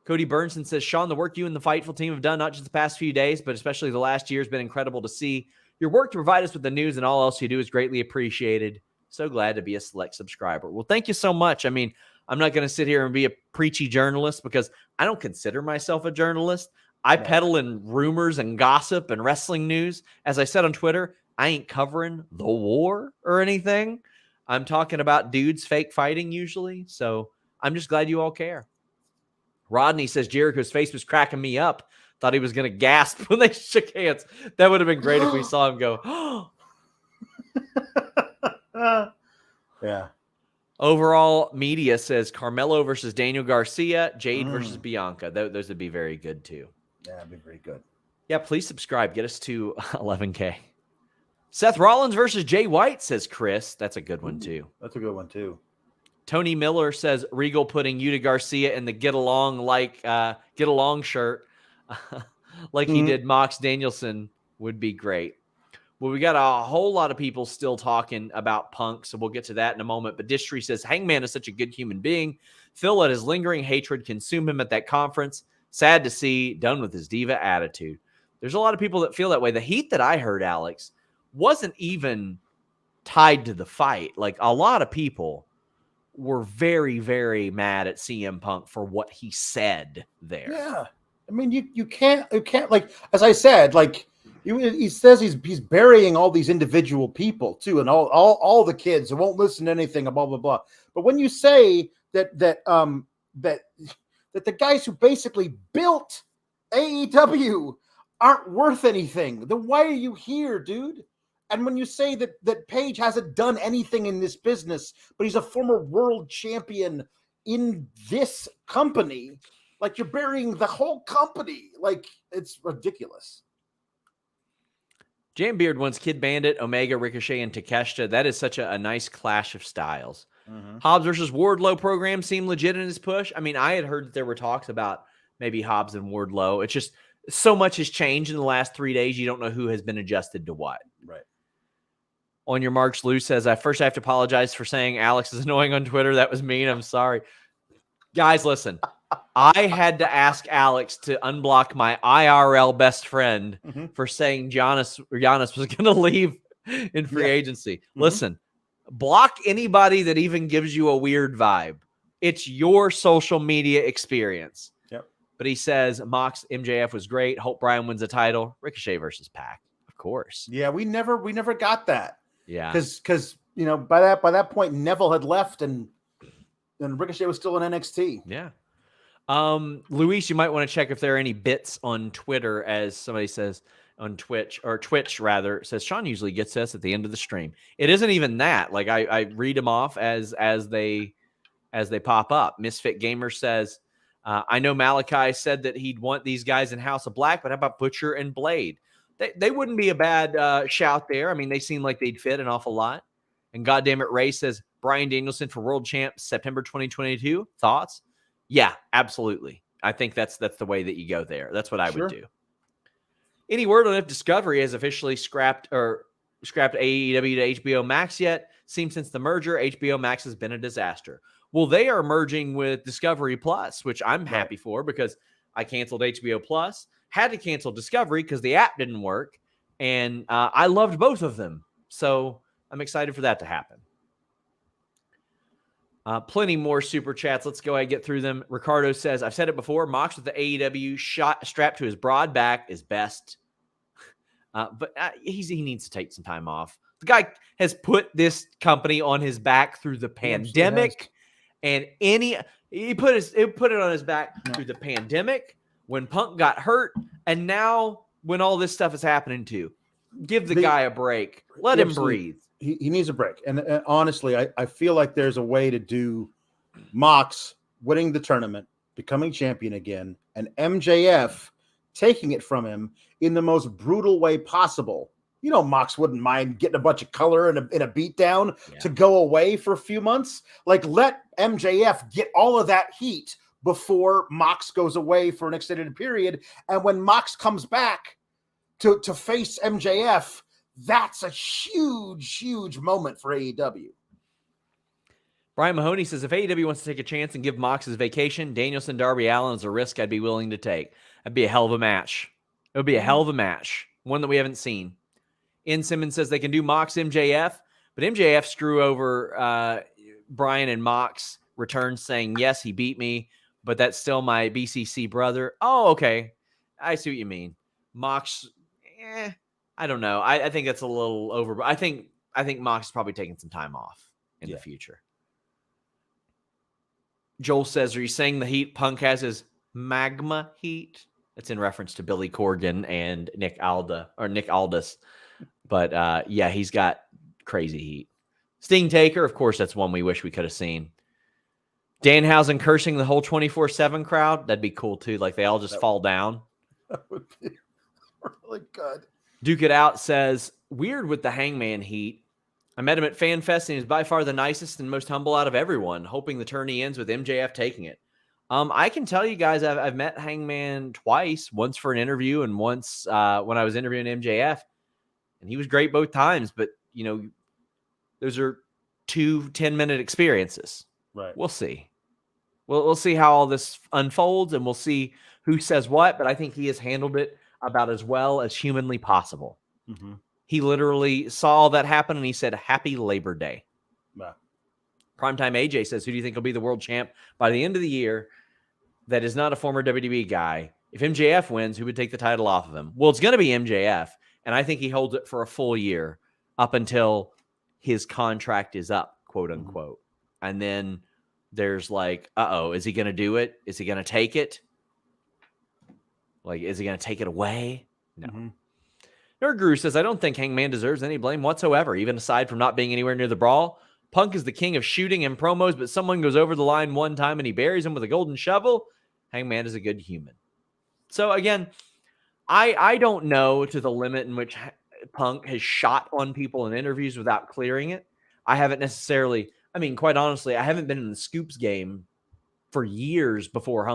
Cody Burnson says, Sean, the work you and the Fightful team have done, not just the past few days, but especially the last year, has been incredible to see. Your work to provide us with the news and all else you do is greatly appreciated. So glad to be a select subscriber. Well, thank you so much. I mean, I'm not going to sit here and be a preachy journalist because I don't consider myself a journalist. I peddle in rumors and gossip and wrestling news. As I said on Twitter, I ain't covering the war or anything. I'm talking about dudes fake fighting usually. So I'm just glad you all care. Rodney says Jericho's face was cracking me up. Thought he was going to gasp when they shook hands. That would have been great if we saw him go, oh. Yeah. Overall media says Carmelo versus Daniel Garcia, Jade versus Bianca. Those would be very good too. Yeah, that'd be very good. Yeah, please subscribe. Get us to 11K. Seth Rollins versus Jay White, says Chris. That's a good one too. That's a good one too. Tony Miller says Regal putting Yuta Garcia in the get along shirt like he did Mox Danielson would be great. Well, we got a whole lot of people still talking about Punk, so we'll get to that in a moment. But Distry says Hangman is such a good human being. Phil let his lingering hatred consume him at that conference. Sad to see, done with his diva attitude. There's a lot of people that feel that way. The heat that I heard, Alex, wasn't even tied to the fight. Like, a lot of people were very, very mad at CM Punk for what he said there. Yeah. I mean, you can't like, as I said, like, he says he's burying all these individual people too, and all the kids who won't listen to anything, blah blah blah. But when you say that the guys who basically built AEW aren't worth anything, then why are you here, dude? And when you say that Page hasn't done anything in this business, but he's a former world champion in this company, like, you're burying the whole company. Like, it's ridiculous. Jam Beard wants Kid Bandit, Omega, Ricochet, and Takeshita. That is such a nice clash of styles. Hobbs versus Wardlow program seemed legit in his push. I mean, I had heard that there were talks about maybe Hobbs and Wardlow. It's just so much has changed in the last 3 days. You don't know who has been adjusted to what. Right. On Your Marks, Lou says, I first have to apologize for saying Alex is annoying on Twitter. That was mean. I'm sorry. Guys, listen. I had to ask Alex to unblock my IRL best friend for saying Giannis was going to leave in free agency. Listen, block anybody that even gives you a weird vibe. It's your social media experience. Yep. But he says Mox MJF was great. Hope Bryan wins the title. Ricochet versus Pac, of course. Yeah, we never got that. Yeah, because by that point Neville had left and Ricochet was still in NXT. Yeah. Luis, you might want to check if there are any bits on Twitter, as somebody says on Twitch rather, says Sean usually gets us at the end of the stream. It isn't even that. Like, I read them off as they pop up. Misfit Gamer says, I know Malachi said that he'd want these guys in House of Black, but how about Butcher and Blade? They wouldn't be a bad shout there. I mean, they seem like they'd fit an awful lot. And goddammit, Ray says Bryan Danielson for World Champ September 2022. Thoughts? Yeah, absolutely. I think that's the way that you go there. That's what I would do. Any word on if Discovery has officially scrapped AEW to HBO Max yet? Seems since the merger, HBO Max has been a disaster. Well, they are merging with Discovery Plus, which I'm happy for because I canceled HBO Plus, had to cancel Discovery because the app didn't work, and I loved both of them. So I'm excited for that to happen. Plenty more super chats. Let's go ahead and get through them. Ricardo says, I've said it before, Mox with the AEW shot strapped to his broad back is best. But he needs to take some time off. The guy has put this company on his back through the pandemic. And he put it on his back through the pandemic, when Punk got hurt, and now when all this stuff is happening too. Give the guy a break. Let him breathe. He needs a break. And honestly, I feel like there's a way to do Mox winning the tournament, becoming champion again, and MJF taking it from him in the most brutal way possible. You know, Mox wouldn't mind getting a bunch of color in a beatdown to go away for a few months. Like, let MJF get all of that heat before Mox goes away for an extended period. And when Mox comes back to face MJF, that's a huge, huge moment for AEW. Brian Mahoney says, if AEW wants to take a chance and give Mox his vacation, Danielson, Darby Allin is a risk I'd be willing to take. That'd be a hell of a match. It would be a hell of a match. One that we haven't seen. Ian Simmons says they can do Mox MJF, but MJF screw over Brian, and Mox returns saying, yes, he beat me, but that's still my BCC brother. Oh, okay. I see what you mean. Mox, I don't know. I think that's a little over. I think Mox is probably taking some time off in the future. Joel says, are you saying the heat Punk has is magma heat? That's in reference to Billy Corgan and Nick Aldis. But yeah, he's got crazy heat. Sting Taker, of course, that's one we wish we could have seen. Danhausen cursing the whole 24/7 crowd. That'd be cool too. Like they all just fall down. That would be really good. Duke It Out says, weird with the Hangman heat. I met him at FanFest, and he's by far the nicest and most humble out of everyone, hoping the tourney ends with MJF taking it. I can tell you guys, I've met Hangman twice, once for an interview and once when I was interviewing MJF, and he was great both times. But, you know, those are 2 10-minute experiences. Right. We'll see. We'll see how all this unfolds, and we'll see who says what, but I think he has handled it about as well as humanly possible. Mm-hmm. He literally saw all that happen, and he said, Happy Labor Day. Wow. Primetime AJ says, who do you think will be the world champ by the end of the year that is not a former WWE guy? If MJF wins, who would take the title off of him? Well, it's going to be MJF, and I think he holds it for a full year up until his contract is up, quote unquote. Mm-hmm. And then there's like, is he going to do it? Is he going to take it? Like, is he going to take it away? No. Mm-hmm. Nerd says, I don't think Hangman deserves any blame whatsoever, even aside from not being anywhere near the brawl. Punk is the king of shooting and promos, but someone goes over the line one time and he buries him with a golden shovel. Hangman is a good human. So again, I don't know to the limit in which Punk has shot on people in interviews without clearing it. I haven't necessarily, quite honestly, I haven't been in the Scoops game for years before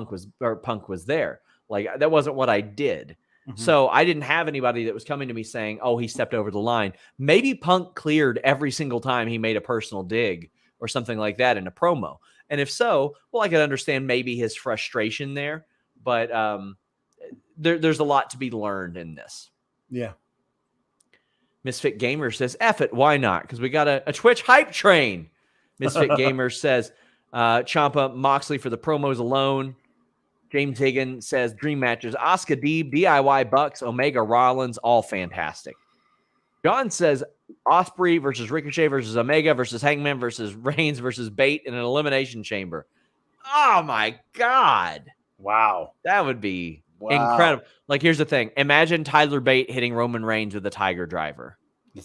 Punk was there. Like, that wasn't what I did. Mm-hmm. So I didn't have anybody that was coming to me saying, oh, he stepped over the line. Maybe Punk cleared every single time he made a personal dig or something like that in a promo. And if so, well, I could understand maybe his frustration there. But there's a lot to be learned in this. Yeah. Misfit Gamer says, F it, why not? Because we got a Twitch hype train. Misfit Gamer says, Ciampa, Moxley for the promos alone. James Higgin says, dream matches, Asuka Deeb, DIY Bucks, Omega Rollins, all fantastic. John says, Ospreay versus Ricochet versus Omega versus Hangman versus Reigns versus Bate in an elimination chamber. Oh, my God. Wow. That would be incredible. Like, here's the thing. Imagine Tyler Bate hitting Roman Reigns with the Tiger Driver.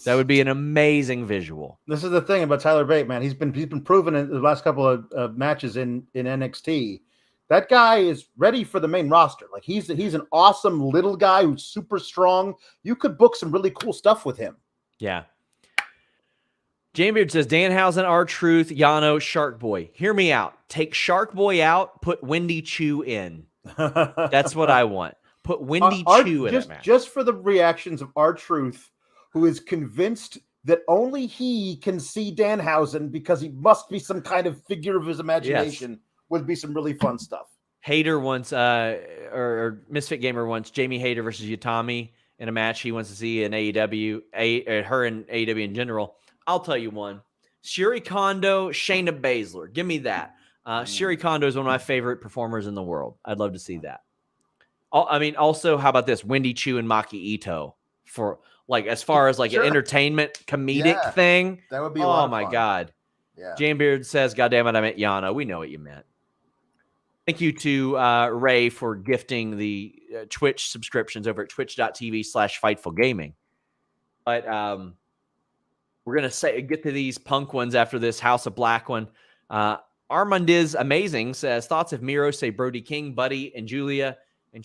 That would be an amazing visual. This is the thing about Tyler Bate, man. He's been proven in the last couple of matches in NXT. That guy is ready for the main roster. Like, he's an awesome little guy who's super strong. You could book some really cool stuff with him. Yeah. Jamebeard says, Danhausen, R-Truth, Yano, Shark Boy. Hear me out. Take Shark Boy out, put Wendy Chu in. That's what I want. Put Wendy Chu in it, man. Just for the reactions of R-Truth, who is convinced that only he can see Danhausen because he must be some kind of figure of his imagination. Yes. Would be some really fun stuff. Hater wants, or Misfit Gamer wants Jamie Hayter versus Utami in a match he wants to see in AEW, her in AEW in general. I'll tell you one. Shuri Kondo, Shayna Baszler. Give me that. Shuri Kondo is one of my favorite performers in the world. I'd love to see that. Also, how about this? Wendy Chu and Maki Ito for, like, as far as like an entertainment comedic thing. That would be a lot of fun. My God. Yeah. Jamebeard says, God damn it, I meant Yano. We know what you meant. Thank you to Ray for gifting the Twitch subscriptions over at twitch.tv/FightfulGaming. But we're going to get to these Punk ones after this House of Black one. Armandiz Amazing says, thoughts if Miro say Brody King, Buddy, and Julia and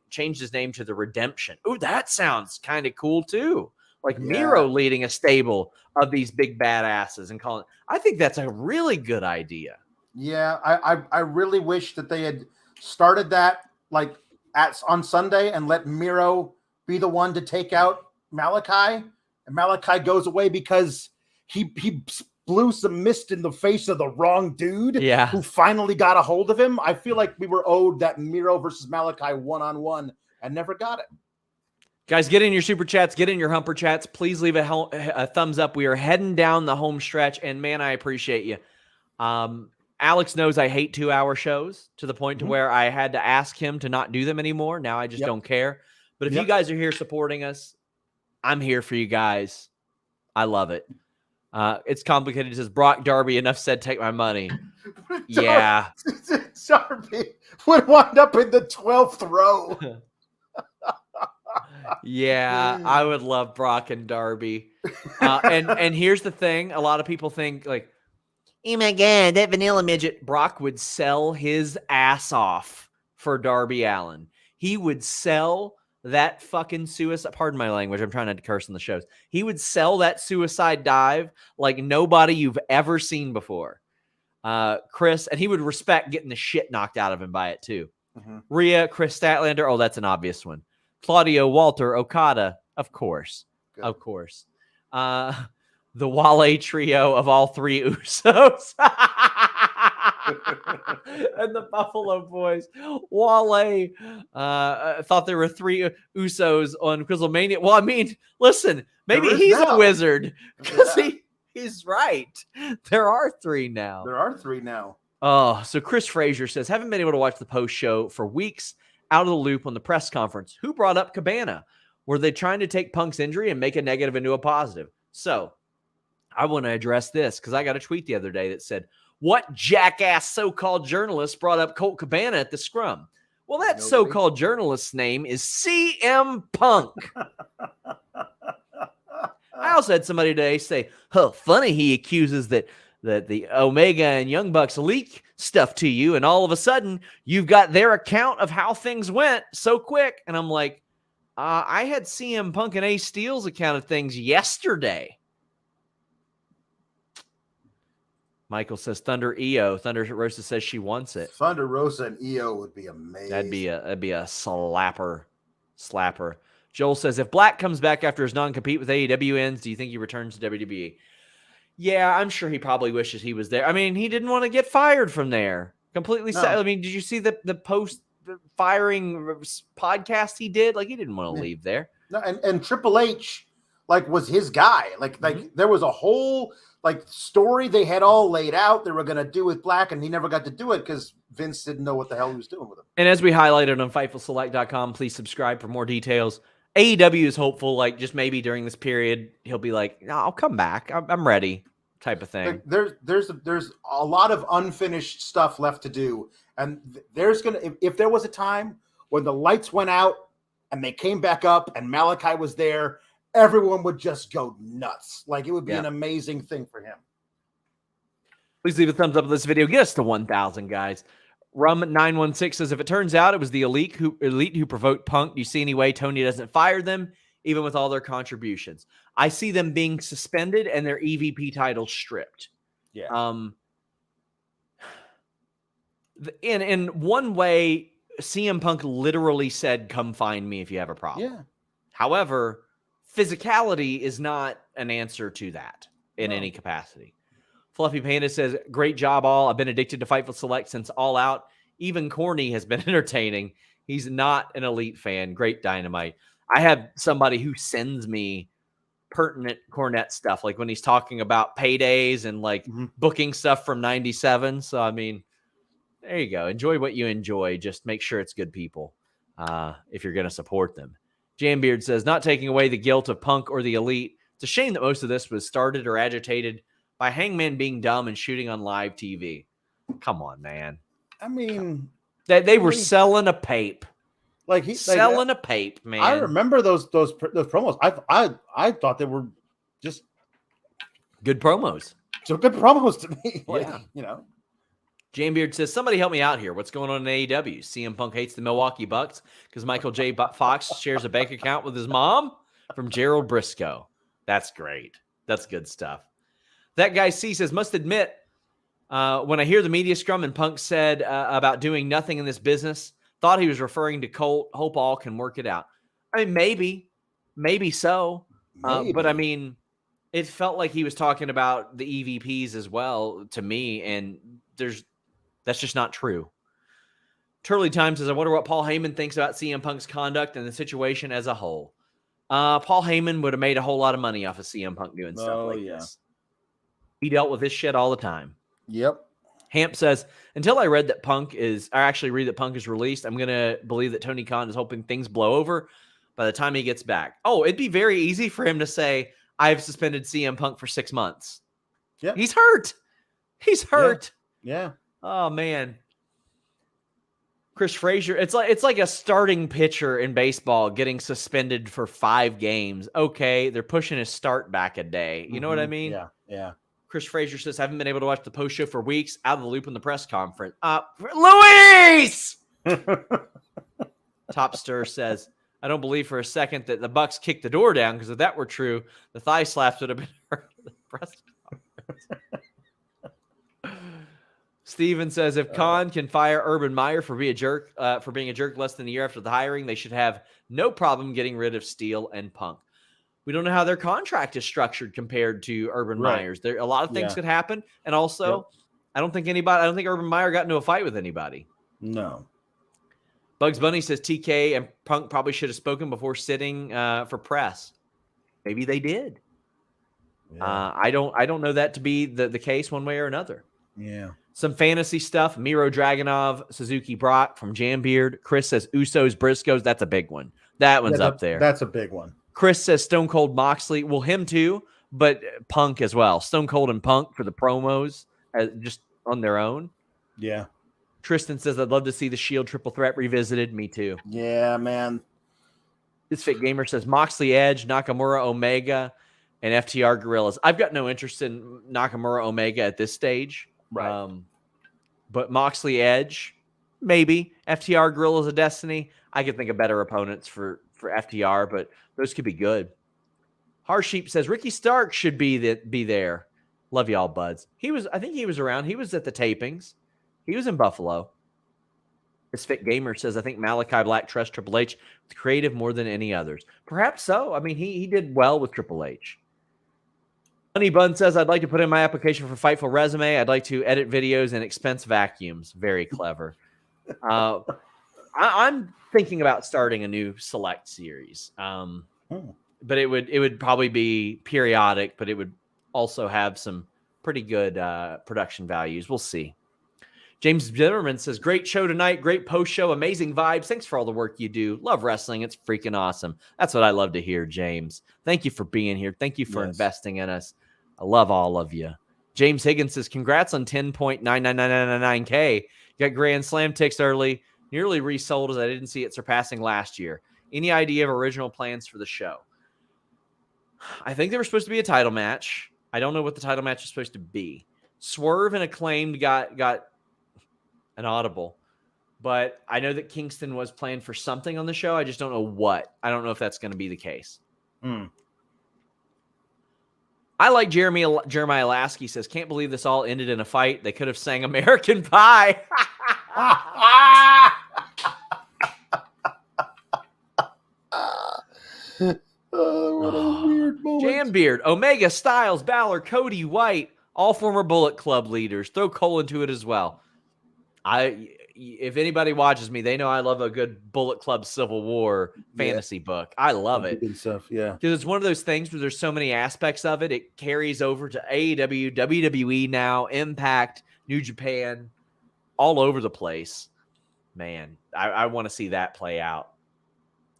changed his name to the Redemption. Ooh, that sounds kind of cool too. Like Miro leading a stable of these big badasses and calling. I think that's a really good idea. Yeah, I really wish that they had started that like on Sunday and let Miro be the one to take out Malachi, and Malachi goes away because he blew some mist in the face of the wrong dude who finally got a hold of him. I feel like we were owed that Miro versus Malachi one-on-one and never got it. Guys, get in your super chats, get in your humper chats. Please leave a thumbs up. We are heading down the home stretch, and man, I appreciate you. Alex knows I hate 2-hour shows to the point to where I had to ask him to not do them anymore. Now I just don't care. But if you guys are here supporting us, I'm here for you guys. I love it. It's complicated. It says, Brock Darby, enough said, take my money. Yeah. Darby would wind up in the 12th row. Yeah, I would love Brock and Darby. And here's the thing. A lot of people think like, oh my God, that vanilla midget. Brock would sell his ass off for Darby Allin. He would sell that fucking suicide. Pardon my language. I'm trying not to curse on the shows. He would sell that suicide dive like nobody you've ever seen before. Chris, and he would respect getting the shit knocked out of him by it too. Rhea, Chris Statlander. Oh, that's an obvious one. Claudio, Walter, Okada. Of course. Good. Of course. The Wale trio of all three Usos. And the Buffalo Boys. Wale thought there were 3 Usos on Quizlemania. Well, I mean, listen, maybe he's a wizard because he's right. There are 3 now. There are 3 now. Oh, so Chris Frazier says, haven't been able to watch the post show for weeks. Out of the loop on the press conference. Who brought up Cabana? Were they trying to take Punk's injury and make a negative into a positive? So I want to address this because I got a tweet the other day that said, what jackass so-called journalist brought up Colt Cabana at the scrum? Well, that so-called journalist's name is CM Punk. I also had somebody today say, funny he accuses that the Omega and Young Bucks leak stuff to you, and all of a sudden you've got their account of how things went so quick. And I'm like, I had CM Punk and Ace Steel's account of things yesterday. Michael says Thunder EO. Thunder Rosa says she wants it. Thunder Rosa and EO would be amazing. That'd be a slapper. Joel says, if Black comes back after his non-compete with AEW ends, do you think he returns to WWE? Yeah, I'm sure he probably wishes he was there. I mean, he didn't want to get fired from there. Completely sad. I mean, did you see the post-firing podcast he did? Like, he didn't want to leave there. No, and Triple H, like, was his guy. Like there was a whole, like, story they had all laid out they were going to do with Black, and he never got to do it because Vince didn't know what the hell he was doing with him. And as we highlighted on FightfulSelect.com, please subscribe for more details. AEW is hopeful, like, just maybe during this period, he'll be like, no, I'll come back. I'm ready, type of thing. There's a lot of unfinished stuff left to do. And there's going to, if there was a time when the lights went out and they came back up and Malachi was there, everyone would just go nuts. Like, it would be an amazing thing for him. Please leave a thumbs up on this video. Get us to 1,000, guys. Rum916 says, if it turns out it was the elite who provoked Punk, do you see any way Tony doesn't fire them, even with all their contributions? I see them being suspended and their EVP titles stripped. Yeah. In one way, CM Punk literally said, come find me if you have a problem. Yeah. However, physicality is not an answer to that in any capacity. Fluffy Panda says, great job, all. I've been addicted to Fightful Select since All Out. Even Corny has been entertaining. He's not an elite fan. Great Dynamite. I have somebody who sends me pertinent Cornette stuff, like when he's talking about paydays and like booking stuff from 97. So, I mean, there you go. Enjoy what you enjoy. Just make sure it's good people if you're going to support them. Jambeard says, not taking away the guilt of Punk or the elite. It's a shame that most of this was started or agitated by Hangman being dumb and shooting on live TV. Come on, man. I mean, they were selling a pape. Like he's selling a pape, man. I remember those promos. I thought they were just good promos. So good promos to me. Like, yeah, you know. Jambeard says, somebody help me out here. What's going on in AEW? CM Punk hates the Milwaukee Bucks because Michael J. Fox shares a bank account with his mom? From Gerald Briscoe. That's great. That's good stuff. That guy C says, must admit, when I hear the media scrum and Punk said about doing nothing in this business, thought he was referring to Colt. Hope all can work it out. I mean, maybe so. But I mean, it felt like he was talking about the EVPs as well to me, and that's just not true. Turley Time says, I wonder what Paul Heyman thinks about CM Punk's conduct and the situation as a whole. Paul Heyman would have made a whole lot of money off of CM Punk doing stuff like this. He dealt with this shit all the time. Yep. Hamp says, until I read that Punk is released, I'm going to believe that Tony Khan is hoping things blow over by the time he gets back. Oh, it'd be very easy for him to say, I've suspended CM Punk for 6 months. Yeah. He's hurt. Yeah. Oh, man. Chris Frazier, it's like a starting pitcher in baseball getting suspended for 5 games. Okay, they're pushing his start back a day. You know what I mean? Yeah. Chris Frazier says, I haven't been able to watch the post show for weeks. Out of the loop in the press conference. Luis! Top Stir says, I don't believe for a second that the Bucks kicked the door down, because if that were true, the thigh slaps would have been heard in the press conference. Steven says, if Khan can fire Urban Meyer for being a jerk less than a year after the hiring, they should have no problem getting rid of Steele and Punk. We don't know how their contract is structured compared to Urban Meyer's. There a lot of things could happen, and also, I don't think Urban Meyer got into a fight with anybody. No. Bugs Bunny says TK and Punk probably should have spoken before sitting for press. Maybe they did. Yeah. I don't know that to be the case one way or another. Yeah. Some fantasy stuff. Miro Dragunov, Suzuki Brock from Jambeard. Chris says Usos, Briscoes. That's a big one. That one's up there. That's a big one. Chris says Stone Cold Moxley. Well, him too, but Punk as well. Stone Cold and Punk for the promos just on their own. Yeah. Tristan says, I'd love to see the Shield triple threat revisited. Me too. Yeah, man. This Fit Gamer says Moxley Edge, Nakamura Omega, and FTR Gorillas. I've got no interest in Nakamura Omega at this stage. Right. But Moxley Edge, maybe. FTR Gorillas of Destiny. I could think of better opponents for FTR, but those could be good. Harsheep says Ricky Stark should be there. Love y'all, buds. I think he was around. He was at the tapings. He was in Buffalo. This Fit Gamer says, I think Malachi Black trusts Triple H with creative more than any others. Perhaps so. I mean, he did well with Triple H. Honey Bun says, I'd like to put in my application for Fightful resume. I'd like to edit videos and expense vacuums. Very clever. I'm thinking about starting a new select series. But it would probably be periodic, but it would also have some pretty good production values. We'll see. James Zimmerman says, great show tonight. Great post show. Amazing vibes. Thanks for all the work you do. Love wrestling. It's freaking awesome. That's what I love to hear, James. Thank you for being here. Thank you for investing in us. I love all of you. James Higgins says, congrats on 10.99999K. You got Grand Slam ticks early. Nearly resold as I didn't see it surpassing last year. Any idea of original plans for the show? I think there was supposed to be a title match. I don't know what the title match is supposed to be. Swerve and Acclaimed got an audible, but I know that Kingston was planned for something on the show. I just don't know what. I don't know if that's going to be the case. I like Jeremiah Lasky says, can't believe this all ended in a fight. They could have sang American Pie. What a weird moment. Jambeard, Omega, Styles, Balor, Cody, White, all former Bullet Club leaders. Throw Cole into it as well. If anybody watches me, they know I love a good Bullet Club Civil War fantasy book. I love it. Good stuff, yeah. Because it's one of those things where there's so many aspects of it. It carries over to AEW, WWE now, Impact, New Japan, all over the place. Man, I want to see that play out.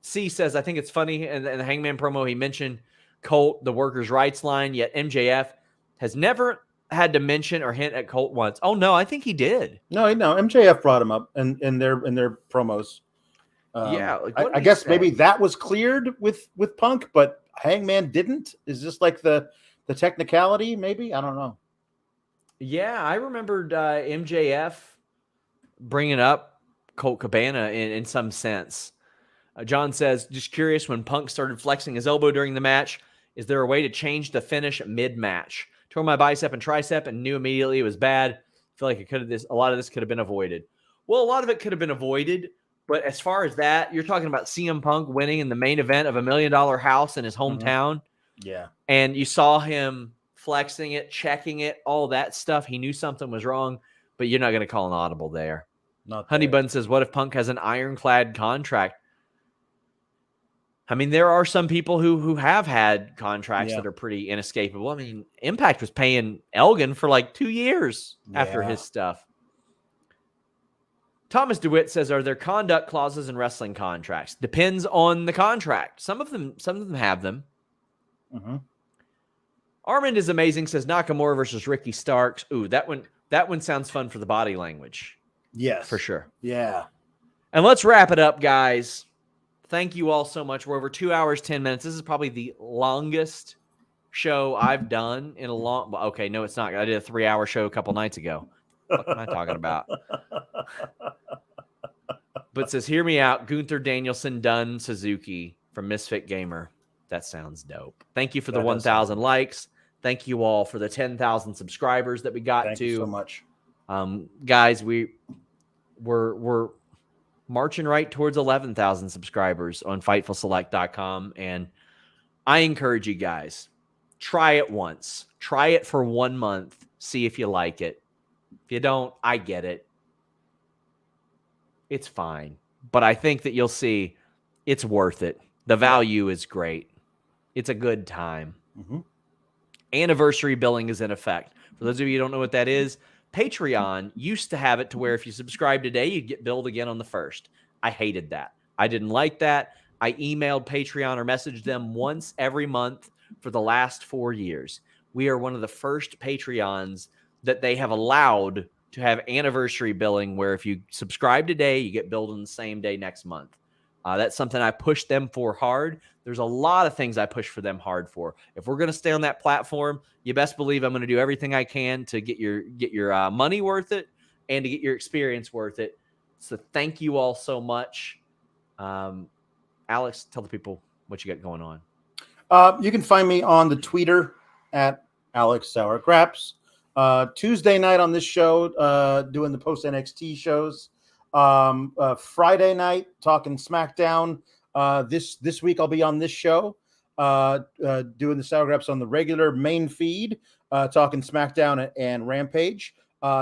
C says, I think it's funny in the Hangman promo he mentioned Colt, the workers' rights line, yet MJF has never had to mention or hint at Colt once. Oh no, I think he did. No, MJF brought him up in their promos. I guess maybe that was cleared with Punk, but Hangman didn't. Is this like the technicality? Maybe, I don't know. Yeah, I remembered MJF bringing up Colt Cabana in some sense. John says, just curious, when Punk started flexing his elbow during the match, is there a way to change the finish mid-match? Tore my bicep and tricep and knew immediately it was bad. I feel like a lot of this could have been avoided. Well, a lot of it could have been avoided, but as far as that, you're talking about CM Punk winning in the main event of $1 million house in his hometown. Yeah. And you saw him flexing it, checking it, all that stuff. He knew something was wrong, but you're not going to call an audible there. Honey Bun says, what if Punk has an ironclad contract? I mean, there are some people who have had contracts that are pretty inescapable. I mean, Impact was paying Elgin for like 2 years after his stuff. Thomas DeWitt says, are there conduct clauses in wrestling contracts? Depends on the contract. Some of them have them. Mm-hmm. Armand is amazing, says Nakamura versus Ricky Starks. Ooh, that one sounds fun for the body language. Yes. For sure. Yeah. And let's wrap it up, guys. Thank you all so much. We're over 2 hours, 10 minutes. This is probably the longest show I've done in a long... Okay, no, it's not. I did a 3-hour show a couple nights ago. What am I talking about? But it says, hear me out. Gunther Danielson, Dunn, Suzuki from Misfit Gamer. That sounds dope. Thank you for the 1,000 likes. Thank you all for the 10,000 subscribers that we got to. Thank you so much. Guys, we're marching right towards 11,000 subscribers on FightfulSelect.com. And I encourage you guys, try it once. Try it for 1 month. See if you like it. If you don't, I get it. It's fine. But I think that you'll see it's worth it. The value is great. It's a good time. Mm-hmm. Anniversary billing is in effect. For those of you who don't know what that is, Patreon used to have it to where if you subscribe today, you'd get billed again on the 1st. I hated that. I didn't like that. I emailed Patreon or messaged them once every month for the last 4 years. We are one of the first Patreons that they have allowed to have anniversary billing where if you subscribe today, you get billed on the same day next month. That's something I push them for hard. There's a lot of things I push for them hard for. If we're going to stay on that platform, you best believe I'm going to do everything I can to get your money worth it and to get your experience worth it. So thank you all so much. Alex, tell the people what you got going on. You can find me on the Twitter at Alex Sour Graps. Tuesday night on this show, doing the post NXT shows. Friday night talking SmackDown. This week I'll be on this show, doing the Sour Graps on the regular main feed, talking SmackDown and Rampage.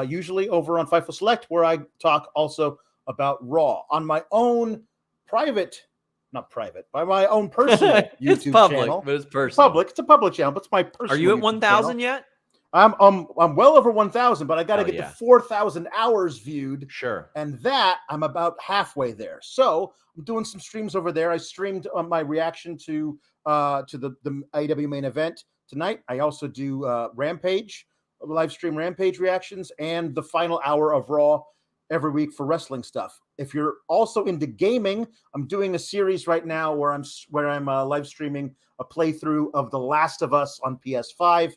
Usually over on Fightful Select, where I talk also about Raw on my own by my own personal YouTube it's public, channel. But it's personal. Public. It's a public channel, but it's my personal. Are you at YouTube 1,000 channel. yet? I'm well over 1,000, but I got to get to 4,000 hours viewed. Sure. And that I'm about halfway there. So I'm doing some streams over there. I streamed my reaction to the AEW main event tonight. I also do Rampage, live stream Rampage reactions, and the final hour of Raw every week for wrestling stuff. If you're also into gaming, I'm doing a series right now where I'm live streaming a playthrough of The Last of Us on PS5.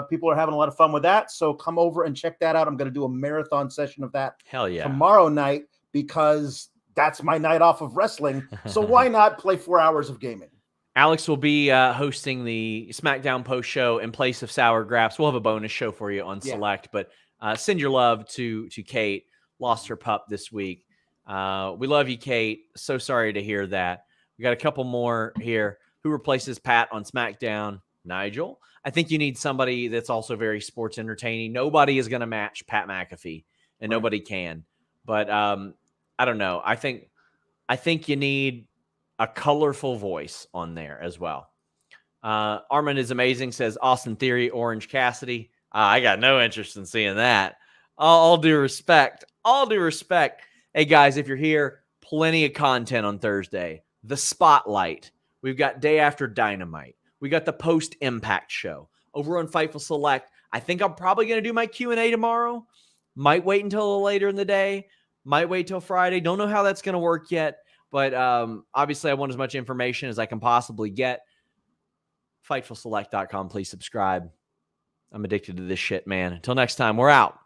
People are having a lot of fun with that, so come over and check that out. I'm going to do a marathon session of that tomorrow night because that's my night off of wrestling. So why not play 4 hours of gaming? Alex will be hosting the SmackDown post show in place of Sour Graps. We'll have a bonus show for you on Select, but send your love to Kate. Lost her pup this week. We love you, Kate. So sorry to hear that. We got a couple more here. Who replaces Pat on SmackDown? Nigel. I think you need somebody that's also very sports entertaining. Nobody is going to match Pat McAfee, and nobody can. But I don't know. I think you need a colorful voice on there as well. Armin is amazing. Says Austin Theory, Orange Cassidy. I got no interest in seeing that. All due respect. All due respect. Hey guys, if you're here, plenty of content on Thursday. The Spotlight. We've got Day After Dynamite. We got the post-Impact show over on Fightful Select. I think I'm probably going to do my Q&A tomorrow. Might wait until a little later in the day. Might wait till Friday. Don't know how that's going to work yet. But obviously, I want as much information as I can possibly get. FightfulSelect.com. Please subscribe. I'm addicted to this shit, man. Until next time, we're out.